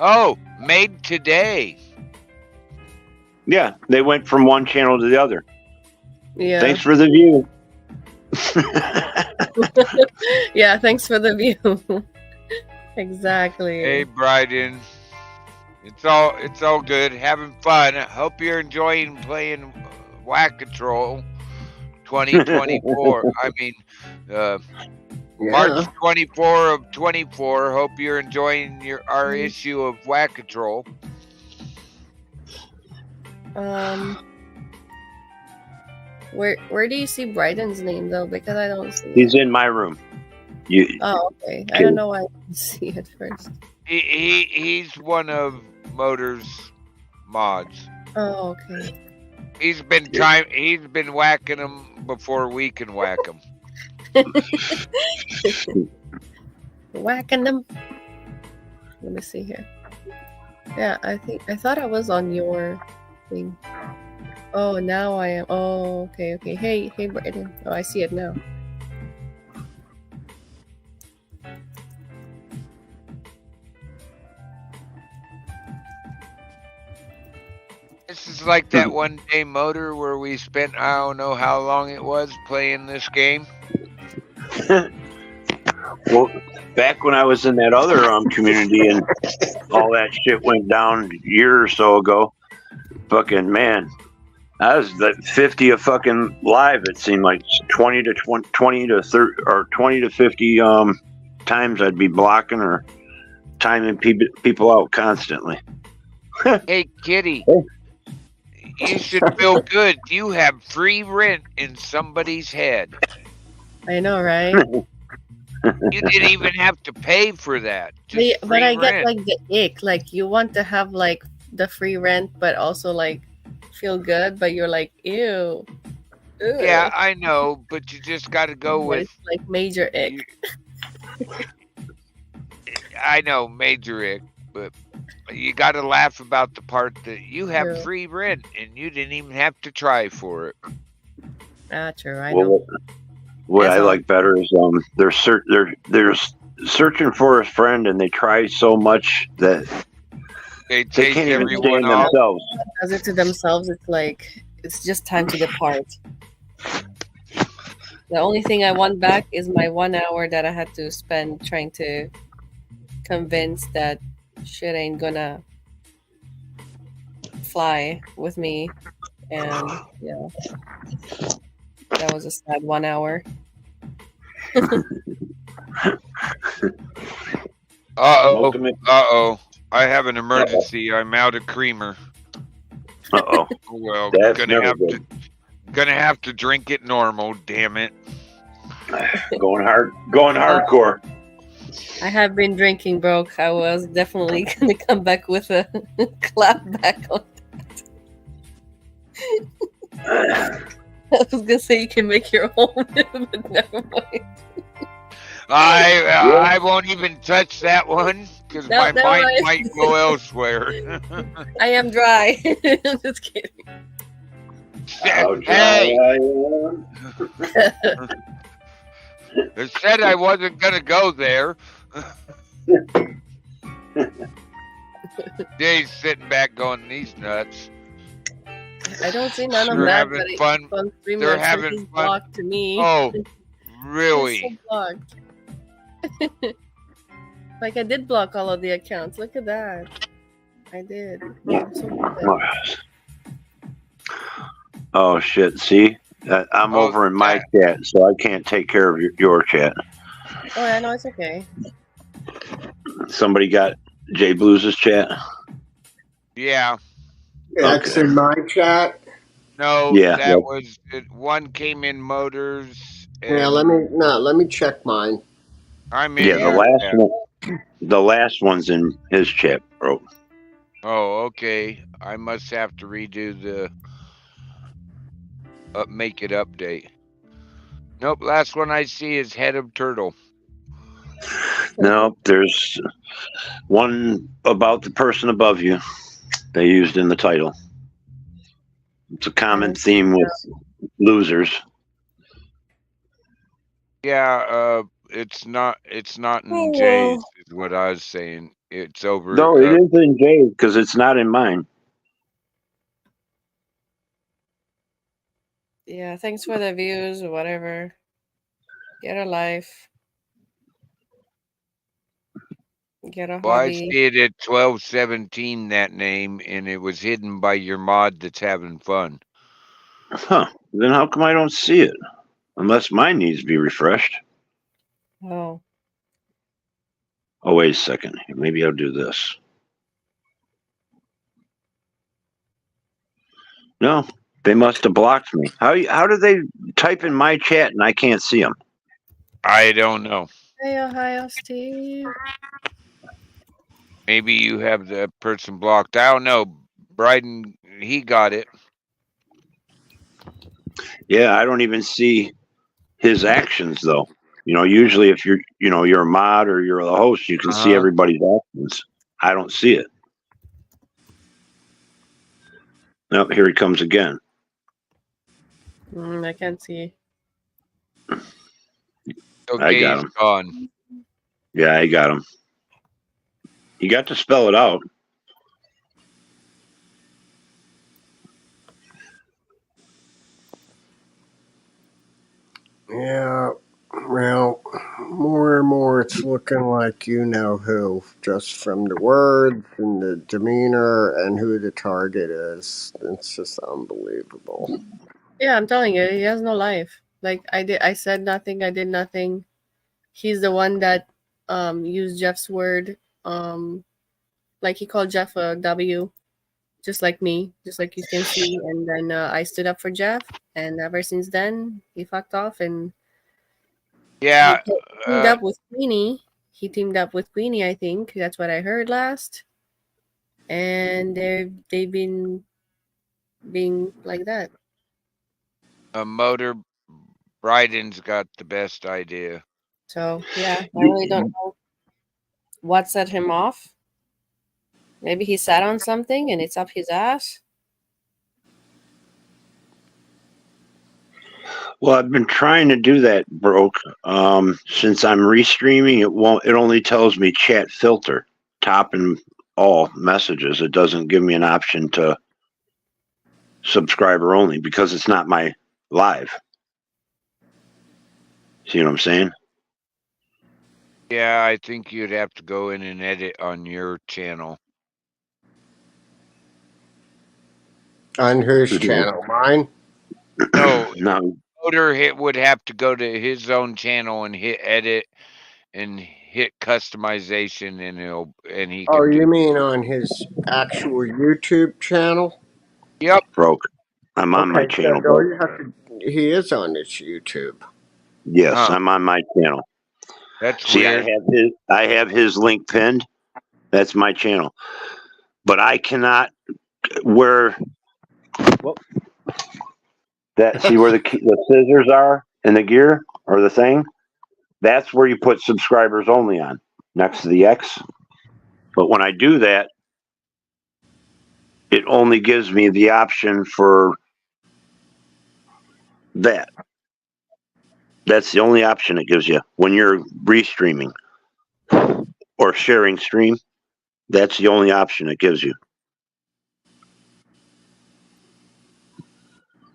Oh, made today. Yeah, they went from one channel to the other. Yeah. Thanks for the view. Yeah, thanks for the view. Exactly. Hey, Bryden. It's all good. Having fun. Hope you're enjoying playing Whack Control 2024. I mean, March 24 of 24. Hope you're enjoying our issue of Whack Control. Where do you see Bryden's name though? Because I don't see. He's in my room. Oh, okay. I don't know why I didn't see it first. He's one of Motor's mods. Oh, okay. He's been whacking them before we can whack them. Whacking them. Let me see here. Yeah, I thought I was on your thing. Oh, now I am. Oh, okay. Hey, Bryden. Oh, I see it now. This is like that one day Motor where we spent, I don't know how long it was, playing this game. Well, back when I was in that other community and all that shit went down a year or so ago, fucking man, I was like 50 a fucking live. It seemed like 20 to 30 or 20 to 50 times I'd be blocking or timing people out constantly. Hey, Kitty. You should feel good. You have free rent in somebody's head. I know, right? You didn't even have to pay for that. But I get like the ick. Like you want to have like the free rent, but also like feel good. But you're like, ew. Yeah, I know, but you just got to go with like major ick. I know, Major Rick, but you got to laugh about the part that you have True. free rent and you didn't even have to try for it. True. I know. What That's I all. like better is they're searching for a friend, and they try so much that They they chase can't even everyone stand off. themselves. Does it to themselves? It's like it's just time to depart. The only thing I want back is my 1 hour that I had to spend trying to convince that shit ain't gonna fly with me. And yeah, that was a sad 1 hour. Uh-oh. I have an emergency. I'm out of creamer. Uh-oh. Well, That's gonna never have good. gonna have to drink it normal, damn it. Going hardcore. I have been drinking, bro. I was definitely gonna come back with a clap back on that. I was gonna say you can make your own, but never mind. I won't even touch that one because No, my never mind mind. might go elsewhere. I am dry. I'm just kidding. How dry Hey, I am. I said I wasn't gonna go there. Jay's sitting back going, these nuts. I don't see none of They're that, having but it's fun. on stream They're that says having he's fun. blocked to me. Oh, He's really? so blocked. Like I did block all of the accounts. Look at that. I did. I'm so good. Oh shit! See, I'm over in my chat, so I can't take care of your chat. Oh, yeah, no, it's okay. Somebody got Jay Blues' chat. Yeah. That's in my chat. No, Yeah, that was one came in Motors. Yeah, let me check mine. I'm in. Yeah, the last one's in his chat, bro. Oh, okay. I must have to redo the make it update. Nope, last one I see is Head of Turtle. No, there's one about the person above you. They used in the title. It's a common theme with losers. Yeah, it's not in Jay's is what I was saying. It's over. No, it is in Jay's because it's not in mine. Yeah, thanks for the views or whatever. Get a life. Get a Well, I hobby. see it at 1217 that name, and it was hidden by your mod that's having fun. Huh. Then how come I don't see it? Unless mine needs to be refreshed. Oh. Oh, wait a second. Maybe I'll do this. No, they must have blocked me. How do they type in my chat and I can't see them? I don't know. Hey, Ohio Steve. Maybe you have the person blocked. I don't know. Bryden, he got it. Yeah, I don't even see his actions though. You know, usually if you're a mod or you're the host, you can see everybody's actions. I don't see it. No, here he comes again. I can't see. Okay, I got he's him. gone. Yeah, I got him. You got to spell it out. Yeah, well, more and more it's looking like you know who, just from the words and the demeanor and who the target is. It's just unbelievable. Yeah, I'm telling you, he has no life. Like I said nothing, I did nothing. He's the one that used Jeff's word. Like he called Jeff a W, just like me, just like you can see. And then I stood up for Jeff, and ever since then he fucked off and yeah, he teamed up with Queenie. He teamed up with Queenie, I think. That's what I heard last. And they've been being like that. a motor. Bryden's got the best idea. So yeah, I really don't know. What set him off? Maybe he sat on something and it's up his ass. Well, I've been trying to do that, broke. Since I'm restreaming, it won't. It only tells me chat filter, top and all messages. It doesn't give me an option to subscriber only because it's not my live. See what I'm saying? Yeah, I think you'd have to go in and edit on your channel. On whose channel? Mine? No, No. Voter would have to go to his own channel and hit edit and hit customization, and he Oh, can you do. mean on his actual YouTube channel? Yep. Broke. I'm on my Okay, channel, good. All bro. you have to. He is on his YouTube. Yes, Huh. I'm on my channel. That's See, weird. I have his link pinned. That's my channel. But I cannot where that see where the scissors are in the gear or the thing. That's where you put subscribers only on next to the X. But when I do that, it only gives me the option for that. That's the only option it gives you when you're restreaming or sharing stream. That's the only option it gives you.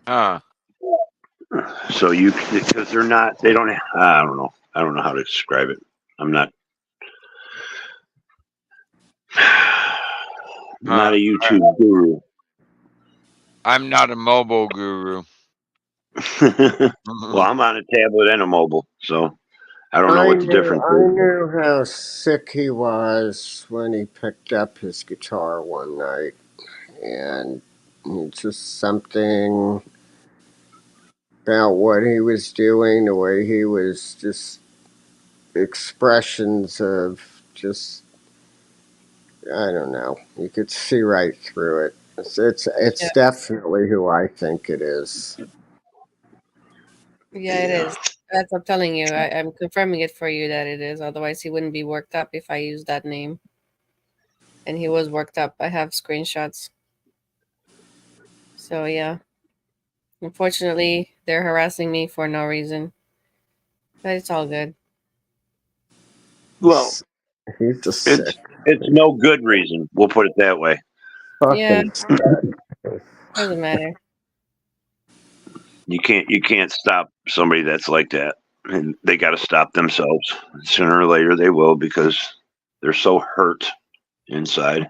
Huh. So you, because they're not, they don't, I don't know. I don't know how to describe it. I'm not a YouTube guru. I'm not a mobile guru. Well, I'm on a tablet and a mobile, so I don't know what the difference I is. knew how sick he was when he picked up his guitar one night, and it's just something about what he was doing, the way he was just expressions of just I don't know. You could see right through it. It's Yeah, definitely who I think it is. yeah, it is. That's I'm telling you. I'm confirming it for you that it is. Otherwise, he wouldn't be worked up if I used that name. And he was worked up. I have screenshots. So yeah. Unfortunately, they're harassing me for no reason. But it's all good. Well, He's just sick. it's no good reason. We'll put it that way. Yeah, Fucking sick. doesn't matter. You can't stop somebody that's like that, and they got to stop themselves. Sooner or later, they will because they're so hurt inside.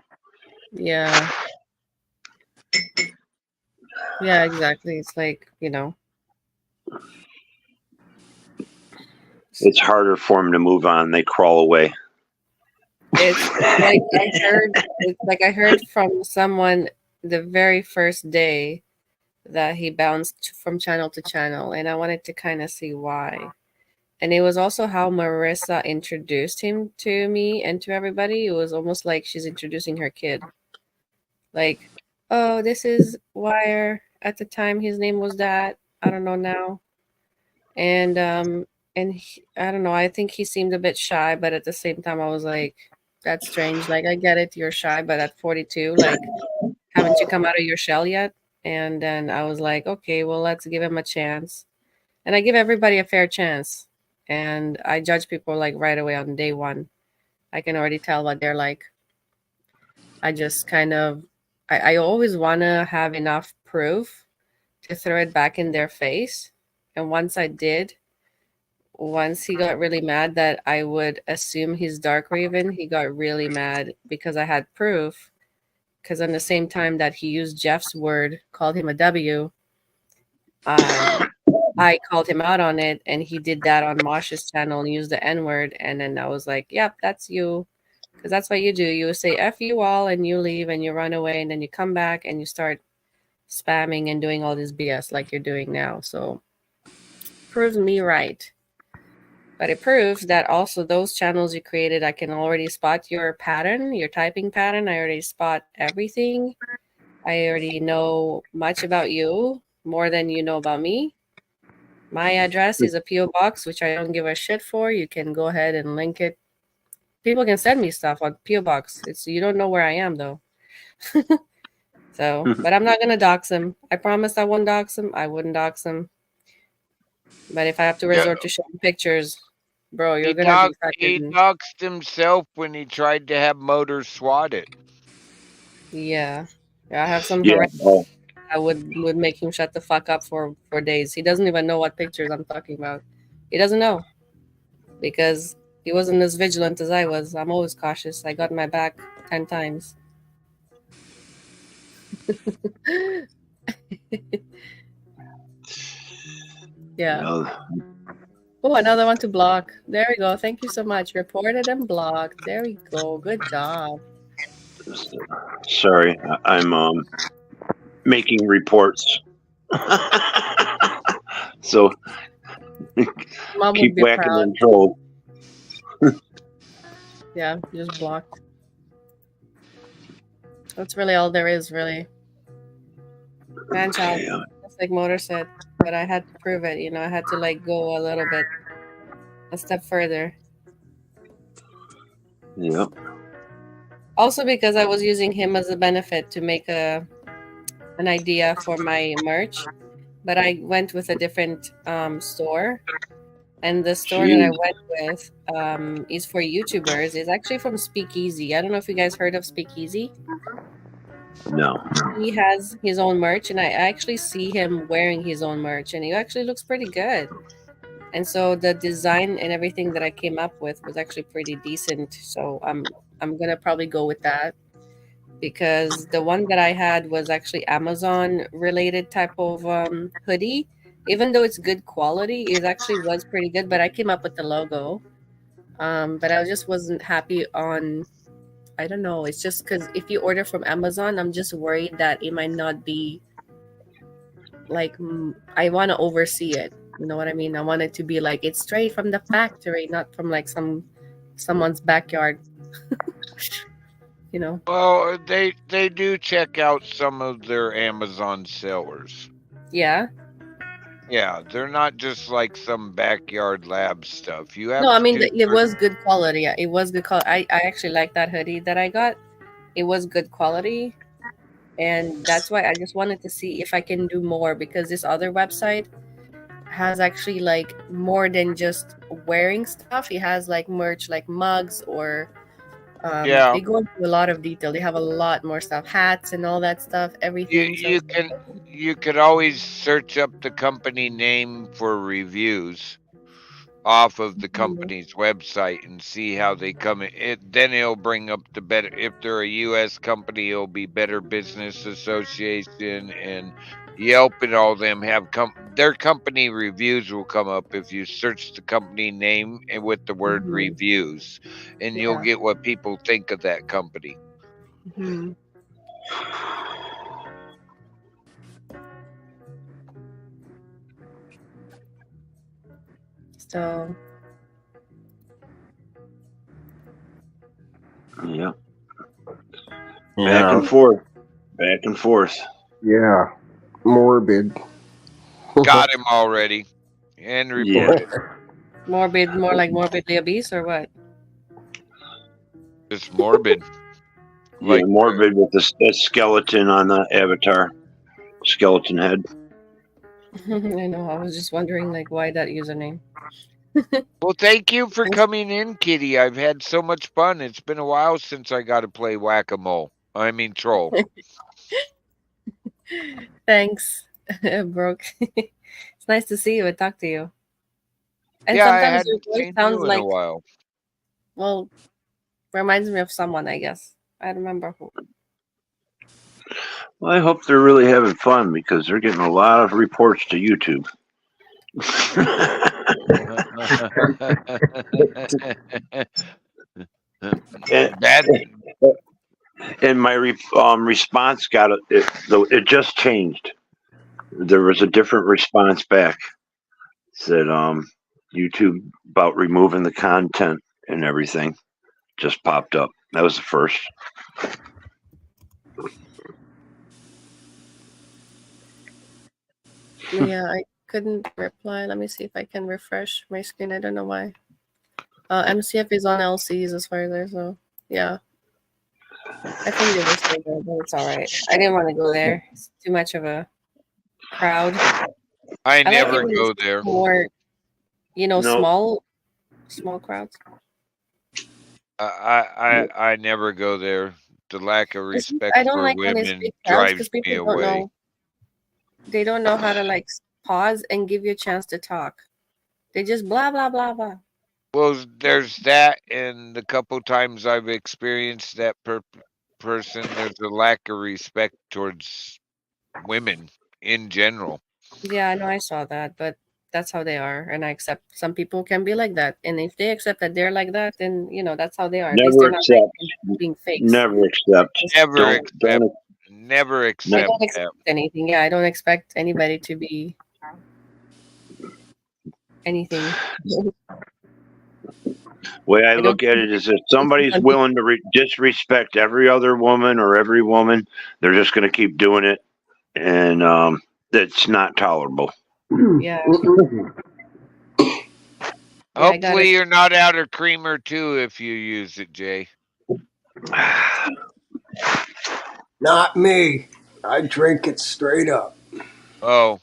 Yeah. Yeah, exactly. It's like, It's harder for them to move on. They crawl away. it's like I heard from someone the very first day that he bounced from channel to channel, and I wanted to kind of see why. And it was also how Marissa introduced him to me and to everybody. It was almost like she's introducing her kid. Like, oh, this is Wire. At the time, his name was that. I don't know now. And I don't know. I think he seemed a bit shy, but at the same time, I was like, that's strange. Like, I get it, you're shy, but at 42, like, haven't you come out of your shell yet? And then I was like, okay, well, let's give him a chance. And I give everybody a fair chance. And I judge people like right away on day one. I can already tell what they're like. I just kind of, I always want to have enough proof to throw it back in their face. And once I did, once he got really mad that I would assume he's Dark Raven, he got really mad because I had proof. Because on the same time that he used Jeff's word, called him a W, I called him out on it, and he did that on Mosh's channel and used the N word. And then I was like, yep, that's you. Because that's what you do. You say F you all and you leave and you run away, and then you come back and you start spamming and doing all this BS like you're doing now. So proves me right. But it proves that also those channels you created, I can already spot your pattern, your typing pattern. I already spot everything. I already know much about you, more than you know about me. My address is a P.O. box, which I don't give a shit for. You can go ahead and link it People can send me stuff on PO box. It's you don't know where I am though. So, but I'm not gonna dox him. I promised I wouldn't dox him. I wouldn't dox him. But if I have to resort to showing pictures, bro, you're gonna be He fucking. doxed himself when he tried to have motors swatted. Yeah, I have some Yeah. horrendous. I would make him shut the fuck up for days. He doesn't even know what pictures I'm talking about. He doesn't know because he wasn't as vigilant as I was. I'm always cautious. I got my back 10 times. Yeah. Oh, another one to block. There we go. Thank you so much. Reported and blocked. There we go. Good job. Sorry, I'm making reports. So Mom keep would be whacking proud. them trolls. Yeah, just blocked. That's really all there is, really. Man child, just like Motor said. But I had to prove it, you know, I had to like go a little bit a step further. Yep. Also because I was using him as a benefit to make an idea for my merch. But I went with a different store. And the store that I went with is for YouTubers. It's actually from Speakeasy. I don't know if you guys heard of Speakeasy. No. He has his own merch, and I actually see him wearing his own merch, and he actually looks pretty good. And so the design and everything that I came up with was actually pretty decent. So I'm gonna probably go with that because the one that I had was actually Amazon related type of hoodie. Even though it's good quality, it actually was pretty good. But I came up with the logo, but I just wasn't happy on. I don't know. It's just because if you order from Amazon, I'm just worried that it might not be like I want to oversee it. You know what I mean? I want it to be like it's straight from the factory, not from like someone's backyard. You know. Well, they do check out some of their Amazon sellers. Yeah. Yeah, they're not just like some backyard lab stuff. You have No, I mean to. it was good quality. Yeah, it was good quality. I actually like that hoodie that I got. It was good quality, and that's why I just wanted to see if I can do more because this other website has actually like more than just wearing stuff. It has like merch, like mugs or they go into a lot of detail. They have a lot more stuff, hats and all that stuff, everything. So You could always search up the company name for reviews off of the company's website and see how they come in. Then it'll bring up the better. If they're a U.S. company, it'll be Better Business Association and Yelp and all them have their company reviews will come up if you search the company name and with the word reviews, and you'll get what people think of that company. So Yeah. Back and forth. Back and forth. Yeah. Morbid. Got him already. And reported. Morbid, more like morbidly obese or what? Just morbid. Yeah, morbid with the skeleton on the avatar. Skeleton head. I know. I was just wondering like why that username. Well, thank you for coming in, Kitty. I've had so much fun. It's been a while since I got to play whack-a-mole. I mean, troll. Thanks, Brooke. It's nice to see you and talk to you. And yeah, sometimes I hadn't your voice seen sounds you in like, a while. well, reminds me of someone, I guess. I don't remember who. Well, I hope they're really having fun because they're getting a lot of reports to YouTube. And my response it just changed. There was a different response back. It said YouTube about removing the content and everything just popped up. That was the first. Yeah, I couldn't reply. Let me see if I can refresh my screen. I don't know why. MCF is on LCs as far as I know. Yeah. I think they were still there, but it's all right. I didn't want to go there. It's too much of a crowd. I I like it never when go it's there. more, No. small crowds. I never go there. The lack of respect I don't for like when it's women big crowds drives because me people don't away. know. They don't know how to like pause and give you a chance to talk. They just blah blah blah blah. Well, there's that, and the couple times I've experienced that person, there's a lack of respect towards women in general. Yeah, I know I saw that, but that's how they are, and I accept. Some people can be like that, and if they accept that they're like that, then that's how they are. At least Never they're not like accept. being fakes. Never accept. Never I accept don't expect anything. Yeah, I don't expect anybody to be anything. Way I look at it is if somebody's willing to disrespect every other woman or every woman, they're just going to keep doing it, and that's not tolerable. Yeah. Hopefully, you're not out of creamer too if you use it, Jay. Not me. I drink it straight up. Oh,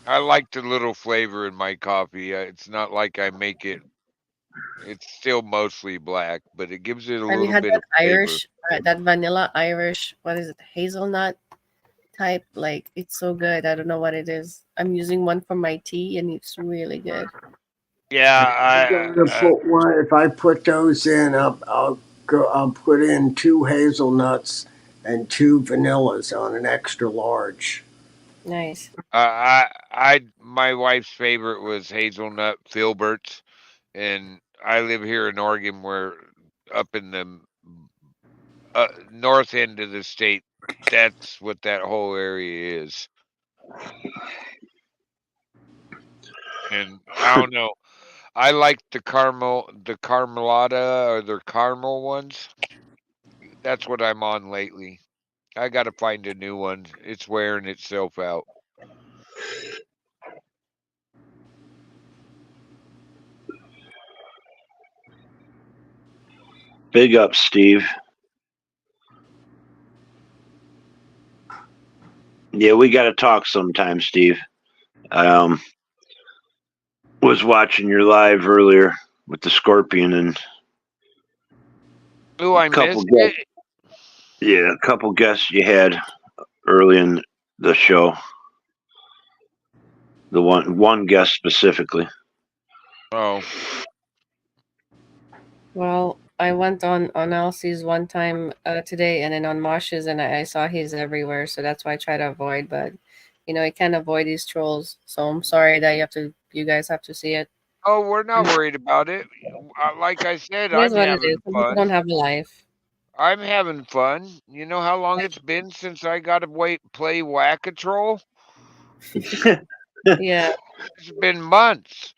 I like the little flavor in my coffee. It's not like I make it. It's still mostly black, but it gives it a little bit of flavor. Irish, that vanilla Irish, what is it, hazelnut type? Like, it's so good. I don't know what it is. I'm using one for my tea, and it's really good. Yeah, if I put those in, I'll put in 2 hazelnuts and 2 vanillas on an extra large. Nice. My wife's favorite was hazelnut filberts, and I live here in Oregon, where up in the north end of the state, that's what that whole area is. And I don't know. I like the Carmelata, or the caramel ones. That's what I'm on lately. I got to find a new one. It's wearing itself out. Big up, Steve. Yeah, we got to talk sometime, Steve. Was watching your live earlier with the Scorpion and I missed it. Yeah, a couple guests you had early in the show. The one guest specifically. Oh. Well, I went on LC's one time today, and then on Mosh's, and I saw he's everywhere, so that's why I try to avoid. But you can't avoid these trolls. So I'm sorry that you guys have to see it. Oh, we're not worried about it. Like I said, I'm having fun. People don't have a life. I'm having fun. You know how long it's been since I got to play Whack-A-Troll? Yeah. It's been months.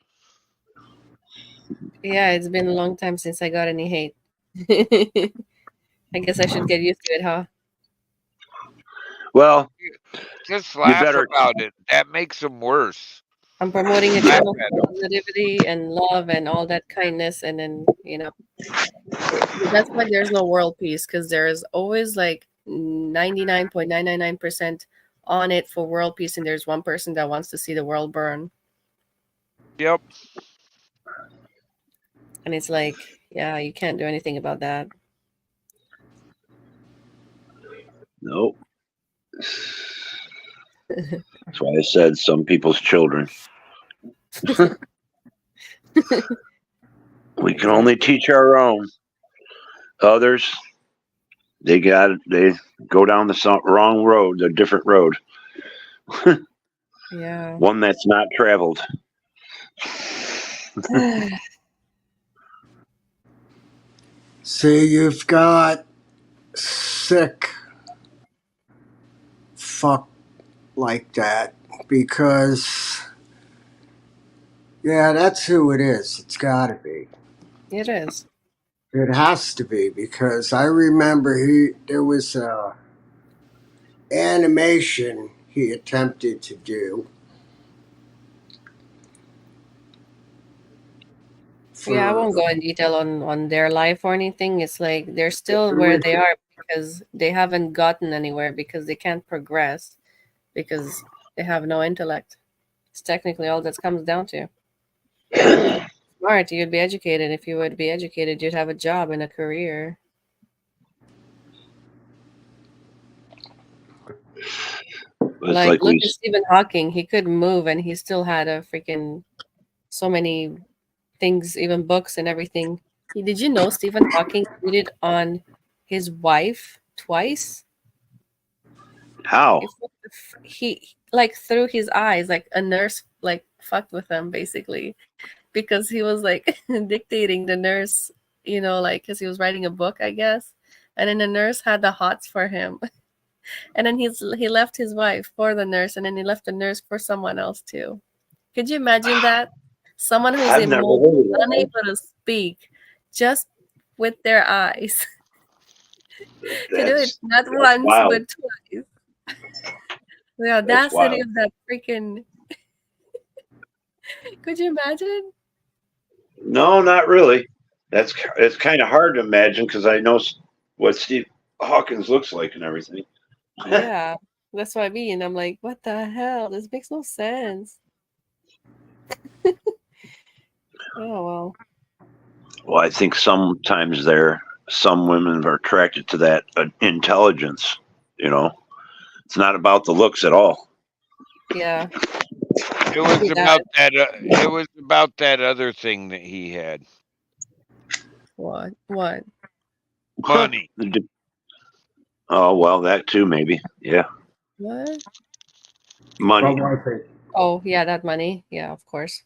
Yeah, it's been a long time since I got any hate. I guess I should get used to it, huh? Well, just laugh about it. That makes them worse. I'm promoting a channel for positivity and love and all that kindness, and then that's why there's no world peace, because there's always like 99.999% on it for world peace, and there's one person that wants to see the world burn. Yep. And it's like, yeah, you can't do anything about that. Nope. That's why I said some people's children. We can only teach our own. Others, they go down the wrong road, a different road. Yeah. One that's not traveled. See, you've got sick fuck like that, because that's who it is. It's got to be. It is. It has to be, because I remember there was a animation he attempted to do Yeah, I won't go in detail on their life or anything. It's like they're still where they are because they haven't gotten anywhere because they can't progress because they have no intellect. It's technically all that comes down to. Smart, you'd be educated. If you would be educated, you'd have a job and a career. Like, look at Stephen Hawking. He could move and he still had a freaking so many things, even books and everything. Did you know Stephen Hawking cheated on his wife twice? How? He like through his eyes, like a nurse like fucked with him basically, because he was like dictating the nurse, like because he was writing a book, I guess, and then the nurse had the hots for him, and then he left his wife for the nurse, and then he left the nurse for someone else too. Could you imagine that? Someone who's immobile, unable to speak, just with their eyes. To do it not once wild. but twice. The audacity of that freaking. Could you imagine? No, not really. It's kind of hard to imagine because I know what Steve Hawkins looks like and everything. Yeah, that's what I mean. I'm like, what the hell? This makes no sense. Oh well. Well, I think sometimes some women are attracted to that intelligence. It's not about the looks at all. Yeah. It was about that. It was about that other thing that he had. What? Money. Oh well, that too maybe. Yeah. What? Money. Oh yeah, that money. Yeah, of course.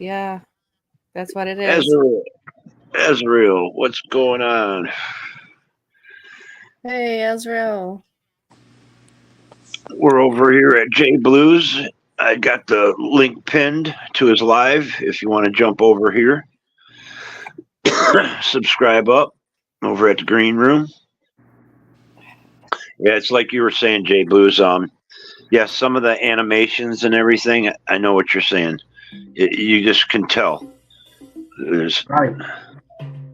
Yeah, that's what it is. Ezreal, what's going on? Hey, Ezreal. We're over here at J Blues. I got the link pinned to his live if you want to jump over here. Subscribe up over at the green room. Yeah, it's like you were saying, J Blues. Yes, some of the animations and everything, I know what you're saying. You just can tell. Right.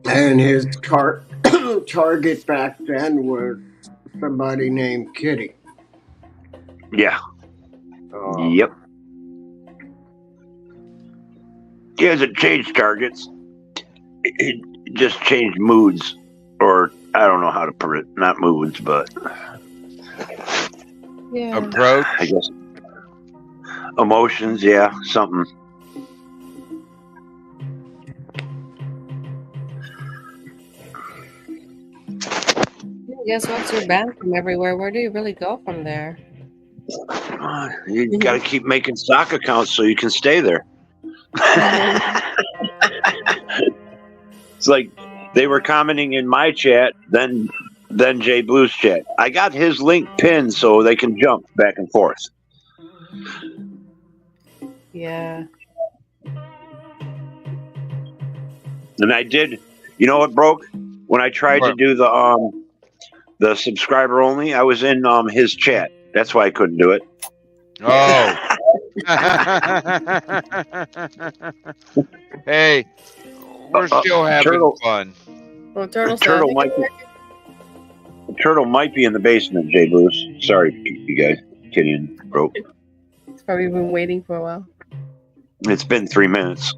And his target back then was somebody named Kitty. Yeah. Yep. He hasn't changed targets. It just changed moods. Or I don't know how to put it. Not moods, but approach. I guess emotions, yeah, something. Guess what's your banned from everywhere? Where do you really go from there? You got to keep making stock accounts so you can stay there. It's like they were commenting in my chat, then Jay Blue's chat. I got his link pinned so they can jump back and forth. Yeah. And I did. You know what broke? When I tried to do the subscriber only, I was in his chat. That's why I couldn't do it. Oh. Hey, we're still having fun. Well, Turtle might be in the basement, Jay Bruce. Sorry, you guys. Kidding, bro. He's probably been waiting for a while. It's been 3 minutes.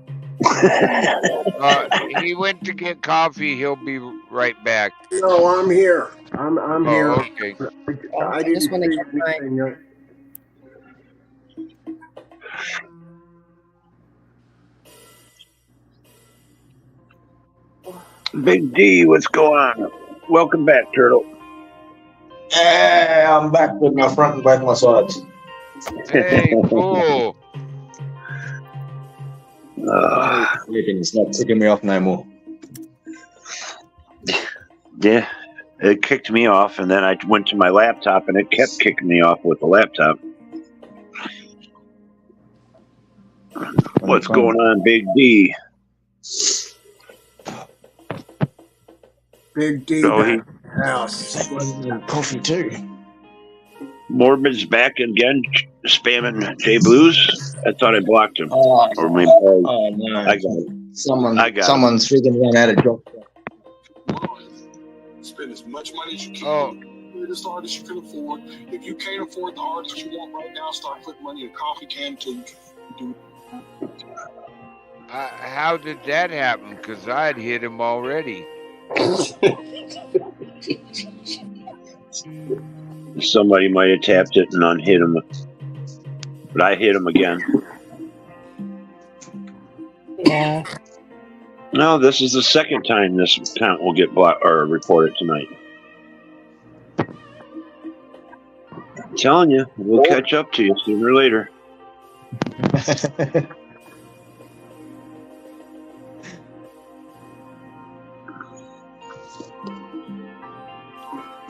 He went to get coffee. He'll be right back. No, I'm here. I'm here. Okay. I didn't see anything yet. Big D, what's going on? Welcome back, Turtle. Hey, I'm back with my front and back massage. Hey, cool. It's not ticking me off no more. Yeah, it kicked me off, and then I went to my laptop, and it kept kicking me off with the laptop. What's going on, Big D? Big D house. Coffee too. Morbid's back again, spamming J Blues. I thought I blocked him. Oh, Or maybe oh no! I got it. Someone's freaking run out of drop. Spend as much money as you can. Greatest artist you can afford. If you can't afford the artist you want right now, start putting money in a coffee can until you can do it. How did that happen? Because I had hit him already. Somebody might have tapped it and unhit him, but I hit him again. Yeah. No, this is the second time this account will get blocked or reported tonight. I'm telling you, we'll catch up to you sooner or later.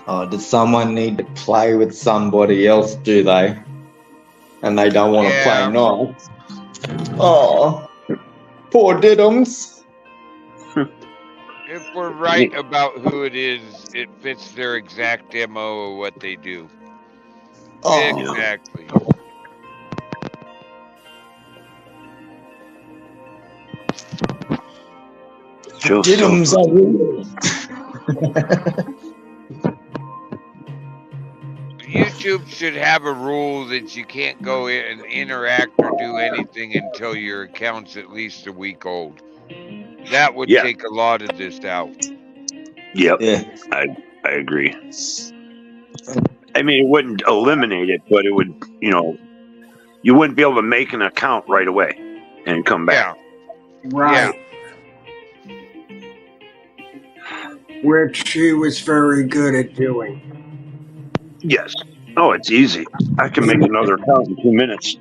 Oh, does someone need to play with somebody else, do they? And they don't want to play nice. Oh, poor diddums. If we're right about who it is, it fits their exact MO of what they do. Oh. Exactly. Diddums are real. YouTube should have a rule that you can't go in and interact or do anything until your account's at least a week old. That would take a lot of this out. Yep. Yeah. I agree. I mean, it wouldn't eliminate it, but it would, you wouldn't be able to make an account right away and come back. Yeah. Right. Yeah. Which she was very good at doing. Yes. Oh, it's easy. I can make another account in 2 minutes.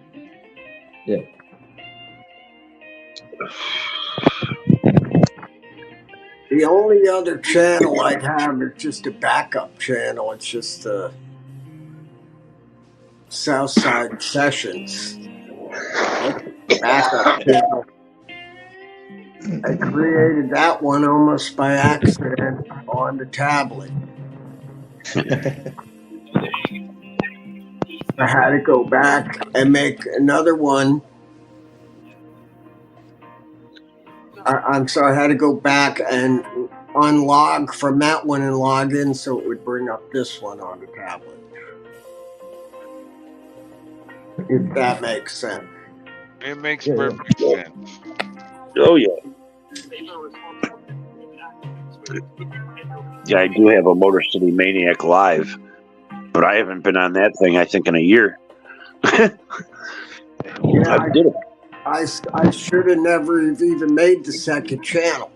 Yeah. The only other channel I have is just a backup channel. It's just Southside Sessions. Backup channel. I created that one almost by accident on the tablet. I had to go back and make another one. I'm sorry, I had to go back and unlog from that one and log in so it would bring up this one on the tablet. If that makes sense. It makes perfect sense. Oh, yeah. Yeah, I do have a Motor City Maniac Live, but I haven't been on that thing, I think, in a year. I did it. I should have never even made the second channel.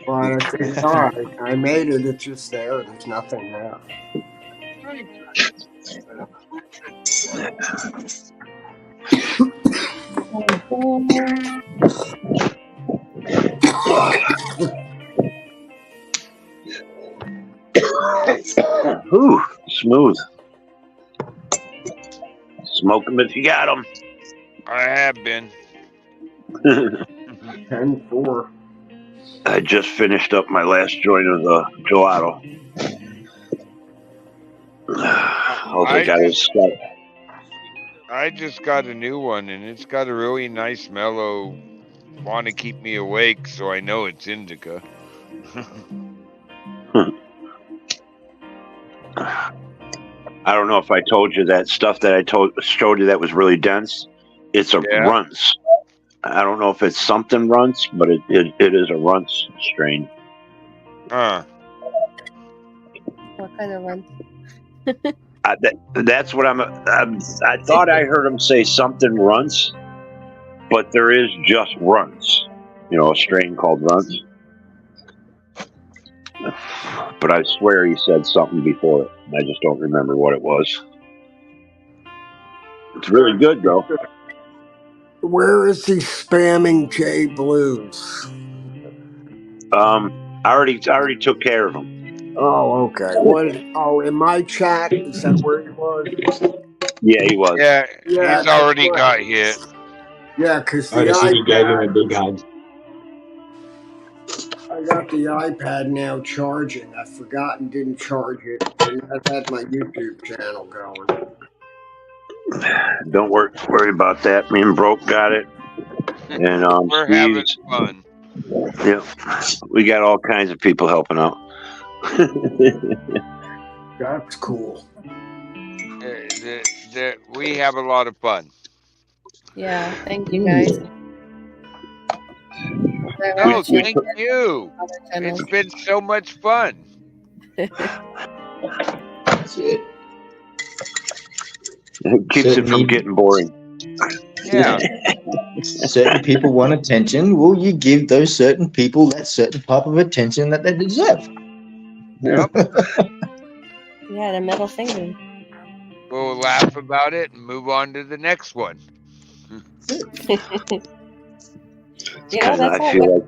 But I think, all right, I made it. It's just there. There's nothing there. Ooh, smooth. Smoke them if you got them. I have been. 10-4. I just finished up my last joint of the gelato. I just got a new one, and it's got a really nice mellow, want to keep me awake, so I know it's indica. I don't know if I told you that stuff that I showed you that was really dense. It's a runts. I don't know if it's something runts, but it is a runts strain. What kind of runts? That's what I thought I heard him say something runts, but there is just runts. A strain called runts. But I swear he said something before it. I just don't remember what it was. It's really good, though. Where is he spamming J Blues? I already took care of him. Oh, okay. In my chat, is that where he was? Yeah, he was. Yeah, he's already got hit. Yeah, because I see you gave him a big hug. I got the iPad now charging. I forgot and didn't charge it, and that had my YouTube channel going. Don't worry about that. Me and Broke got it, and we're having fun. Yeah, we got all kinds of people helping out. That's cool. We have a lot of fun. Yeah, thank you guys. Oh, thank you. It's been so much fun. That's it. It keeps it from getting boring. Yeah. Certain people want attention. Well, you give those certain people that certain type of attention that they deserve. Yep. Yeah, the middle finger. We'll laugh about it and move on to the next one. You know, that's all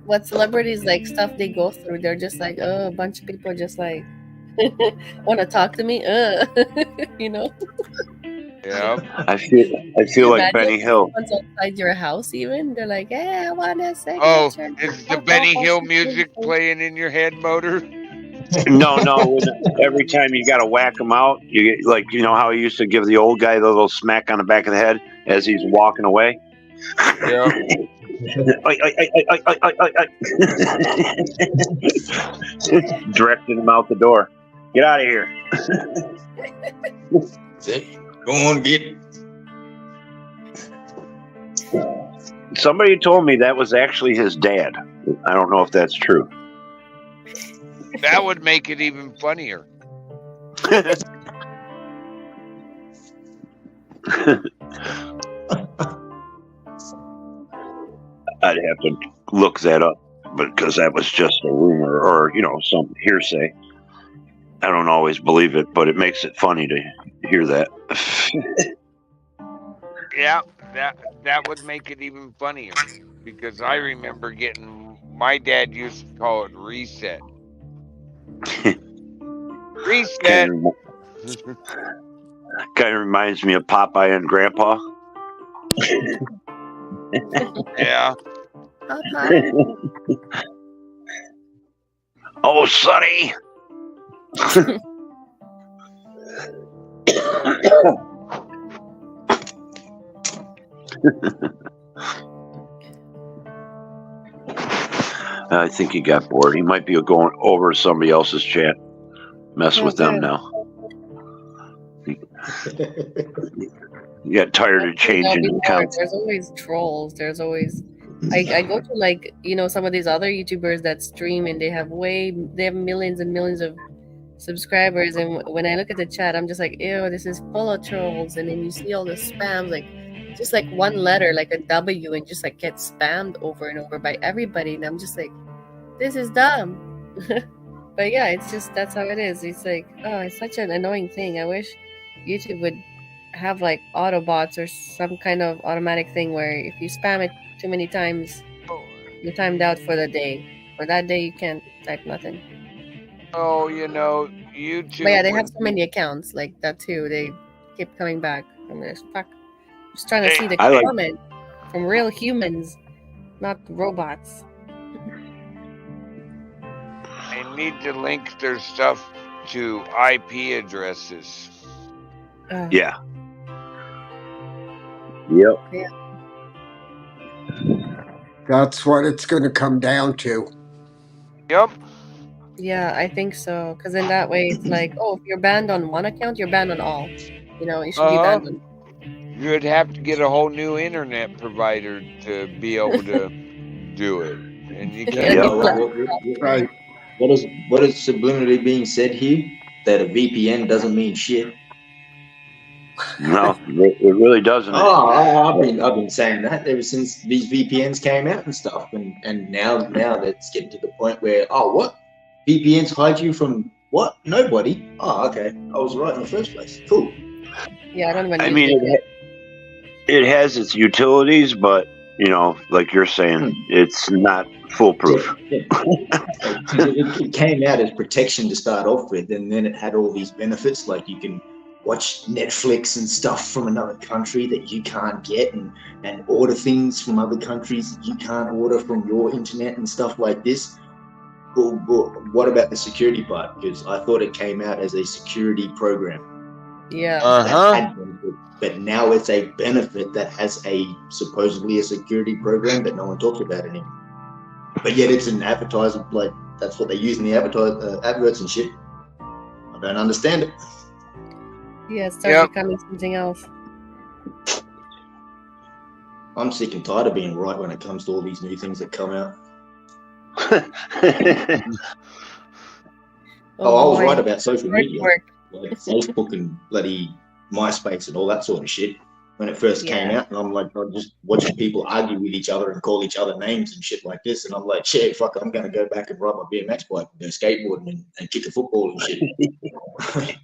what celebrities like stuff they go through. They're just like, oh, a bunch of people just like want to talk to me. You know. Yeah. I feel like Benny Hill. Outside your house, even they're like, "Hey, I want to say." Oh, is the Benny Hill music playing in your head, Motor? No. Every time you got to whack him out, you get like how he used to give the old guy the little smack on the back of the head as he's walking away. Yeah. Directing him out the door. Get out of here. That's it. Go on, get it. Somebody told me that was actually his dad. I don't know if that's true. That would make it even funnier. I'd have to look that up, because that was just a rumor or some hearsay. I don't always believe it, but it makes it funny to hear that. Yeah, that would make it even funnier, because I remember my dad used to call it reset. Reset. Kind of reminds me of Popeye and Grandpa. Yeah. Oh, Sonny. I think he got bored. He might be going over somebody else's chat. Mess with them now. He got tired of changing accounts. There's always trolls. There's always I go to like some of these other YouTubers that stream and they have millions and millions of subscribers, and when I look at the chat, I'm just like, ew, this is full of trolls. And then you see all the spams, like just like one letter, like a W, and just like gets spammed over and over by everybody, and I'm just like, this is dumb. But yeah, it's just that's how it is. It's like, oh, it's such an annoying thing. I wish YouTube would have like Autobots or some kind of automatic thing where if you spam it too many times, you're timed out for the day. For that day, you can't type nothing. Oh, YouTube. But yeah, they have so many accounts like that too. They keep coming back. I'm just trying to see the comment from real humans, not robots. They need to link their stuff to IP addresses. Yeah. Yep. Yeah. That's what it's going to come down to. Yep. Yeah, I think so. Because in that way, it's like, oh, if you're banned on one account, you're banned on all. You should be banned on. You'd have to get a whole new internet provider to be able to do it, and you can't. Right. What is subliminally being said here? That a VPN doesn't mean shit. No, it really doesn't. I've been saying that ever since these VPNs came out and stuff, and now that's getting to the point where what VPNs hide you from what? Nobody. Oh, okay, I was right in the first place. Cool. Yeah, I don't even. I mean, it has its utilities, but like you're saying, it's not foolproof. Yeah. It came out as protection to start off with, and then it had all these benefits, like you can watch Netflix and stuff from another country that you can't get, and order things from other countries that you can't order from your internet and stuff like this. Well, what about the security part? Because I thought it came out as a security program Yeah. that had benefit, but now it's a benefit that has supposedly a security program, but no one talks about it anymore. But yet it's an advertisement, like that's what they use in the adverts and shit. I don't understand it. Yeah, it starts becoming something else. I'm sick and tired of being right when it comes to all these new things that come out. I was right about social media, like Facebook and bloody MySpace and all that sort of shit when it first came out. And I'm like, I'm just watching people argue with each other and call each other names and shit like this. And I'm like, shit, fuck, I'm going to go back and ride my BMX bike and go skateboarding and kick a football and shit.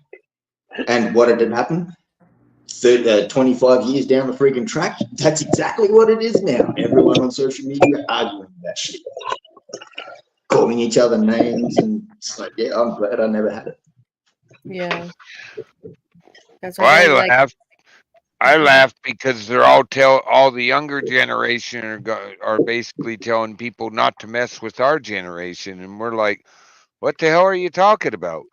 And what did happen? 25 years down the freaking track, that's exactly what it is now. Everyone on social media arguing about shit, calling each other names, and it's like, yeah, I'm glad I never had it. Yeah. That's why I laughed because they're all the younger generation are basically telling people not to mess with our generation, and we're like, what the hell are you talking about?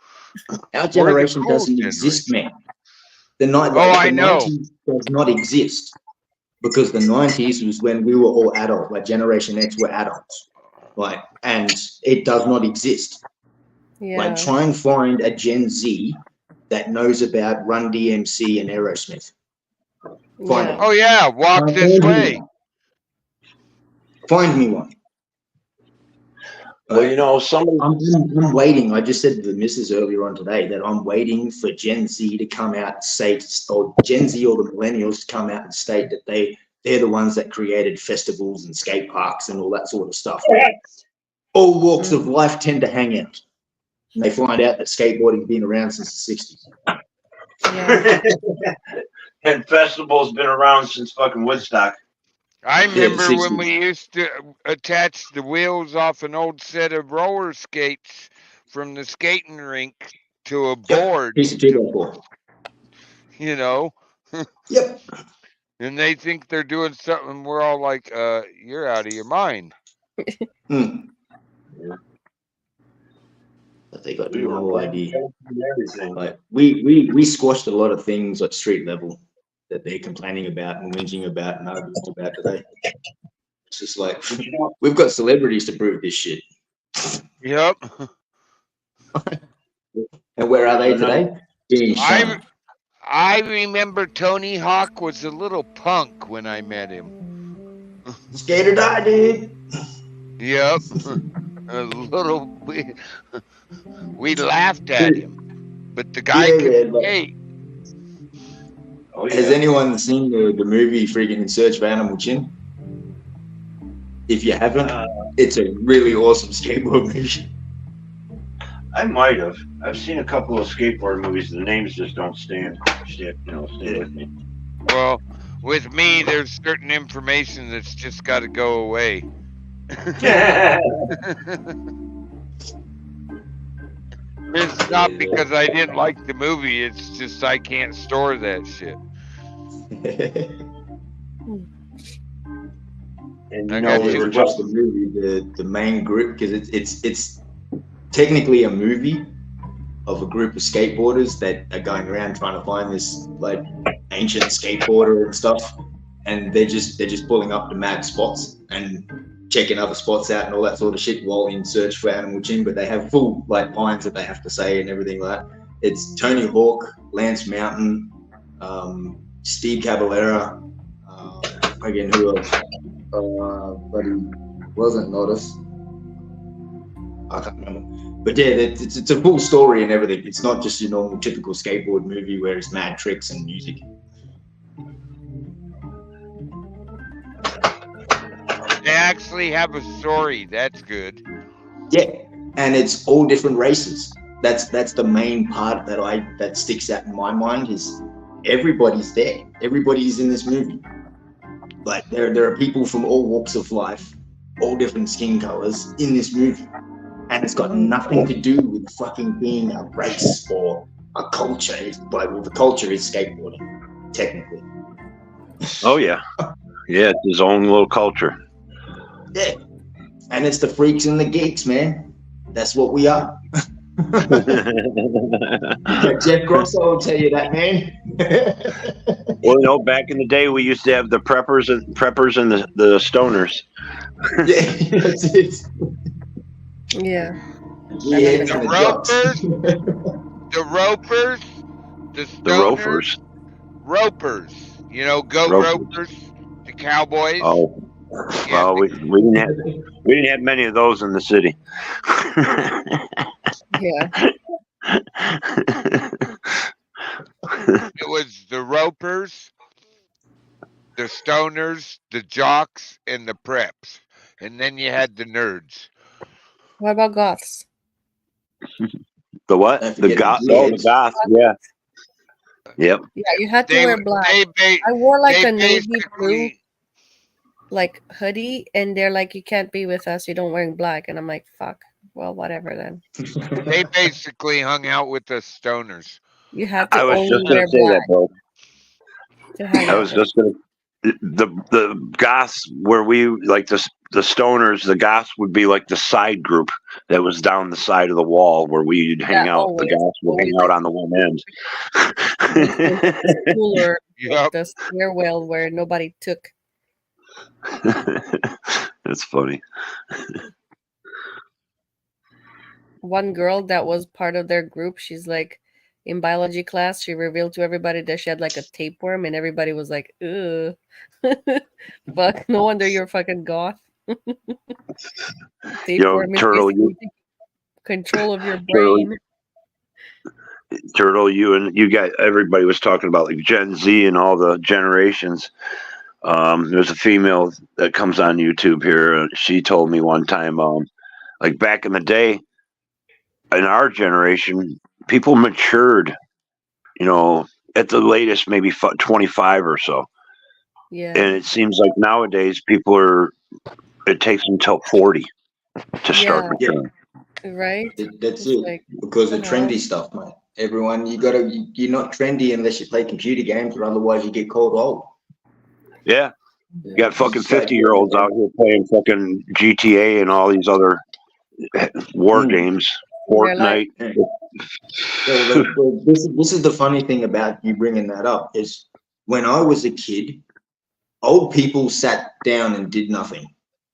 Our generation doesn't exist, man. The 90s does not exist, because the 90s was when we were all adults, like Generation X were adults, like, and it does not exist. Yeah. Like, try and find a Gen Z that knows about Run DMC and Aerosmith. Find it. Oh yeah, Walk This Way. Find me one. Well, you know, I'm waiting. I just said to the missus earlier on today that I'm waiting for Gen Z to come out and state, or Gen Z or the millennials to come out and state that they're the ones that created festivals and skate parks and all that sort of stuff. All walks of life tend to hang out. And they find out that skateboarding's been around since the 60s. Yeah. And festival's been around since fucking Woodstock. I remember when we used to attach the wheels off an old set of roller skates from the skating rink to a board. Piece of board. You know? Yep. And they think they're doing something. We're all like, you're out of your mind. Yeah. But they got no idea. Like, we squashed a lot of things at street level that they're complaining about and whinging about and arguing about today. It's just like, we've got celebrities to prove this shit. Yep. And where are they today? I remember Tony Hawk was a little punk when I met him. Skater die, dude. Yep. A little bit. We laughed at him, but the guy could skate. Oh, yeah. Has anyone seen the movie freaking In Search of Animal Chin? If you haven't, it's a really awesome skateboard movie. I might have. I've seen a couple of skateboard movies. The names just don't stay with me. Well, with me, there's certain information that's just got to go away. It's not because I didn't like the movie. It's just I can't store that shit. And you know, we watched the movie, the main group, because it's technically a movie of a group of skateboarders that are going around trying to find this like ancient skateboarder and stuff, and they're just pulling up to mad spots and checking other spots out and all that sort of shit while in search for Animal Chin, but they have full like lines that they have to say and everything like that. It's Tony Hawk, Lance Mountain, Steve Caballera, again, who else? But he wasn't Notice. I can't remember. But yeah, it's a full story and everything. It's not just your normal typical skateboard movie where it's mad tricks and music. They actually have a story. That's good. Yeah, and it's all different races. That's the main part that sticks out in my mind is everybody's there. Everybody's in this movie. Like there are people from all walks of life, all different skin colors in this movie. And it's got nothing to do with fucking being a race or a culture. The culture is skateboarding, technically. Oh yeah. Yeah, it's his own little culture. Yeah. And it's the freaks and the geeks, man. That's what we are. Jeff Grosso will tell you that, man. Well, back in the day, we used to have the preppers and the stoners. Yeah, that's it. Yeah. Yeah, remember and The the jocks. the ropers, the The stoners, ropers. goat ropers, the cowboys. Oh, Yeah, well, we didn't have many of those in the city. Yeah. it was the ropers, the stoners, the jocks, and the preps. And then you had the nerds. What about goths? The what? Don't The forget the goth. Oh, the gearheads. goth. Yeah. Yep. Yeah, you had to They wear black. they I wore like they a navy blue basically like hoodie, and they're like, "You can't be with us. You don't wearing black." And I'm like, "Fuck. Well, whatever then." they basically hung out with the stoners. You had to I was only just gonna wear say black that, bro. to hang I out was with. just gonna. The goths where we like the stoners, the goths would be like the side group that was down the side of the wall where we'd hang Yeah, out. The always, goths would hang always out like on the one end. the school or Yup. the stairwell where nobody took. That's funny. One girl that was part of their group, she's like in biology class, she revealed to everybody that she had like a tapeworm, and everybody was like, "Ugh." Fuck, no wonder you're fucking goth. Tapeworm is Turtle, basically taking control of your Turtle, brain. Turtle, you got everybody was talking about like Gen Z and all the generations. There's a female that comes on YouTube here. She told me one time, like back in the day, in our generation, people matured, at the latest maybe 25 or so. Yeah. And it seems like nowadays it takes them till 40 to start Yeah, maturing. right? That's It's it. like, Because what of the hell? trendy stuff, mate. Everyone, you're not trendy unless you play computer games, or otherwise you get called old. Yeah. You got fucking Just like- 50-year-olds out here playing fucking GTA and all these other war games, They're like, Fortnite. Well, this is the funny thing about you bringing that up is when I was a kid, old people sat down and did nothing.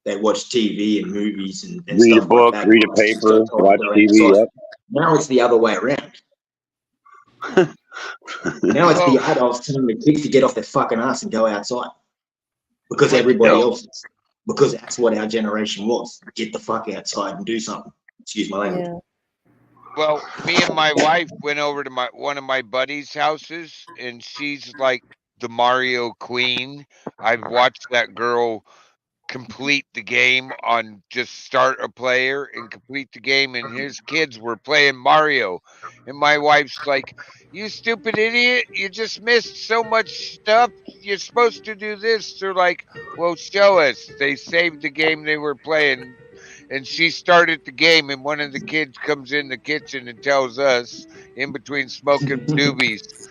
They watched TV and movies and Read a stuff book, like that. read a paper, watch TV. Yep. Now it's the other way around. Now it's the adults telling the kids to get off their fucking ass and go outside because everybody else is. Because that's what our generation was. Get the fuck outside and do something. Excuse my language. yeah. Well, me and my wife went over to one of my buddies' houses, and she's like the Mario Queen. I've watched that girl complete the game on just start a player and complete the game, and his kids were playing Mario. And my wife's like, "You stupid idiot, you just missed so much stuff. You're supposed to do this." They're like, "Well, show us." They saved the game they were playing, and she started the game, and one of the kids comes in the kitchen and tells us, in between smoking doobies,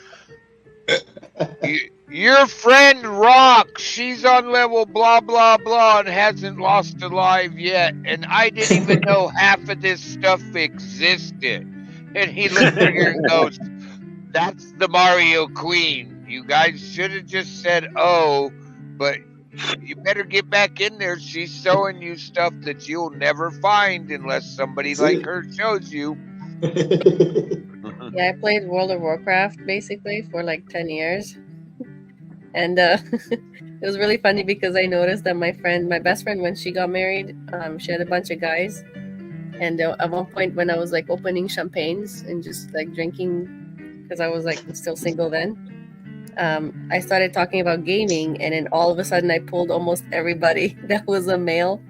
"Your friend rocks. She's on level blah blah blah and hasn't lost a life yet. And I didn't even know half of this stuff existed." And he looks at her and goes, "That's the Mario Queen. You guys should have just said, oh, but you better get back in there. She's showing you stuff that you'll never find unless somebody like her shows you." Yeah, I played World of Warcraft basically for like 10 years. And it was really funny because I noticed that my best friend, when she got married, she had a bunch of guys. And at one point when I was like opening champagnes and just like drinking, because I was like still single then, I started talking about gaming, and then all of a sudden I pulled almost everybody that was a male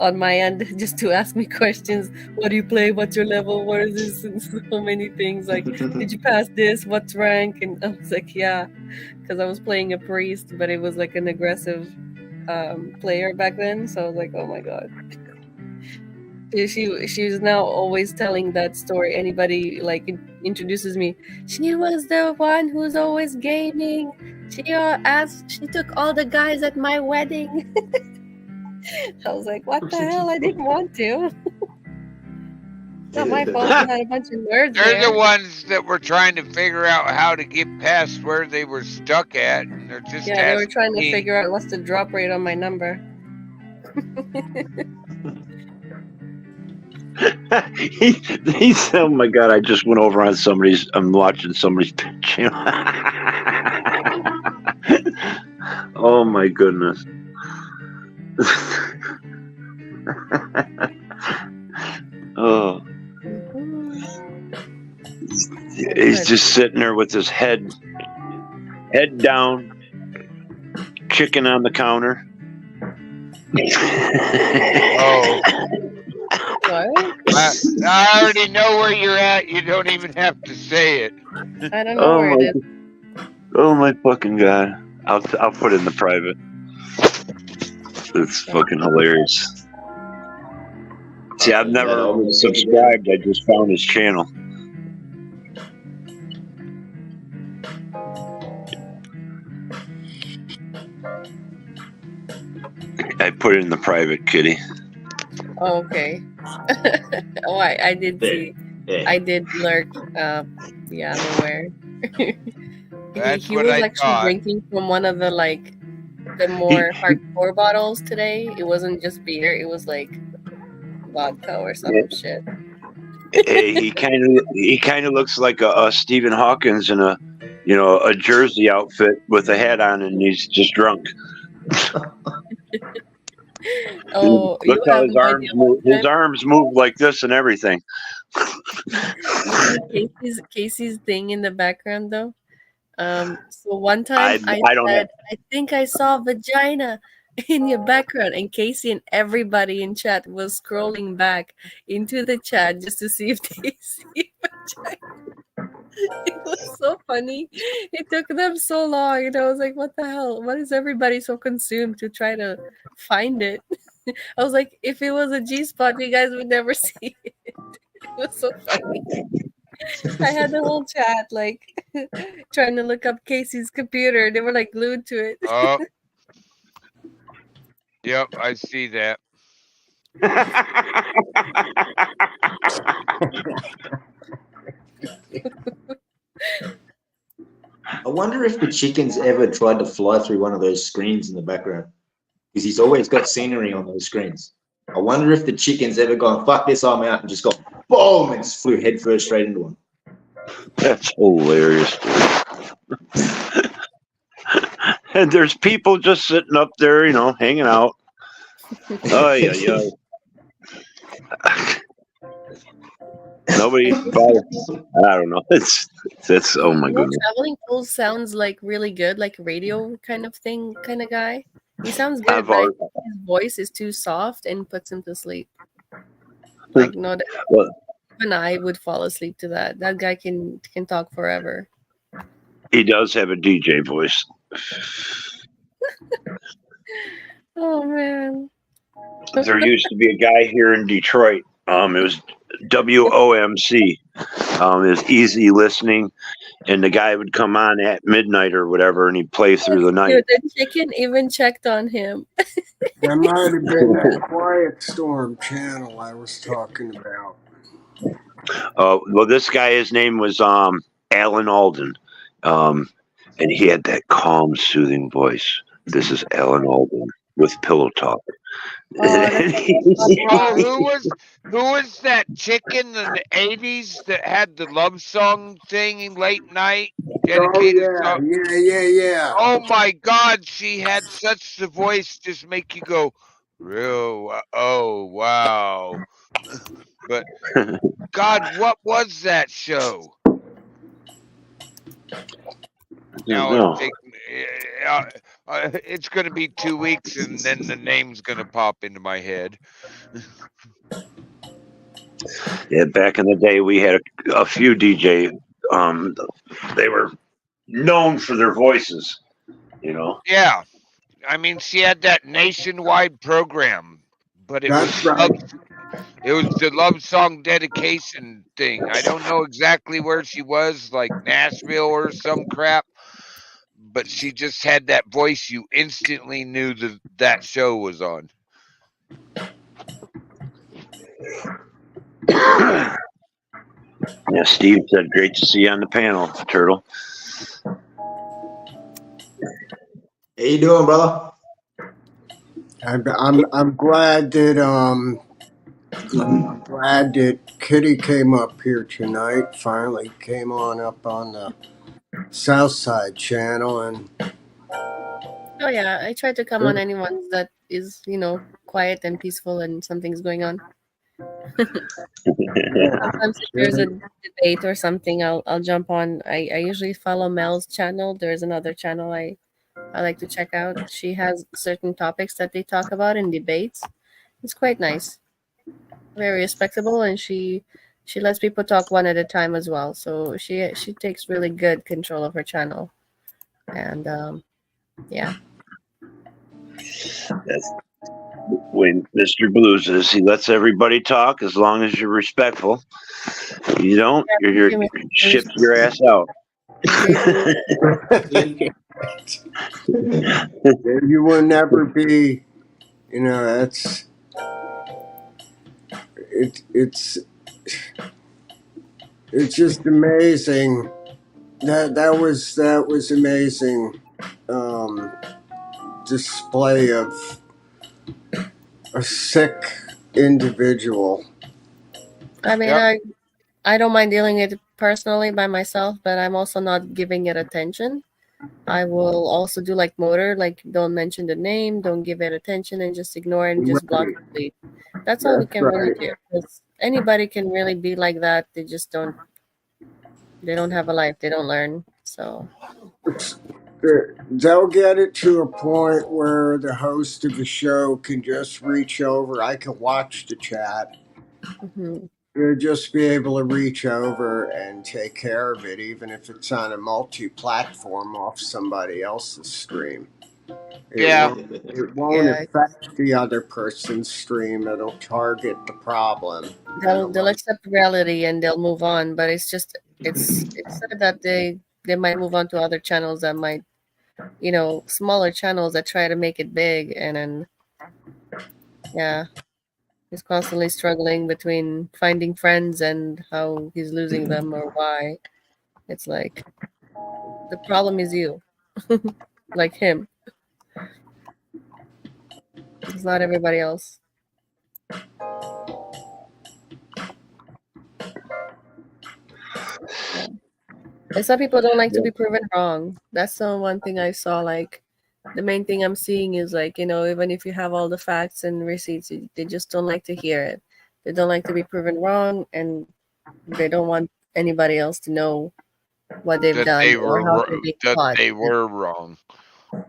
on my end just to ask me questions. What do you play? What's your level? What is this? And so many things like, did you pass this? What's rank? And I was like, yeah, because I was playing a priest, but it was like an aggressive player back then. So I was like, oh my god. She's now always telling that story. Anybody like introduces me, she was the one who's always gaming. She took all the guys at my wedding. I was like, what the hell? I didn't want to. Not my fault. I had a bunch of nerds They're there. the ones that were trying to figure out how to get past where they were stuck at, and they're just Yeah, they were asking trying to me. figure out what's the drop rate on my number. He's oh my god! I just went over on somebody's. I'm watching somebody's channel. Oh my goodness! Oh, he's just sitting there with his head down, chicken on the counter. Oh, What? I already know where you're at. You don't even have to say it. I don't know where it is. Oh my fucking god! I'll put it in the private. It's fucking hilarious. See, I've never subscribed. I just found his channel. I put it in the private, kitty. Oh, okay. Oh, I did see. Yeah. I did lurk. Yeah, I'm aware. That's he what was I actually thought. drinking from one of the the more hardcore bottles today. It wasn't just beer. It was like vodka or some shit. He kind of looks like a Stephen Hawkins in a jersey outfit with a hat on, and he's just drunk. Oh, you look how have his no arms idea move. what His arms move like this and everything. you see Casey's thing in the background though. So one time I don't said, I think I saw vagina in your background, and Casey and everybody in chat was scrolling back into the chat just to see if they see vagina. It was so funny. It took them so long, and I was like, "What the hell? What is everybody so consumed to try to find it?" I was like, "If it was a G spot, you guys would never see it." It was so funny. I had the whole chat like trying to look up Casey's computer. They were like glued to it. Oh, yep, I see that. I wonder if the chicken's ever tried to fly through one of those screens in the background, because he's always got scenery on those screens. I wonder if the chicken's ever gone, fuck this, I'm out, and just got boom and just flew headfirst straight into him. That's hilarious. And there's people just sitting up there, hanging out. Oh yeah. Nobody. I don't know. It's oh my goodness. Traveling Pools sounds like really good, like radio kind of thing, kind of guy. He sounds good, but I think his voice is too soft and puts him to sleep. Like no, even I would fall asleep to that. That guy can talk forever. He does have a DJ voice. Oh man. There used to be a guy here in Detroit. It was WOMC. It was easy listening, and the guy would come on at midnight or whatever, and he'd play through the night. Dude, the chicken even checked on him. That might have been that Quiet Storm channel I was talking about. Well, this guy, his name was Alan Alden, and he had that calm, soothing voice. This is Alan Alden with Pillow Talk. Oh, who was that chick in the 80s that had the love song thing late night? Yeah. Oh my God, she had such the voice, just make you go, real. Oh wow. But God, what was that show? Now it's going to be 2 weeks, and then the name's going to pop into my head. Yeah, back in the day, we had a few DJ. They were known for their voices, Yeah, I mean, she had that nationwide program, but it was the love song dedication thing. I don't know exactly where she was, like Nashville or some crap, but she just had that voice. You instantly knew that show was on. Yeah, Steve said, "Great to see you on the panel, Turtle." How you doing, brother? I'm glad that I'm glad that Kitty came up here tonight. Finally came on up on the South Side channel, and Oh yeah, I try to come on anyone that is, quiet and peaceful and something's going on. yeah, Sometimes if there's a debate or something, I'll jump on. I usually follow Mel's channel. There's another channel I like to check out. She has certain topics that they talk about in debates. It's quite nice, very respectable, and she lets people talk one at a time as well. So she takes really good control of her channel, and yeah. That's when Mr. Blues is. He lets everybody talk as long as you're respectful. You don't, Yeah, thank you're you, Mr. ships Bruce. your ass out. JB. you will never be. That's it's it's just amazing. That was amazing. Um, Display of a sick individual. I mean, Yep. I don't mind dealing it personally by myself, but I'm also not giving it attention. I will also do like motor, like don't mention the name, don't give it attention, and just ignore and just block Right. and delete. That's all we That's can really right. do. 'Cause anybody can really be like that. They don't have a life. They don't learn. So, It's, they'll get it to a point where the host of the show can just reach over. I can watch the chat. mhm. You'll just be able to reach over and take care of it, even if it's on a multi-platform off somebody else's stream. It Yeah. won't. It won't Yeah, affect the other person's stream. It'll target the problem. And they'll accept reality and they'll move on. But it's said that they might move on to other channels that might, smaller channels that try to make it big, and then yeah, he's constantly struggling between finding friends and how he's losing them or why. It's like the problem is you, like him. It's not everybody else. Yeah. And some people don't like to be proven wrong. That's the one thing I saw. Like, the main thing I'm seeing is like, even if you have all the facts and receipts, they just don't like to hear it. They don't like to be proven wrong, and they don't want anybody else to know what they've That done they or how were they've been that caught. they were wrong.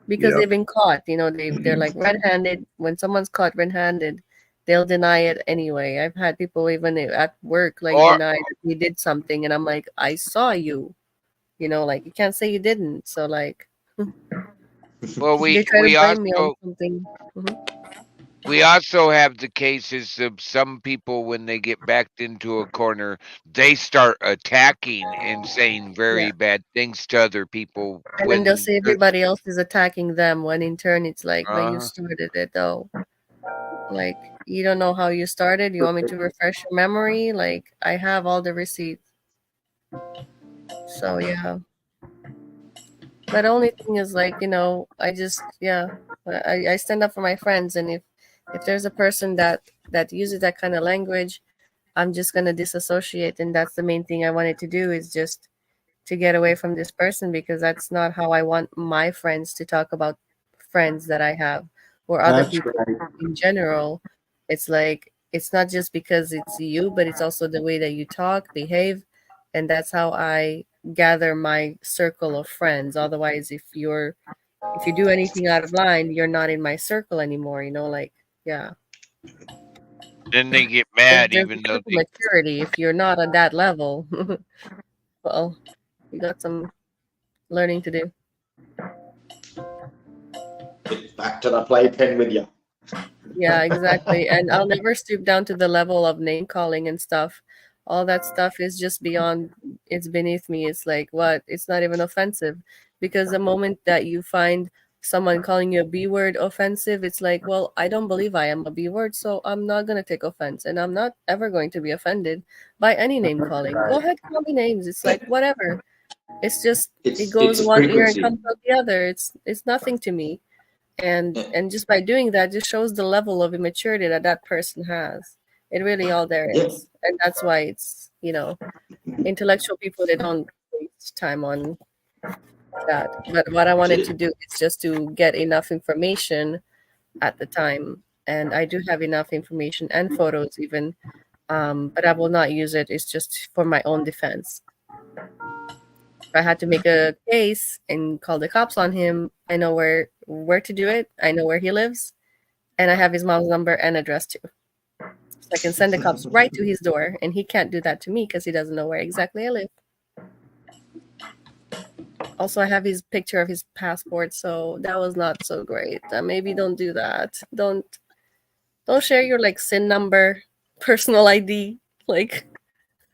Because yep, they've been caught. They're like red-handed. When someone's caught red-handed, they'll deny it anyway. I've had people even at work like Or deny that we did something, and I'm like, I saw you. Like you can't say you didn't. So like well, they try to blame me on something. Mhm. we also have the cases of some people when they get backed into a corner, they start attacking and saying Yeah, very bad things to other people and then they'll when say everybody else is attacking them when in turn it's like, but you uh, started it though. Like you don't know how you started. You want me to refresh your memory? Like I have all the receipts. So yeah. But the only thing is like, I just yeah, I stand up for my friends, and if there's a person that uses that kind of language, I'm just gonna disassociate, and that's the main thing I wanted to do is just to get away from this person because that's not how I want my friends to talk about friends that I have or other that's people right. in general. It's like it's not just because it's you, but it's also the way that you talk, behave, and that's how I gather my circle of friends. Otherwise, if you do anything out of line, you're not in my circle anymore, like yeah. then they get There's mad there's even a though certain maturity. If you're not on that level, well, you got some learning to do. Get back to the playpen with you. Yeah, exactly. And I'll never stoop down to the level of name calling and stuff. All that stuff is just beyond, it's beneath me. It's like, what? It's not even offensive. Because the moment that you find someone calling you a B word offensive, it's like, well, I don't believe I am a B word, so I'm not going to take offense. And I'm not ever going to be offended by any name calling. Go ahead, call me names. It's like, whatever. It's just, it goes It's a one ear and frequency. comes out the other. It's nothing to me. And Yeah. and just by doing that, just shows the level of immaturity that that person has. It really all there Yeah. is. And that's why it's, intellectual people, they don't waste time on that. But what I That's wanted it. to do is just to get enough information at the time. And I do have enough information and photos even, but I will not use it. It's just for my own defense. If I had to make a case and call the cops on him, I know where to do it. I know where he lives, and I have his mom's number and address too. So I can send the cops right to his door, and he can't do that to me because he doesn't know where exactly I live. Also, I have his picture of his passport, so that was not so great. Maybe don't do that. Don't share your like SIN number, personal ID. Like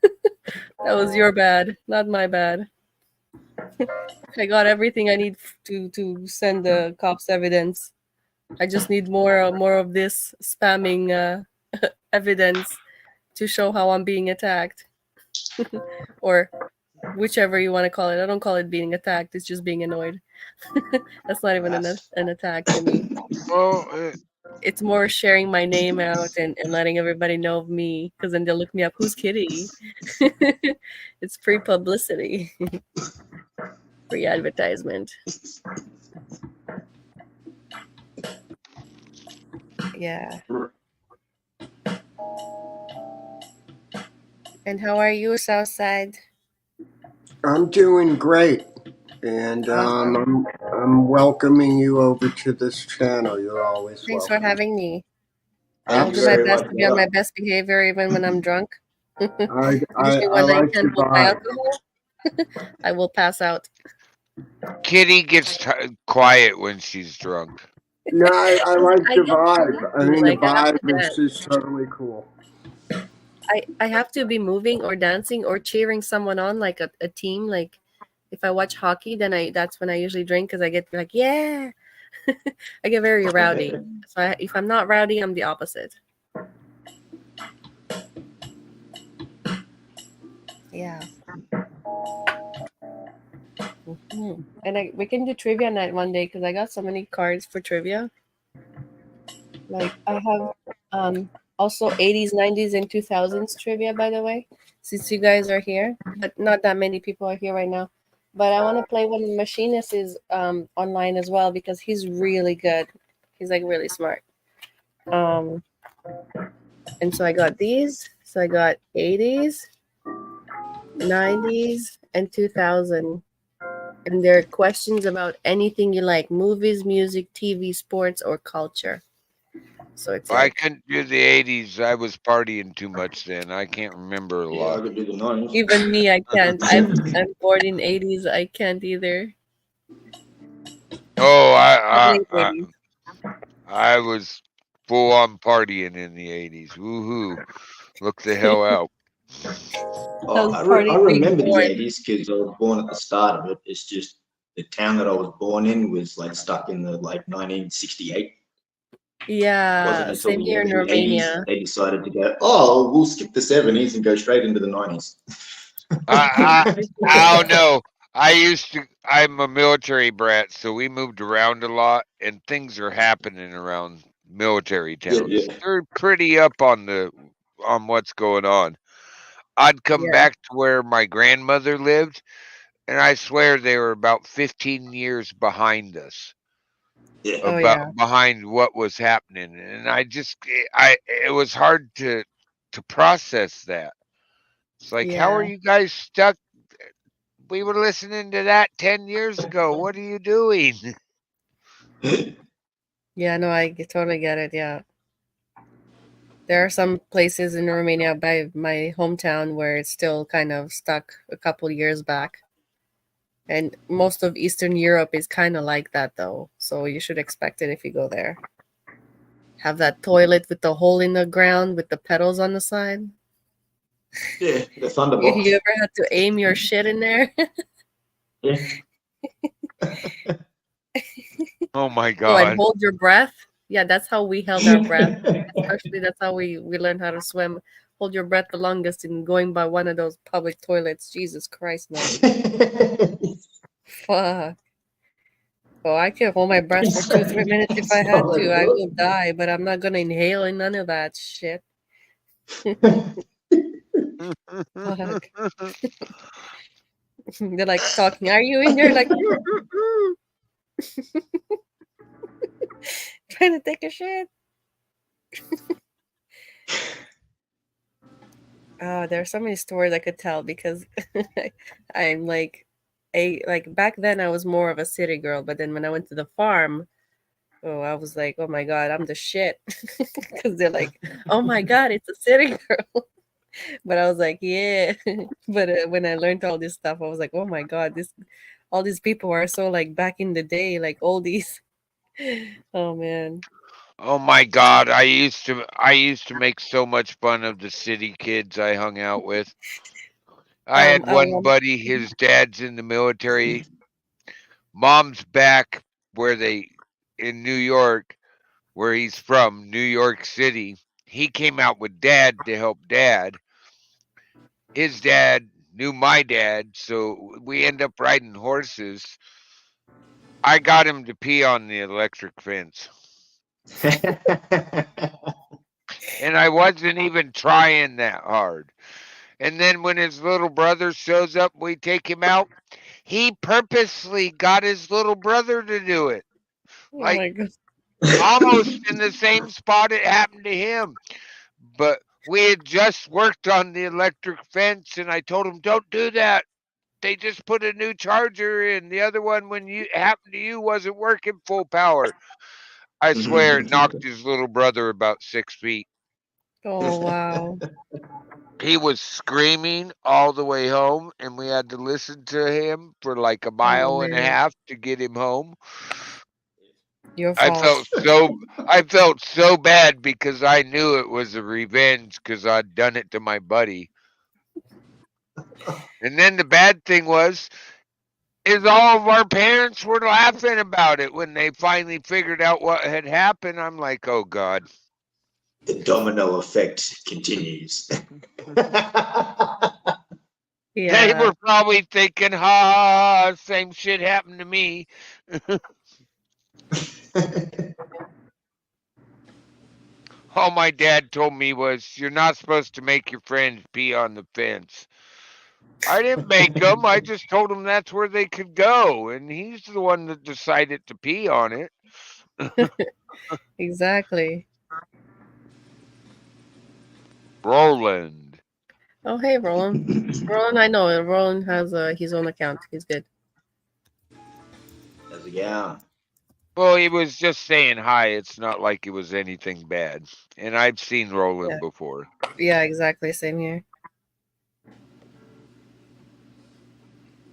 that was your bad, not my bad. I got everything I need to send the cops evidence. I just need more of this spamming evidence to show how I'm being attacked, or whichever you want to call it. I don't call it being attacked. It's just being annoyed. That's not even an attack to me. Well, It's more sharing my name out and letting everybody know of me, because then they'll look me up. Who's Kitty? It's free publicity, free advertisement. Yeah. And how are you, Southside? I'm doing great, and Awesome. I'm welcoming you over to this channel. You're always Thanks for welcome. having me. Thank I'll you do my Absolutely. very best much, to be on my brother. best behavior even when I'm drunk. I Usually when I like can't your hold my vibe. alcohol, I will pass out. Kitty gets quiet when she's drunk. No, I like I the get vibe. I sleepy, mean, the like I have to vibe is dance. just totally cool. I have to be moving or dancing or cheering someone on, like a team. Like if I watch hockey, then that's when I usually drink, because I get like, yeah. I get very rowdy. So if I'm not rowdy, I'm the opposite. Yeah. And we can do trivia night one day, because I got so many cards for trivia. Like I have also 80s, 90s, and 2000s trivia, by the way, since you guys are here, but not that many people are here right now. But I want to play when Machinist is online as well, because he's really good. He's like really smart. Um, and so I got these. So I got 80s, 90s, and 2000. And they're questions about anything you like: movies, music, TV, sports, or culture. So it's I like, couldn't do the 80s. I was partying too much then. I can't remember a Yeah, I lot. could do the 90s. even me, I can't. I'm born in 80s. I can't either. Oh, Late 80s. I was full on partying in the 80s. Woohoo. Look the hell out. I was I partying being remember the born. 80s because I was born at the start of it. It's just the town that I was born in was like stuck in the like 1968. Wasn't Yeah, until same the here in early 80s Romania. they decided to go, oh, we'll skip the 70s and go straight into the 90s. I, I don't know. I'm a military brat, so we moved around a lot, and things are happening around military Yeah, towns. yeah. They're pretty up on what's going on. I'd come Yeah. back to where my grandmother lived, and I swear they were about 15 years behind us, Yeah. Oh about yeah. behind what was happening, and it was hard to process that. It's like, how are Yeah. you guys stuck? We were listening to that 10 years ago. What are you doing? Yeah, no, totally get it. Yeah. There are some places in Romania by my hometown where it's still kind of stuck a couple years back. And most of Eastern Europe is kind of like that, though. So you should expect it if you go there. Have that toilet with the hole in the ground with the pedals on the side. Yeah, the You Thunderbox. ever had to aim your shit in there? Yeah. Oh my Oh, and God. hold your breath. Yeah, that's how we held our breath. Especially that's how we learned how to swim. Hold your breath the longest in going by one of those public toilets. Jesus Christ, man. Fuck. Oh, I can hold my breath for 2, 3 minutes if I had to. I will die, but I'm not gonna inhale and none of that shit. Fuck. They're like talking. Are you in there? Like trying to take a shit. Oh, there are so many stories I could tell because I'm like back then I was more of a city girl, but then when I went to the farm, oh, I was like, oh my god, I'm the shit because they're like, oh my god, it's a city girl. But I was like, yeah. But when I learned all this stuff, I was like, oh my god, this all these people are so like back in the day, like oldies. Oh man. Oh my God. I used to make so much fun of the city kids I hung out with. I Um, had one um, buddy, his dad's in the military. Mom's back where they in New York, where he's from, New York City. He came out with dad to help dad. His dad knew my dad, so we end up riding horses. I got him to pee on the electric fence. And I wasn't even trying that hard. And then when his little brother shows up, we take him out. He purposely got his little brother to do it. oh Like my god. almost in the same spot it happened to him. But we had just worked on the electric fence and I told him, don't do that. They just put a new charger in. The other one, when you happened to you, wasn't working full power. I swear it knocked his little brother about 6 feet. Oh wow. He was screaming all the way home, and we had to listen to him for like a Oh mile and a man. half to get him home. Your I fault. felt so I felt so bad because I knew it was a revenge because I'd done it to my buddy. And then the bad thing was is all of our parents were laughing about it when they finally figured out what had happened. I'm like, oh God. The domino effect continues. They Yeah. were probably thinking, ha, ha, same shit happened to me. All my dad told me was, you're not supposed to make your friends pee on the fence. I didn't make them. I just told them that's where they could go. And he's the one that decided to pee on it. Exactly. Roland. Oh hey Roland. Roland, I know. Roland has his own account. He's good. How's it going? Well, he was just saying hi. It's not like it was anything bad. And I've seen Yeah. Roland before. Yeah, exactly. Same here.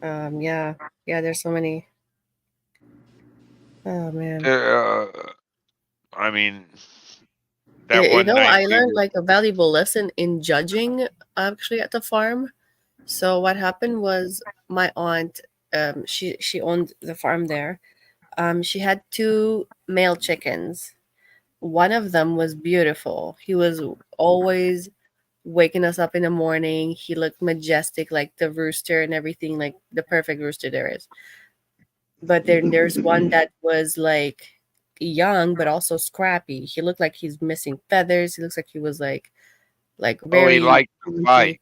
Yeah. Yeah, there's so many. Oh man. I mean, that You one know, night I we learned were. like a valuable lesson in judging actually at the farm. So what happened was my aunt, she owned the farm there. She had two male chickens. One of them was beautiful. He was always waking us up in the morning. He looked majestic, like the rooster and everything, like the perfect rooster there is. But then there's one that was like young but also scrappy. He looked like he's missing feathers. He looks like he was like Oh, he very liked to fight.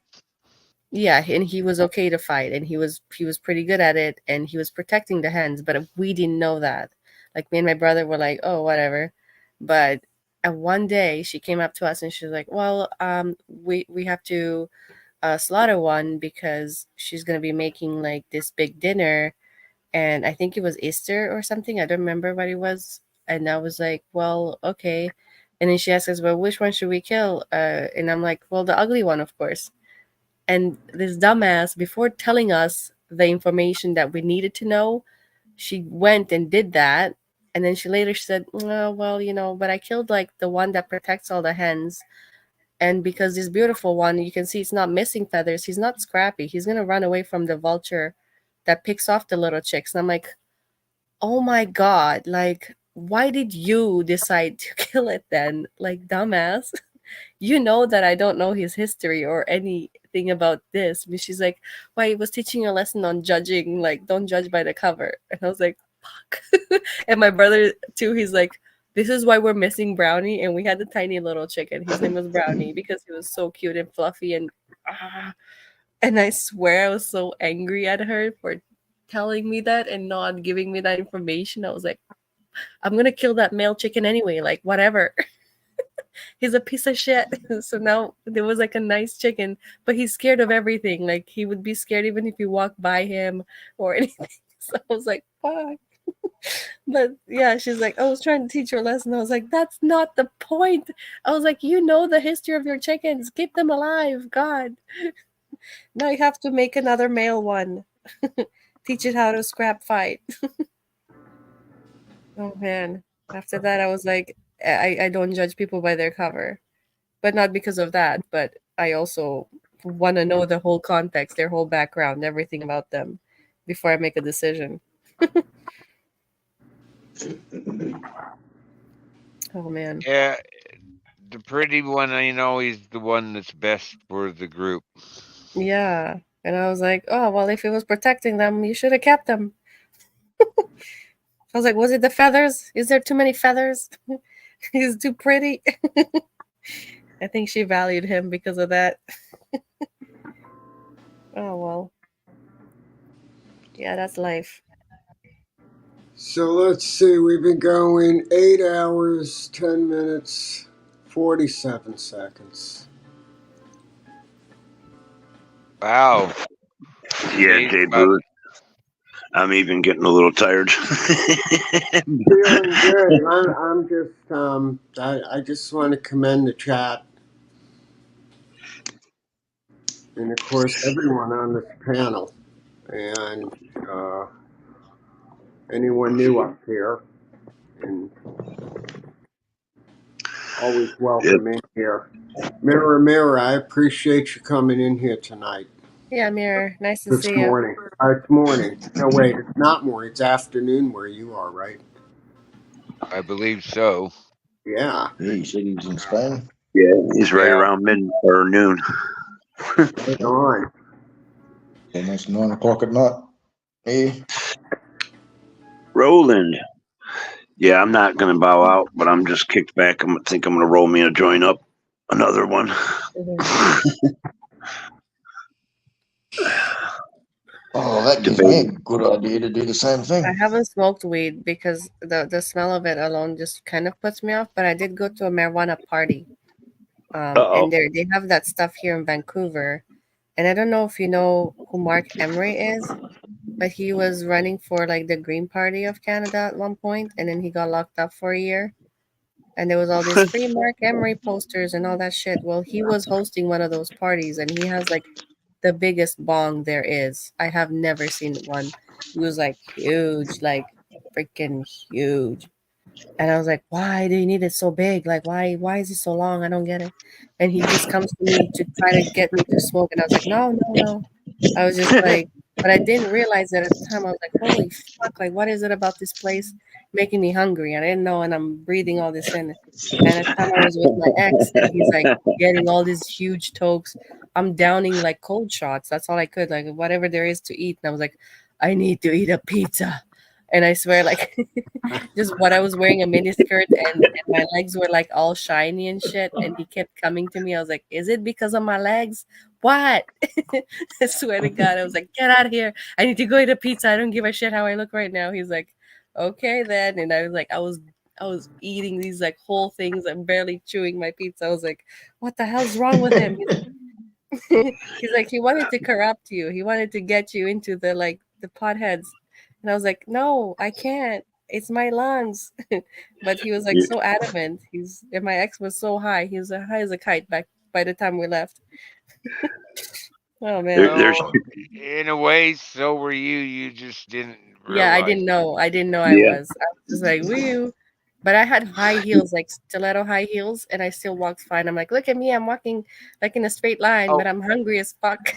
yeah, and he was okay to fight, and he was pretty good at it, and he was protecting the hens, but we didn't know that. Like me and my brother were like, oh, whatever. But and one day she came up to us and she was like, well, we have to slaughter one because she's gonna be making like this big dinner, and I think it was Easter or something. I don't remember what it was. And I was like, well, okay. And then she asked us, well, which one should we kill? And I'm like, well, the ugly one, of course. And this dumbass, before telling us the information that we needed to know, she went and did that. And then she said, oh, well, but I killed like the one that protects all the hens. And because this beautiful one, you can see it's not missing feathers. He's not scrappy. He's going to run away from the vulture that picks off the little chicks. And I'm like, oh my god, like why did you decide to kill it then? Like dumbass. You know that I don't know his history or anything about this. But she's like, why he was teaching a lesson on judging, like don't judge by the cover. And I was like, fuck. And my brother too, he's like, this is why we're missing Brownie. And we had the tiny little chicken. His name was Brownie because he was so cute and fluffy and I swear I was so angry at her for telling me that and not giving me that information. I was like, I'm gonna kill that male chicken anyway, like whatever. He's a piece of shit. So now there was like a nice chicken, but he's scared of everything. Like he would be scared even if you walk by him or anything. So I was like, fuck. But yeah, she's like, I was trying to teach her a lesson. I was like, that's not the point. I was like, you know the history of your chickens. Keep them alive. God. Now you have to make another male one. Teach it how to scrap fight. Oh man. After that I was like, I don't judge people by their cover. But not because of that, but I also want to know the whole context, their whole background, everything about them before I make a decision. Oh man. Yeah, the pretty one, is the one that's best for the group. Yeah. And I was like, oh, well, if he was protecting them, you should have kept them. I was like, was it the feathers? Is there too many feathers? He's too pretty. I think she valued him because of that. Oh, well. Yeah, that's life. So let's see, we've been going 8 hours, 10 minutes, 47 seconds. Wow. Yeah, Today's Jay about- Booth. I'm even getting a little tired. Feeling good. I'm just, I just want to commend the chat. And of course, everyone on this panel. And anyone new up here. And always welcome in here. Mirror, mirror, I appreciate you coming in here tonight. Yeah, Mirror. Nice to This see you. morning. It's morning. No, wait, it's not morning. It's afternoon where you are, right? I believe so. Yeah. Yeah, you said he was in Spain. Yeah, he's right Yeah. around mid or noon. Right on. Almost 9 o'clock at night. Yeah. Roland. Yeah, I'm not gonna bow out, but I'm just kicked back. I think I'm gonna roll me a joint up, another one. Oh, that gives me a good idea to do the same thing. I haven't smoked weed because the smell of it alone just kind of puts me off. But I did go to a marijuana party, and they have that stuff here in Vancouver. And I don't know if you know who Mark Emery is, but he was running for like the Green Party of Canada at one point, and then he got locked up for a year. And there was all these free Mark Emery posters and all that shit. Well, he was hosting one of those parties, and he has like the biggest bong there is. I have never seen one. It was like huge, like freaking huge. And I was like, why do you need it so big? Like, why is it so long? I don't get it. And he just comes to me to try to get me to smoke. And I was like, no, no, no. I was just like, but I didn't realize that at the time. I was like, holy fuck, like, what is it about this place making me hungry? I didn't know. And I'm breathing all this in. And at the time I was with my ex, and he's like getting all these huge tokes. I'm downing like cold shots. That's all I could, like whatever there is to eat. And I was like, I need to eat a pizza. And I swear, like, just what I was wearing a mini skirt and my legs were like all shiny and shit. And he kept coming to me. I was like, is it because of my legs? What? I swear to God, I was like, get out of here. I need to go eat a pizza. I don't give a shit how I look right now. He's like, okay then. And I was like, I was eating these like whole things. I'm barely chewing my pizza. I was like, what the hell's wrong with him? He's like, he wanted to corrupt you. He wanted to get you into the potheads. And I was like, no, I can't. It's my lungs. But he was like so adamant. And my ex was so high. He was high as a kite back by the time we left. Oh man. Well, in a way, so were you. You just didn't realize. Yeah, I didn't know. I didn't know I was. I was just like, woo. But I had high heels, like stiletto high heels, and I still walked fine. I'm like, look at me, I'm walking like in a straight line, but I'm hungry as fuck.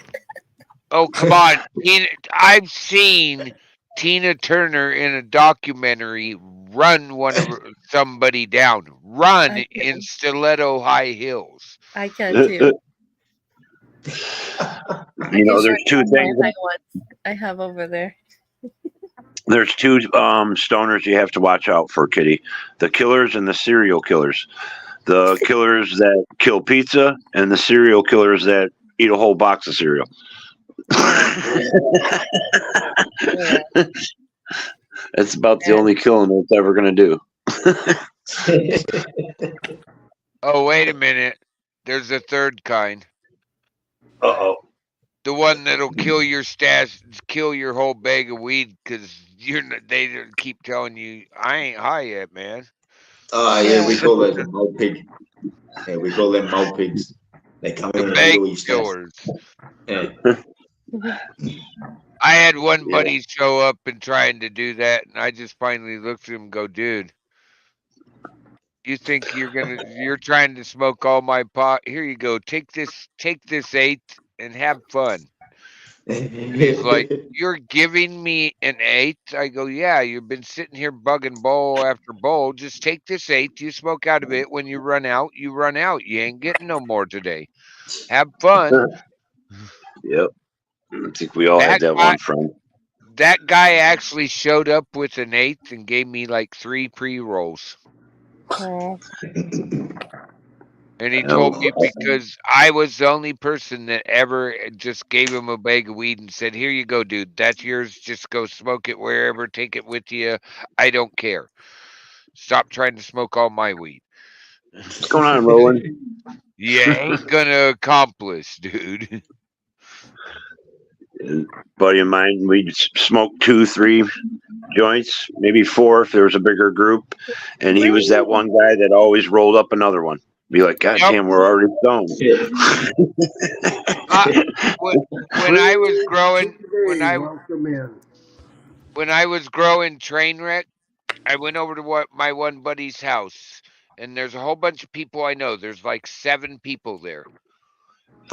Oh, come on. I've seen Tina Turner in a documentary run somebody down. Run I in can. stiletto high heels. I can too. I can show There's you two all my things. high ones I have over there. There's two stoners you have to watch out for, Kitty. The killers and the serial killers. The killers that kill pizza and the serial killers that eat a whole box of cereal. Yeah. Yeah. That's about the And only killing it's ever going to do. Oh, wait a minute. There's a third kind. Uh-oh. The one that'll kill your stash, kill your whole bag of weed because they keep telling you, I ain't high yet, man. Oh yeah, yeah. we call those a mole pig. Yeah, we call them mole pigs. They come The in and eat bag all your stuff. killers. Yeah. I had one Yeah. buddy show up and trying to do that, and I just finally looked at him and go, dude, you think you're trying to smoke all my pot? Here you go. Take this eighth and have fun. And he's like, you're giving me an eighth? I go, yeah, you've been sitting here bugging bowl after bowl. Just take this eighth. You smoke out of it. When you run out, you run out. You ain't getting no more today. Have fun. Yep. I think we all had That that guy, one friend. that guy actually showed up with an eighth and gave me like 3 pre-rolls. Oh, And he told me because I was the only person that ever just gave him a bag of weed and said, here you go, dude. That's yours. Just go smoke it wherever. Take it with you. I don't care. Stop trying to smoke all my weed. What's going on, Roland? You ain't gonna accomplish, dude. Buddy of mine, we'd smoke 2, 3 joints, maybe 4 if there was a bigger group. And he was that one guy that always rolled up another one. Be like, God Yep. damn, we're already stoned. When I was growing, Welcome in. when I was growing Trainwreck, I went over to my one buddy's house, and there's a whole bunch of people I know. There's like 7 people there.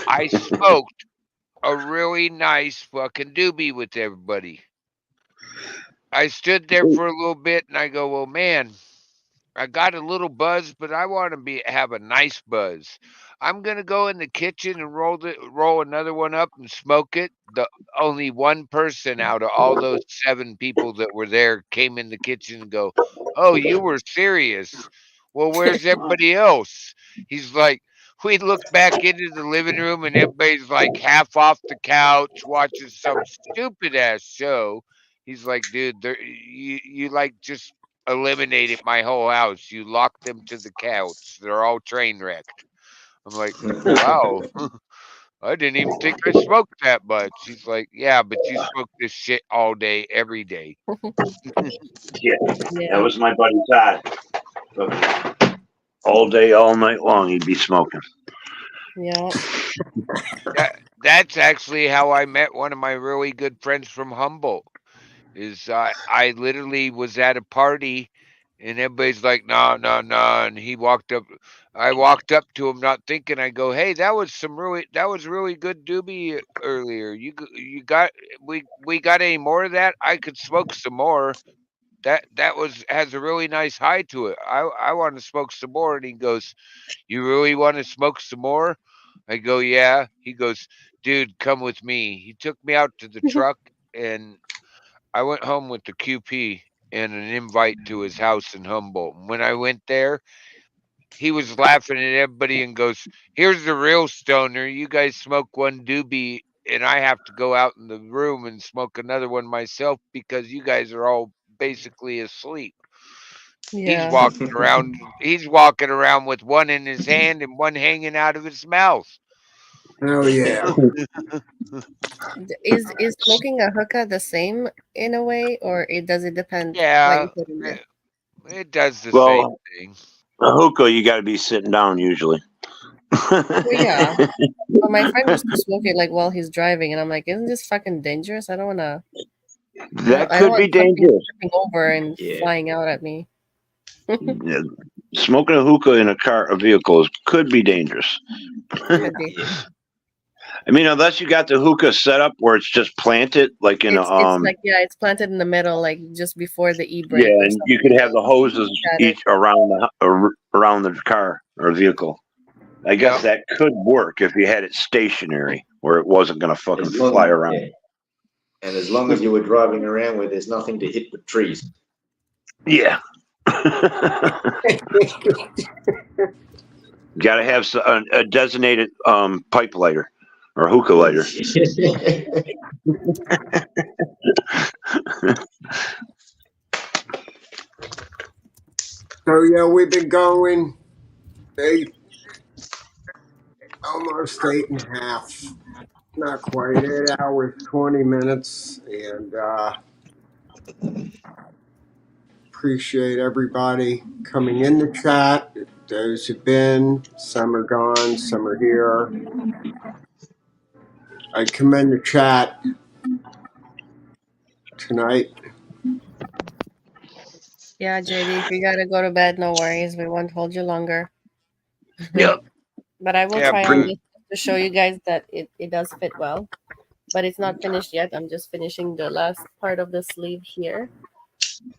I smoked a really nice fucking doobie with everybody. I stood there for a little bit, and I go, well, man, I got a little buzz, but I want to have a nice buzz. I'm gonna go in the kitchen and roll another one up and smoke it. The only one person out of all those 7 people that were there came in the kitchen and go, "Oh, you were serious? Well, where's everybody else?" He's like, we look back into the living room and everybody's like half off the couch watching some stupid ass show. He's like, dude, you like just eliminated my whole house. You locked them to the couch. They're all train wrecked. I'm like, wow. I didn't even think I smoked that much. He's like, yeah, but you smoke this shit all day, every day. Yeah, that yeah. was my buddy Todd. All day, all night long, he'd be smoking. Yeah. That's actually how I met one of my really good friends from Humboldt. Is I literally was at a party and everybody's like, no, no, no. And I walked up to him not thinking. I go, hey, that was really good doobie earlier. You we got any more of that? I could smoke some more. That has a really nice high to it. I want to smoke some more. And he goes, you really want to smoke some more? I go, yeah. He goes, dude, come with me. He took me out to the truck and I went home with the QP and an invite to his house in Humboldt. And when I went there, he was laughing at everybody and goes, here's the real stoner. You guys smoke one doobie and I have to go out in the room and smoke another one myself because you guys are all basically asleep. Yeah. He's walking around with one in his hand and one hanging out of his mouth. Oh yeah. Is smoking a hookah the same in a way, or does it depend? Like Yeah, you said in the, it does the same Well, thing. a hookah, you got to be sitting down usually. well, yeah. But my friend used to smoke it like while he's driving, and I'm like, isn't this fucking dangerous? I don't wanna. That I don't could be want something dangerous. tripping over and Yeah. flying out at me. Yeah. Smoking a hookah in a vehicle could be dangerous. Could be. Yeah. I mean, unless you got the hookah set up where it's just planted, like in a It's like, yeah, it's planted in the middle, like just before the yeah, e-brake or and you could something. have the hoses Got it. each around the car or vehicle. I guess Yep. that could work if you had it stationary where it wasn't going to fucking As long, fly around. yeah. And as long as you were driving around where there's nothing to hit but trees. Yeah. Got to have a designated pipe lighter or hookah lighter. So yeah, we've been going almost 8.5, not quite 8 hours, 20 minutes, and appreciate everybody coming in the chat. Those who've been, some are gone, some are here. I commend the chat tonight. Yeah, JD, if you gotta go to bed, no worries. We won't hold you longer. Yep. But I will Yeah, try on Bruce. this to show you guys that it does fit well. But it's not finished yet. I'm just finishing the last part of the sleeve here.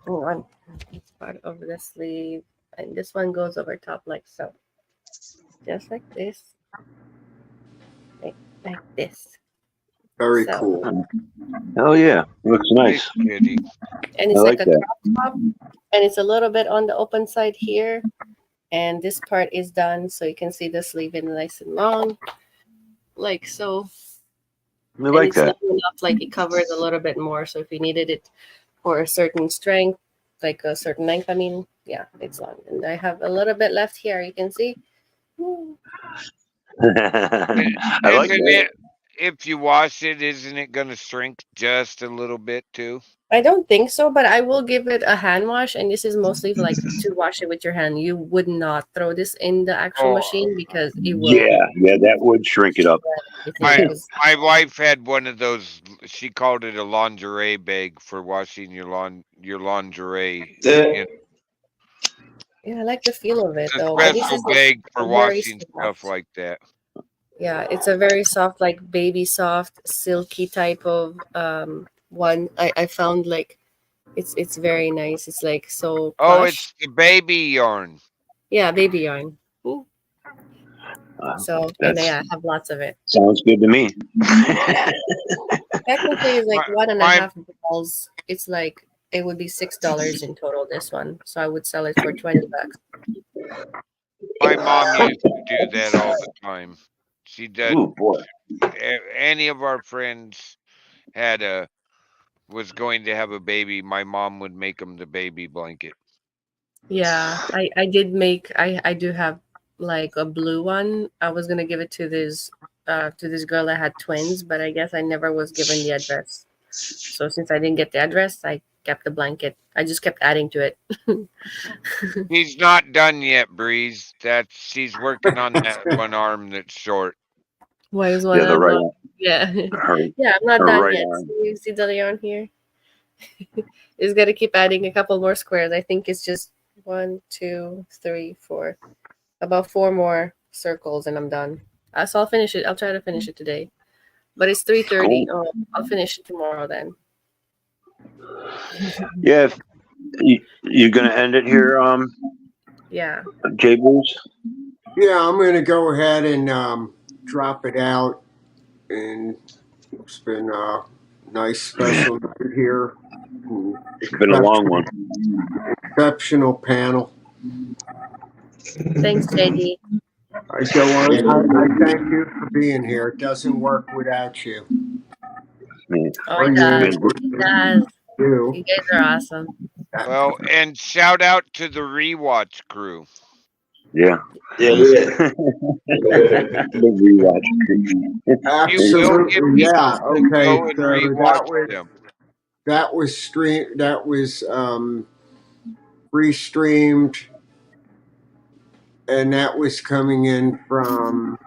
Hold on. It's part of the sleeve. And this one goes over top like so. Just like this. Like this. Very So, cool. Oh yeah, looks nice. Kitty. and it's I like like a that. crop top. And it's a little bit on the open side here. And this part is done. So you can see the sleeve in nice and long. Like so. I And like it's that. long enough, like it covers a little bit more. So if you needed it for a certain strength, like a certain length, I mean, yeah, it's long. And I have a little bit left here. You can see. I like Isn't that. it? If you wash it, isn't it going to shrink just a little bit too? I don't think so, but I will give it a hand wash. And this is mostly like to wash it with your hand. You would not throw this in the actual Oh, machine because it will. Yeah, that would shrink it up. my Because my wife had one of those. She called it a lingerie bag for washing your lingerie. The- yeah, I like the feel of it It's a though. But this special is bag for a very washing stuff soft. like that. Yeah, it's a very soft, like baby soft, silky type of one. I found like it's very nice. It's like so Oh, plush. it's the baby yarn. Yeah, baby yarn. Ooh. Uh, So and that's yeah, I have lots of it. sounds good to me. Technically, it's like My, one and a my half balls. It's like it would be $6 in total. This one, so I would sell it for $20. my mom used to do that all the time. She did. Ooh boy. Any of our friends was going to have a baby, my mom would make them the baby blanket. Yeah, I did make. I do have like a blue one. I was gonna give it to this girl that had twins, but I guess I never was given the address. So since I didn't get the address, I kept the blanket. I just kept adding to it. He's not done yet, Breeze. She's working on that one arm that's short. Why is one Yeah, the of right the one. yeah. Her, Yeah, I'm not her done right yet. arm. See the yarn here? It's gonna keep adding a couple more squares. I think it's just 1, 2, 3, 4. About 4 more circles and I'm done. So I'll finish it. I'll try to finish it today. But it's 3:30. Cool. Oh, I'll finish it tomorrow then. Yeah, if you're gonna end it here, Yeah. J Blues. Yeah, I'm going to go ahead and drop it out. And it's been a nice special night here. It's been a long one. Exceptional panel. Thanks, JD. I go on. I thank you for being here. It doesn't work without you. Oh, it does. Been- It does. You. You guys are awesome. Well, and shout out to the rewatch crew. Yeah. Yeah. The rewatch. You will get Absolutely. people Yeah. to Okay. go and So rewatch them. that was stream. That was restreamed, and that was coming in from.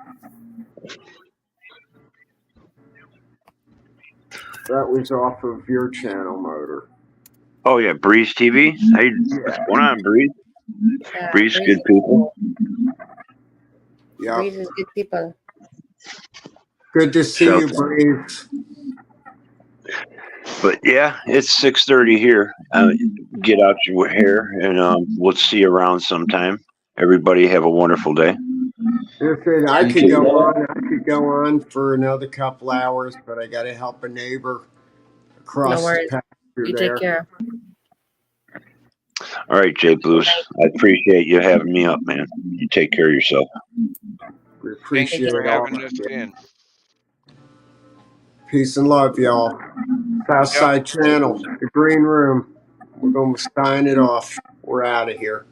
That was off of your channel, Motor. Oh yeah, Breeze TV. Hey, what's going on, Breeze? Yeah, Breeze, good is people. Yeah. Breeze is good people. Good to see So, you, Breeze. but yeah, it's 6:30 here. Get out your hair, and we'll see you around sometime. Everybody have a wonderful day. Listen, I You could too. go on for another couple hours, but I got to help a neighbor No across the worries. pasture You take there. care. All right, Jay Blues. I appreciate you having me up, man. You take care of yourself. We Thanks appreciate for all having of us you. in. Peace and love, y'all. Southside Channel, the Green Room. We're going to sign it off. We're out of here.